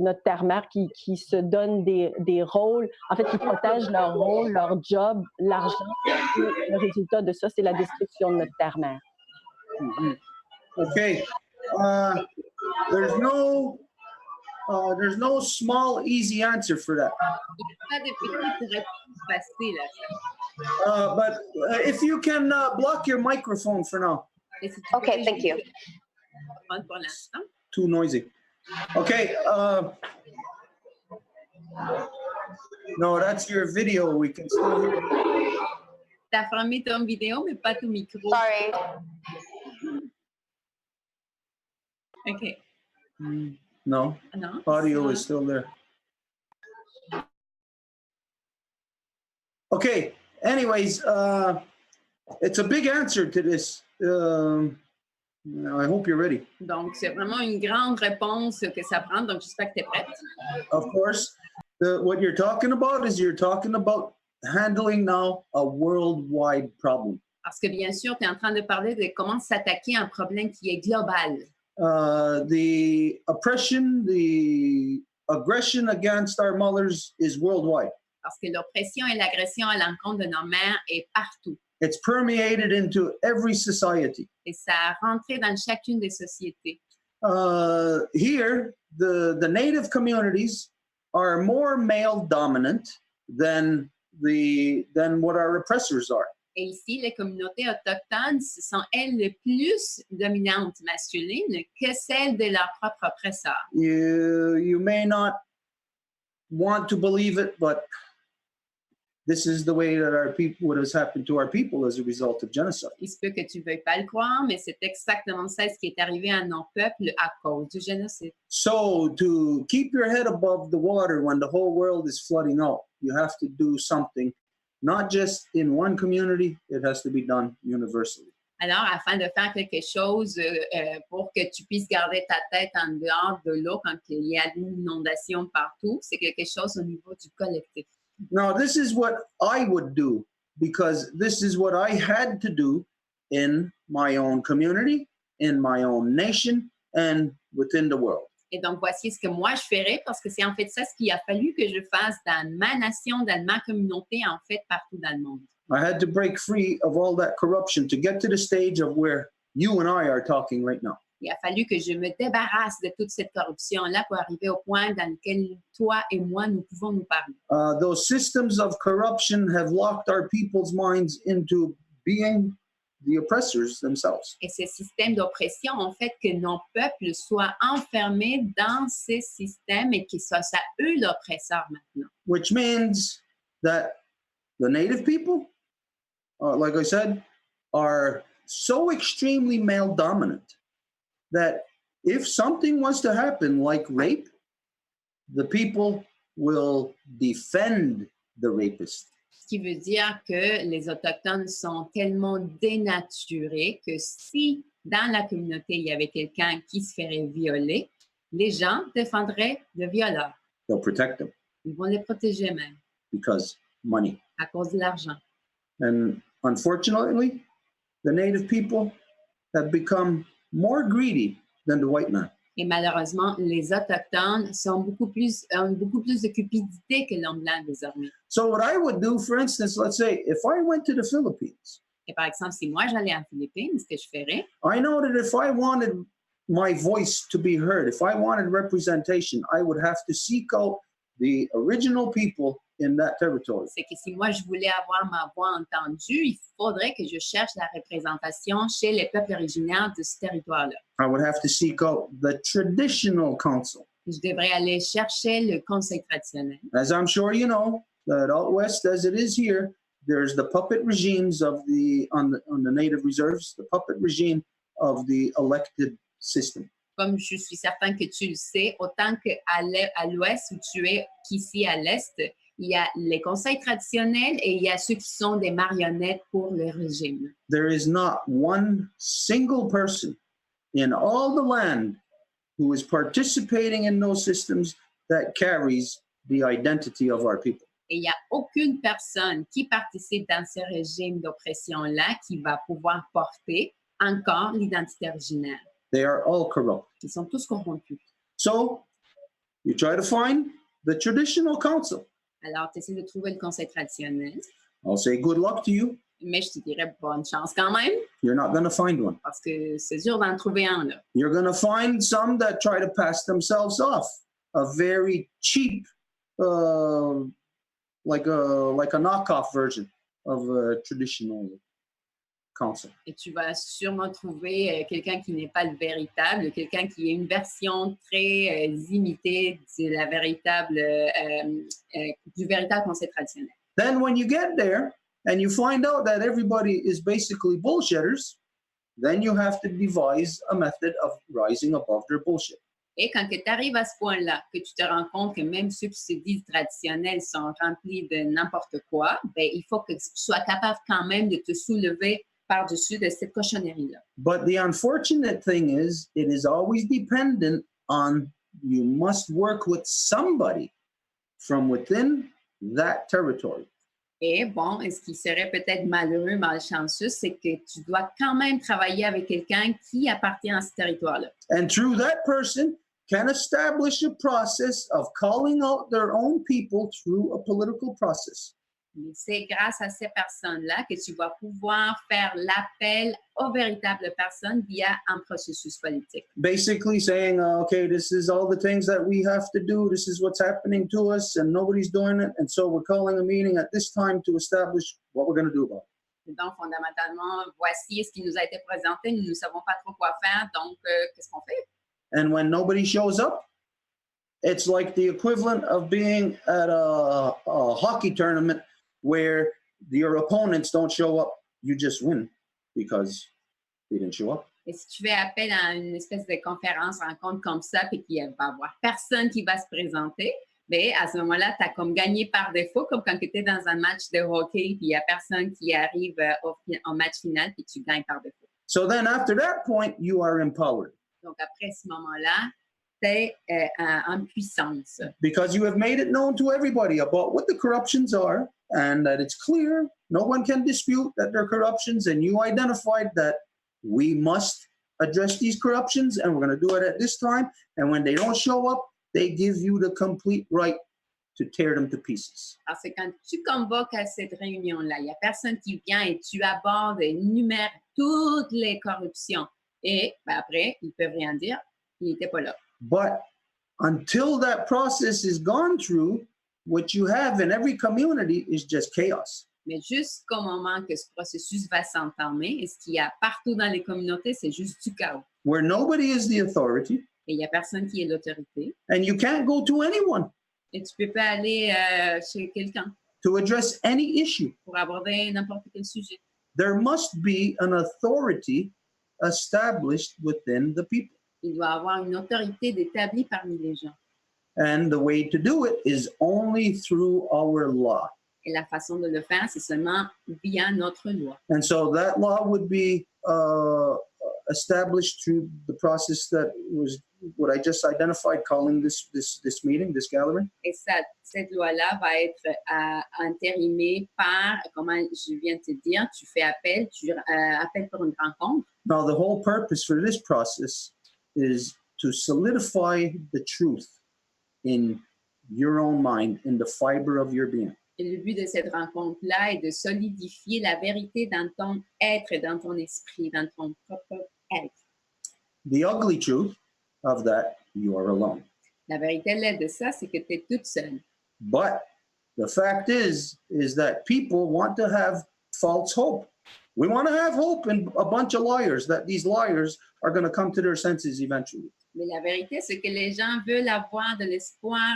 notre terre-mère, qui se donnent des rôles, en fait, qui protègent leur rôle, leur job, l'argent. Et le résultat de ça, c'est la destruction de notre terre-mère. Mm-hmm. Okay. There's no small, easy answer for that. But if you can block your microphone for now. Okay, thank you. Too noisy. Okay. No, that's your video. We can still hear you. T'as fermé ton vidéo, mais pas ton micro. Sorry. Okay. No. No. Audio is still there. Okay. Anyways, it's a big answer to this. I hope you're ready. Donc, c'est vraiment une grande réponse que ça prend. Donc, j'espère que tu es prête. Of course. What you're talking about is handling now a worldwide problem. Parce que bien sûr, tu es en train de parler de comment s'attaquer à un problème qui est global. The oppression, the aggression against our mothers is worldwide. Parce que l'oppression et l'agression à l'encontre de nos mères est partout. It's permeated into every society. Et ça a rentré dans chacune des sociétés. Here, the native communities are more male dominant than what our oppressors are. Et ici, les communautés autochtones sont, elles, les plus dominantes masculines que celles de leurs propres oppresseurs. You may not want to believe it, but this is the way that what has happened to our people as a result of genocide. Il se peut que tu ne veuilles pas le croire, mais c'est exactement ça ce qui est arrivé à nos peuples à cause du génocide. So to keep your head above the water when the whole world is flooding out, you have to do something. Not just in one community, it has to be done universally. Alors, afin de faire quelque chose pour que tu puisses garder ta tête en dehors de l'eau quand il y a une inondation partout, c'est quelque chose au niveau du collectif. Now, this is what I would do because this is what I had to do in my own community, in my own nation, and within the world. Et donc, voici ce que moi, je ferais parce que c'est en fait ça ce qu'il a fallu que je fasse dans ma nation, dans ma communauté, en fait, partout dans le monde. I had to break free of all that corruption to get to the stage of where you and I are talking right now. Il a fallu que je me débarrasse de toute cette corruption-là pour arriver au point dans lequel toi et moi, nous pouvons nous parler. Those systems of corruption have locked our people's minds into being the oppressors themselves. Et ces systèmes d'oppression ont fait que nos peuples soient enfermés dans ces systèmes et qu'ils soient à eux l'oppresseur maintenant. Which means that the native people, like I said, are so extremely male dominant that if something was to happen like rape, the people will defend the rapist. Ce qui veut dire que les Autochtones sont tellement dénaturés que si dans la communauté, il y avait quelqu'un qui se ferait violer, les gens défendraient le violeur. They'll protect them. Ils vont les protéger même. Because money. À cause de l'argent. And unfortunately, the native people have become more greedy than the white man. Et malheureusement, les Autochtones ont beaucoup plus de cupidité que l'homme blanc désormais. So what I would do, for instance, let's say, if I went to the Philippines. Et par exemple, si moi j'allais en Philippines, ce que je ferais. I know that if I wanted my voice to be heard, if I wanted representation, I would have to seek out the original people in that territory. C'est que si moi je voulais avoir ma voix entendue, il faudrait que je cherche la représentation chez les peuples originaires de ce territoire-là. I would have to seek out the traditional council. Je devrais aller chercher le conseil traditionnel. As I'm sure you know, that out west, as it is here, there's the puppet regimes of on the native reserves, the puppet regime of the elected system. Comme je suis certain que tu le sais, autant qu'à l'ouest où tu es qu'ici à l'est, il y a les conseils traditionnels et il y a ceux qui sont des marionnettes pour le régime. There is not one single person in all the land who is participating in those systems that carries the identity of our people. Et il n'y a aucune personne qui participe dans ce régime d'oppression-là qui va pouvoir porter encore l'identité originaire. They are all corrupt. Ils sont tous corrompus. So you try to find the traditional council. Alors, tu essaies de trouver le conseil traditionnel, I'll say good luck to you. mais je te dirais bonne chance quand même, You're not going to find one. parce que c'est dur d'en trouver un, là. You're going to find some that try to pass themselves off a very cheap, like a knockoff version of a traditional council. Et tu vas sûrement trouver quelqu'un qui n'est pas le véritable, quelqu'un qui est une version très imitée de la véritable, du véritable conseil traditionnel. Then when you get there and you find out that everybody is basically bullshitters, then you have to devise a method of rising above their bullshit. Et quand tu arrives à ce point-là, que tu te rends compte que même ceux qui se disent traditionnels sont remplis de n'importe quoi, ben, il faut que tu sois capable quand même de te soulever par-dessus de cette cochonnerie-là. But the unfortunate thing is, it is always dependent on, you must work with somebody from within that territory. Et bon, ce qui serait peut-être malheureux, malchanceux, c'est que tu dois quand même travailler avec quelqu'un qui appartient à ce territoire-là. And through that person can establish a process of calling out their own people through a political process. Mais c'est grâce à ces personnes-là que tu vas pouvoir faire l'appel aux véritables personnes via un processus politique. Basically saying, okay, this is all the things that we have to do. This is what's happening to us and nobody's doing it. And so we're calling a meeting at this time to establish what we're going to do about it. Donc, fondamentalement, voici ce qui nous a été présenté. Nous ne savons pas trop quoi faire. Donc, qu'est-ce qu'on fait? And when nobody shows up, it's like the equivalent of being at a hockey tournament where your opponents don't show up, you just win because they didn't show up. Et si tu fais appel à une espèce de conférence, rencontre comme ça, puis qu'il va y avoir personne qui va se présenter, bien, à ce moment-là, tu as comme gagné par défaut, comme quand tu étais dans un match de hockey, puis il n'y a personne qui arrive au match final, puis tu gagnes par défaut. So then after that point, you are empowered. Donc, après ce moment-là, tu es en puissance. Because you have made it known to everybody about what the corruptions are, and that it's clear, no one can dispute that there are corruptions, and you identified that we must address these corruptions, and we're going to do it at this time, and when they don't show up, they give you the complete right to tear them to pieces. Parce que quand tu convoques à cette réunion-là, il n'y a personne qui vient et tu abordes et énumères toutes les corruptions. Et ben après, ils ne peuvent rien dire, ils n'étaient pas là. But until that process is gone through, what you have in every community is just chaos. Mais jusqu'au moment que ce processus va s'entamer, et ce qu'il y a partout dans les communautés, c'est juste du chaos. Where nobody is the authority, Et il n'y a personne qui est l'autorité. and you can't go to anyone Et tu ne peux pas aller chez quelqu'un to address any issue. pour aborder n'importe quel sujet. There must be an authority established within the people. Il doit y avoir une autorité d'établie parmi les gens. And the way to do it is only through our law. Et la façon de le faire, c'est seulement via notre loi. And so that law would be established through the process that was what I just identified, calling this meeting, this gathering. Et cette loi-là va être entérinée par, comment je viens de te dire, tu fais appel, tu appelles pour une rencontre. Now, the whole purpose for this process is to solidify the truth in your own mind, in the fiber of your being. Et le but de cette rencontre-là est de solidifier la vérité dans ton être, dans ton esprit, dans ton propre être. the ugly truth of that, you are alone. La vérité laide de ça, c'est que tu es toute seule. But the fact is that people want to have false hope. We want to have hope in a bunch of liars, that these liars are going to come to their senses eventually. Mais la vérité, c'est que les gens veulent avoir de l'espoir,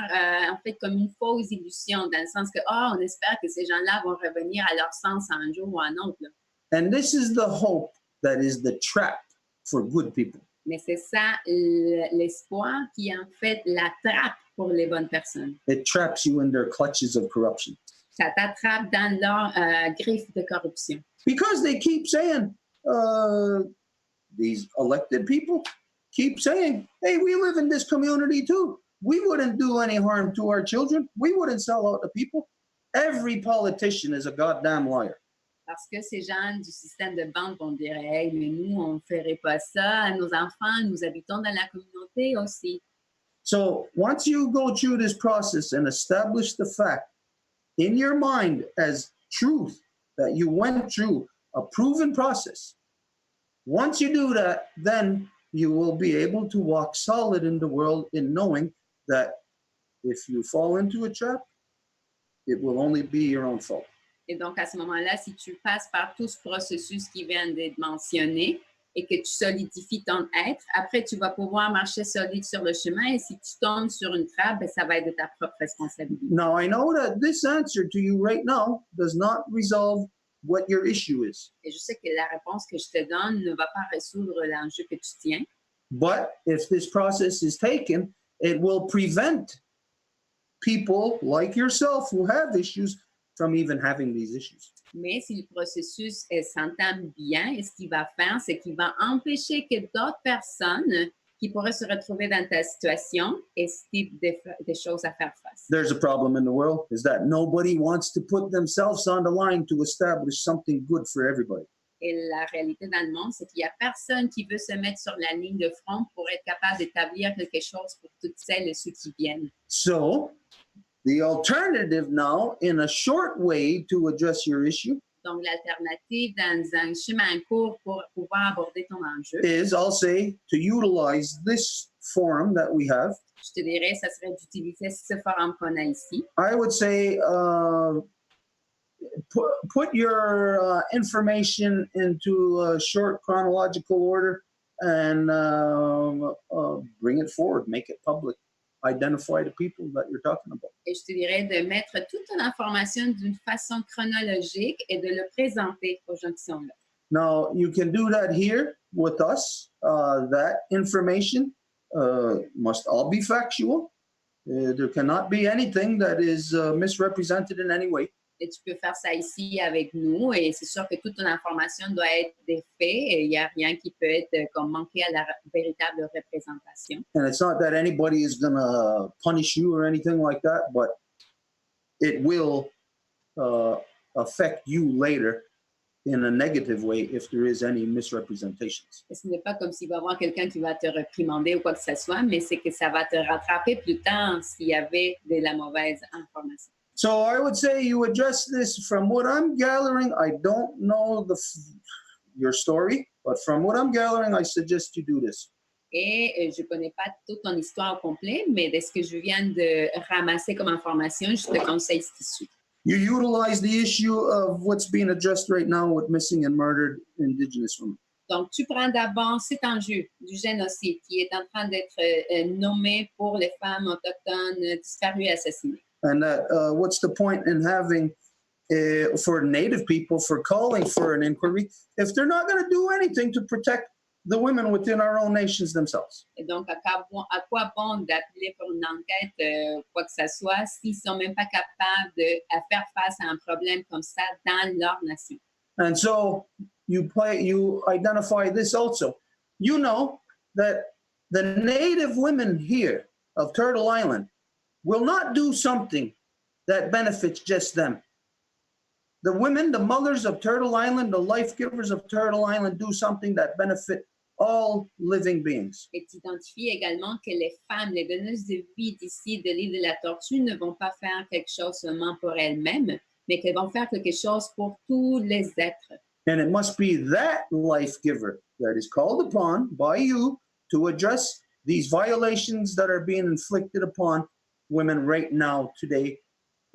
en fait, comme une fausse illusion, dans le sens que, on espère que ces gens-là vont revenir à leur sens un jour ou un autre. Là. And this is the hope that is the trap for good people. Mais c'est ça l'espoir qui est en fait la trappe pour les bonnes personnes. It traps you in their clutches of corruption. Ça t'attrape dans leur griffe de corruption. Because they keep saying, these elected people keep saying, hey, we live in this community too. We wouldn't do any harm to our children. We wouldn't sell out to people. Every politician is a goddamn liar. Parce que ces gens du système de banque vont dire, hey, mais nous, on ne ferait pas ça à nos enfants, nous habitons dans la communauté aussi. So once you go through this process and establish the fact in your mind as truth that you went through a proven process, once you do that, then you will be able to walk solid in the world in knowing that if you fall into a trap, it will only be your own fault. Et donc, à ce moment-là, si tu passes par tout ce processus qui vient d'être mentionné et que tu solidifies ton être, après, tu vas pouvoir marcher solide sur le chemin et si tu tombes sur une trappe, ça va être de ta propre responsabilité. Now, I know that this answer to you right now does not resolve what your issue is. Et je sais que la réponse que je te donne ne va pas résoudre l'enjeu que tu tiens. But if this process is taken, it will prevent people like yourself who have issues from even having these issues. Mais si le processus s'entame bien, ce qu'il va faire, c'est qu'il va empêcher que d'autres personnes qui pourraient se retrouver dans ta situation aient ce type de choses à faire face. There's a problem in the world, is that nobody wants to put themselves on the line to establish something good for everybody. Et la réalité dans le monde, c'est qu'il n'y a personne qui veut se mettre sur la ligne de front pour être capable d'établir quelque chose pour toutes celles et ceux qui viennent. So, the alternative now, in a short way to address your issue, Donc, l'alternative dans un chemin court pour pouvoir aborder ton enjeu, is, I'll say, to utilize this forum that we have. je te dirais, ça serait d'utiliser ce forum qu'on a ici. I would say, put your information into a short chronological order and bring it forward, make it public. Identify the people that you're talking about. Et je te dirais de mettre toute ton information d'une façon chronologique et de le présenter aux gens qui sont là. Now, you can do that here with us. That information must all be factual. There cannot be anything that is misrepresented in any way. Et tu peux faire ça ici avec nous et c'est sûr que toute ton information doit être des faits et il n'y a rien qui peut être comme manquer à la véritable représentation. And it's not that anybody is going to punish you or anything like that, but it will affect you later in a negative way if there is any misrepresentations. Et ce n'est pas comme s'il va y avoir quelqu'un qui va te réprimander ou quoi que ce soit, mais c'est que ça va te rattraper plus tard s'il y avait de la mauvaise information. So I would say you address this from what I'm gathering. I don't know your story, but from what I'm gathering, I suggest you do this. Et je ne connais pas toute ton histoire au complet, mais de ce que je viens de ramasser comme information, je te conseille ce qui suit. You utilize the issue of what's being addressed right now with missing and murdered Indigenous women. Donc, tu prends d'abord cet enjeu du génocide qui est en train d'être nommé pour les femmes autochtones disparues et assassinées. And that what's the point in having, for Native people, for calling for an inquiry, if they're not going to do anything to protect the women within our own nations themselves? Et donc, à quoi bon d'appeler pour une enquête, quoi que ce soit, s'ils ne sont même pas capables de faire face à un problème comme ça dans leur nation? And so you identify this also. You know that the Native women here of Turtle Island will not do something that benefits just them. The women, the mothers of Turtle Island, the life givers of Turtle Island do something that benefit all living beings. Et tu identifies également que les femmes, les donneuses de vie d'ici de l'île de la Tortue ne vont pas faire quelque chose seulement pour elles-mêmes, mais qu'elles vont faire quelque chose pour tous les êtres. And it must be that life giver that is called upon by you to address these violations that are being inflicted upon women right now, today,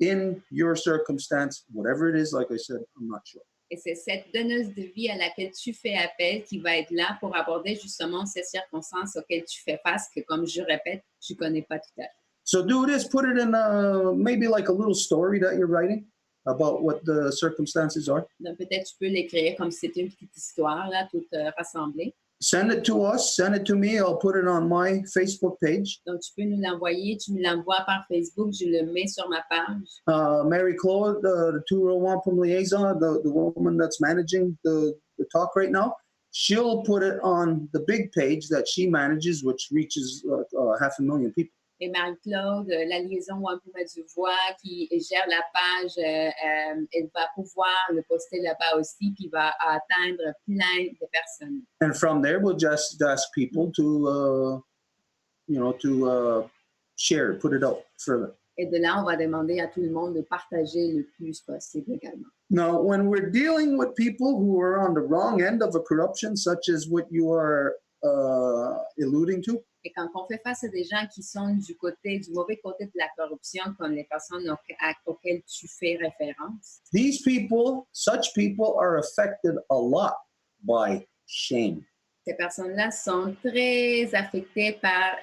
in your circumstance, whatever it is. Like I said, I'm not sure. Et c'est cette donneuse de vie à laquelle tu fais appel qui va être là pour aborder justement ces circonstances auxquelles tu fais face, que comme je répète, tu ne connais pas tout à fait. So do this, put it in maybe like a little story that you're writing about what the circumstances are. Donc peut-être tu peux l'écrire comme si c'était une petite histoire, là, toute rassemblée. Send it to us, send it to me. I'll put it on my Facebook page. Donc tu peux nous l'envoyer, tu me l'envoies par Facebook, je le mets sur ma page. Mary Claude, the 201 from Liaison, the woman that's managing the talk right now, she'll put it on the big page that she manages, which reaches 500,000 people. Et Marie-Claude, la liaison Wampuma du Voix, qui gère la page, elle va pouvoir le poster là-bas aussi, puis va atteindre plein de personnes. And from there, we'll just ask people to, share, put it out further. Et de là, on va demander à tout le monde de partager le plus possible également. Now, when we're dealing with people who are on the wrong end of a corruption, such as what you are alluding to, Et quand on fait face à des gens qui sont du mauvais côté de la corruption, comme les personnes auxquelles tu fais référence, such people are affected a lot by shame. Ces personnes-là sont très affectées par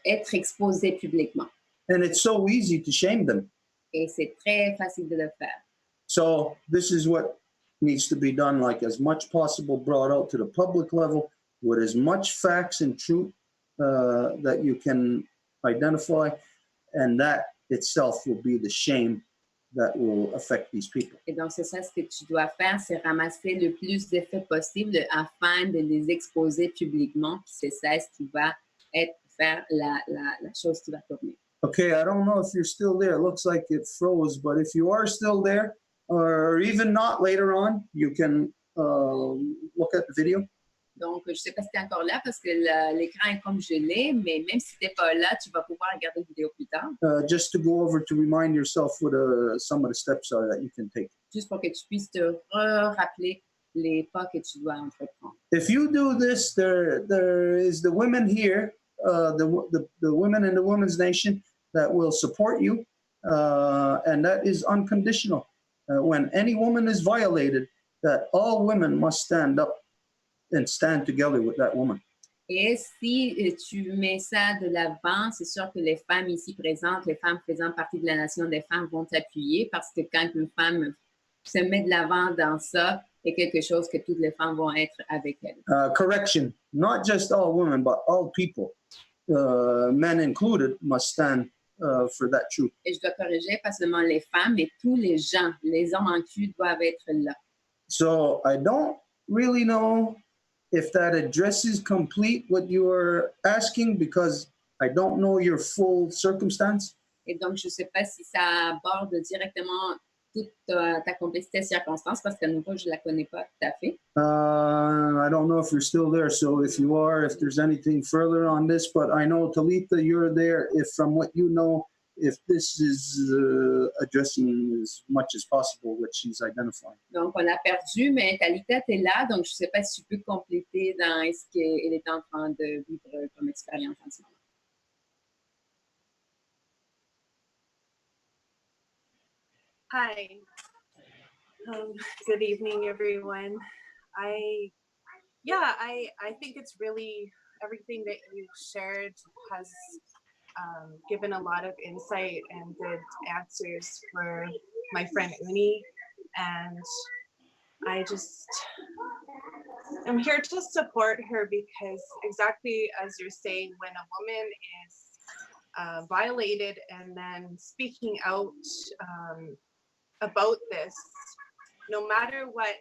être exposées publiquement. And it's so easy to shame them. Et c'est très facile de le faire. So this is what needs to be done, like as much possible brought out to the public level with as much facts and truth that you can identify, and that itself will be the shame that will affect these people. Et donc, c'est ça ce que tu dois faire, c'est ramasser le plus d'effets possible afin de les exposer publiquement. Puis c'est ça ce qui va faire la chose qui va tourner. Okay, I don't know if you're still there. It looks like it froze, but if you are still there, or even not later on, you can look at the video. Donc, je ne sais pas si tu es encore là parce que l'écran est comme gelé, mais même si tu n'es pas là, tu vas pouvoir regarder la vidéo plus tard. Just to go over to remind yourself what some of the steps are that you can take. Juste pour que tu puisses te rappeler les pas que tu dois entreprendre. If you do this, there is the women here, the women in the Women's Nation that will support you, and that is unconditional. When any woman is violated, that all women must stand up and stand together with that woman. Et si tu mets ça de l'avant, c'est sûr que les femmes ici présentes, les femmes faisant partie de la nation des femmes vont t'appuyer parce que quand une femme se met de l'avant dans ça, c'est quelque chose que toutes les femmes vont être avec elle. Correction, not just all women, but all people, men included, must stand for that truth. Et je dois corriger pas seulement les femmes, mais tous les gens, les hommes en cul doivent être là. So I don't really know if that addresses complete what you are asking, because I don't know your full circumstance. Et donc, je ne sais pas si ça aborde directement toute ta complexité de circonstances, parce que à nouveau, je ne la connais pas tout à fait. I don't know if you're still there, so if you are, if there's anything further on this, but I know, Talitha, you're there. If from what you know, if this is addressing as much as possible what she's identifying. Donc, on l'a perdu, mais Talita, tu es là, donc je ne sais pas si tu peux compléter dans ce qu'elle est en train de vivre comme expérience en ce moment. Hi. Good evening, everyone. I think it's really, everything that you shared has given a lot of insight and good answers for my friend Uni, and I'm here to support her, because exactly as you're saying, when a woman is violated and then speaking out about this, no matter what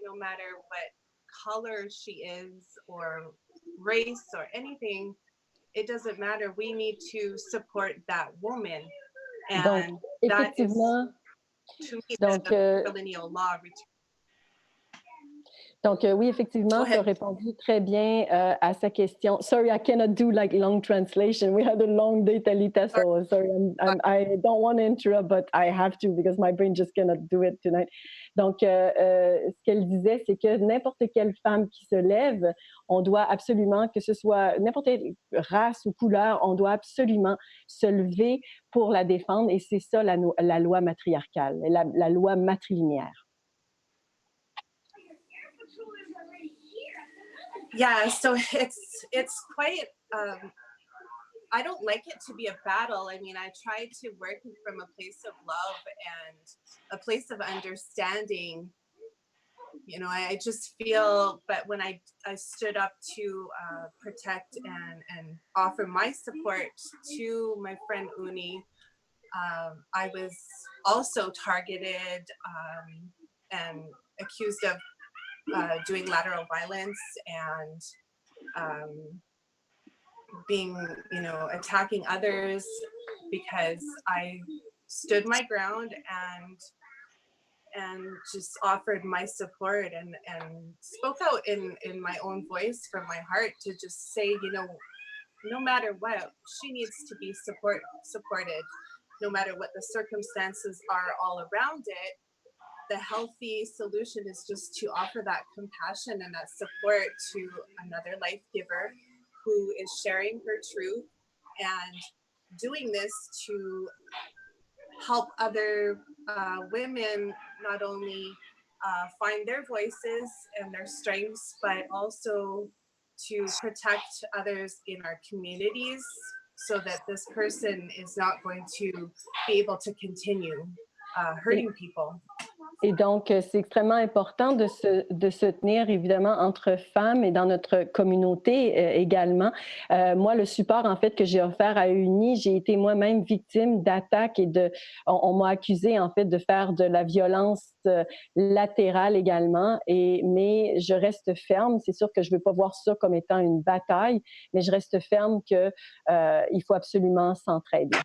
color she is or race or anything, it doesn't matter. We need to support that woman, and Donc, that is, effectivement, to me, donc, the colonial law. Donc, oui, effectivement, tu as répondu très bien à sa question. Sorry, I cannot do like long translation. We had a long day, Talita, so sorry, I don't want to interrupt, but I have to because my brain just cannot do it tonight. Donc, ce qu'elle disait, c'est que n'importe quelle femme qui se lève, on doit absolument, que ce soit n'importe quelle race ou couleur, on doit absolument se lever pour la défendre. Et c'est ça la loi matriarcale, la loi matrilinéaire. Yeah, so it's quite I don't like it to be a battle. I mean, I try to work from a place of love and a place of understanding. You know, I just feel, but when I stood up to protect and offer my support to my friend Uni, I was also targeted and accused of doing lateral violence and being, you know, attacking others because I stood my ground and just offered my support and spoke out in my own voice from my heart to just say, you know, no matter what, she needs to be supported, no matter what the circumstances are all around it. The healthy solution is just to offer that compassion and that support to another life giver who is sharing her truth and doing this to help other women not only find their voices and their strengths, but also to protect others in our communities so that this person is not going to be able to continue hurting people. Et donc, c'est extrêmement important de se tenir, évidemment, entre femmes et dans notre communauté également. Moi, le support, en fait, que j'ai offert à Uni, j'ai été moi-même victime d'attaques et on m'a accusé, en fait, de faire de la violence latérale également. Mais je reste ferme. C'est sûr que je ne veux pas voir ça comme étant une bataille, mais je reste ferme qu'il faut absolument s'entraider.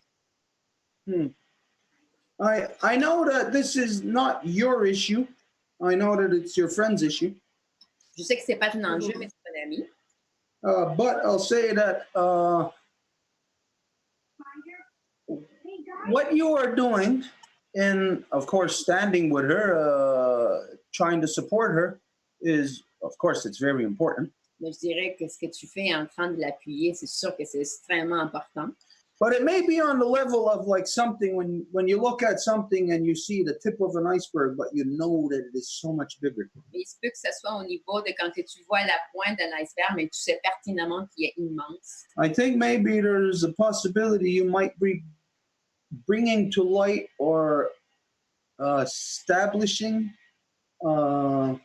I know that this is not your issue. I know that it's your friend's issue. Je sais que c'est pas un enjeu, mais c'est un ami. But I'll say that what you are doing, and of course standing with her, trying to support her, is, of course, it's very important. Mais je dirais que ce que tu fais en train de l'appuyer, c'est sûr que c'est extrêmement important. But it may be on the level of like something when you look at something and you see the tip of an iceberg, but you know that it is so much bigger. Il se peut que ce soit au niveau de quand tu vois la pointe d'un iceberg, mais tu sais pertinemment qu'il est immense. I think maybe there's a possibility you might be bringing to light or establishing a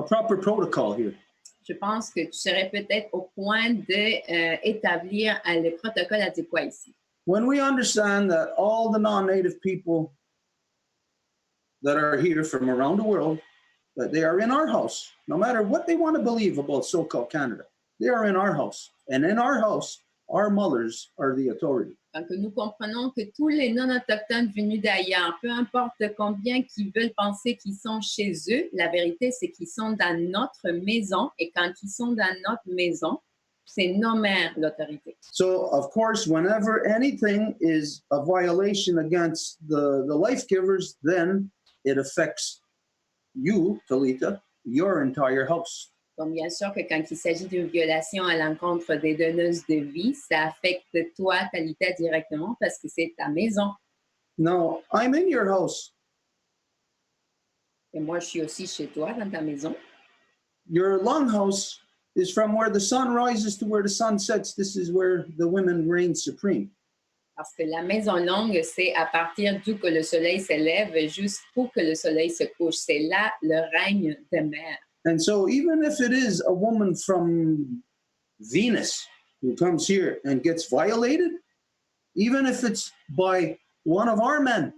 proper protocol here. Je pense que tu serais peut-être au point d'établir le protocole adéquat ici. When we understand that all the non-native people that are here from around the world, that they are in our house, no matter what they want to believe about so-called Canada, they are in our house. And in our house, our mothers are the authority. Donc, nous comprenons que tous les non-autochtones venus d'ailleurs, peu importe combien qu'ils veulent penser qu'ils sont chez eux, la vérité, c'est qu'ils sont dans notre maison. Et quand ils sont dans notre maison, c'est nos mères l'autorité. So, of course, whenever anything is a violation against the life givers, then it affects you, Talita, your entire house. Donc, bien sûr que quand il s'agit d'une violation à l'encontre des donneuses de vie, ça affecte toi, Talita, directement parce que c'est ta maison. Now, I'm in your house. Et moi, je suis aussi chez toi, dans ta maison. Your longhouse is from where the sun rises to where the sun sets. This is where the women reign supreme. Parce que la maison longue, c'est à partir d'où que le soleil s'élève jusqu'où que le soleil se couche. C'est là le règne des mères. And so even if it is a woman from Venus who comes here and gets violated, even if it's by one of our men,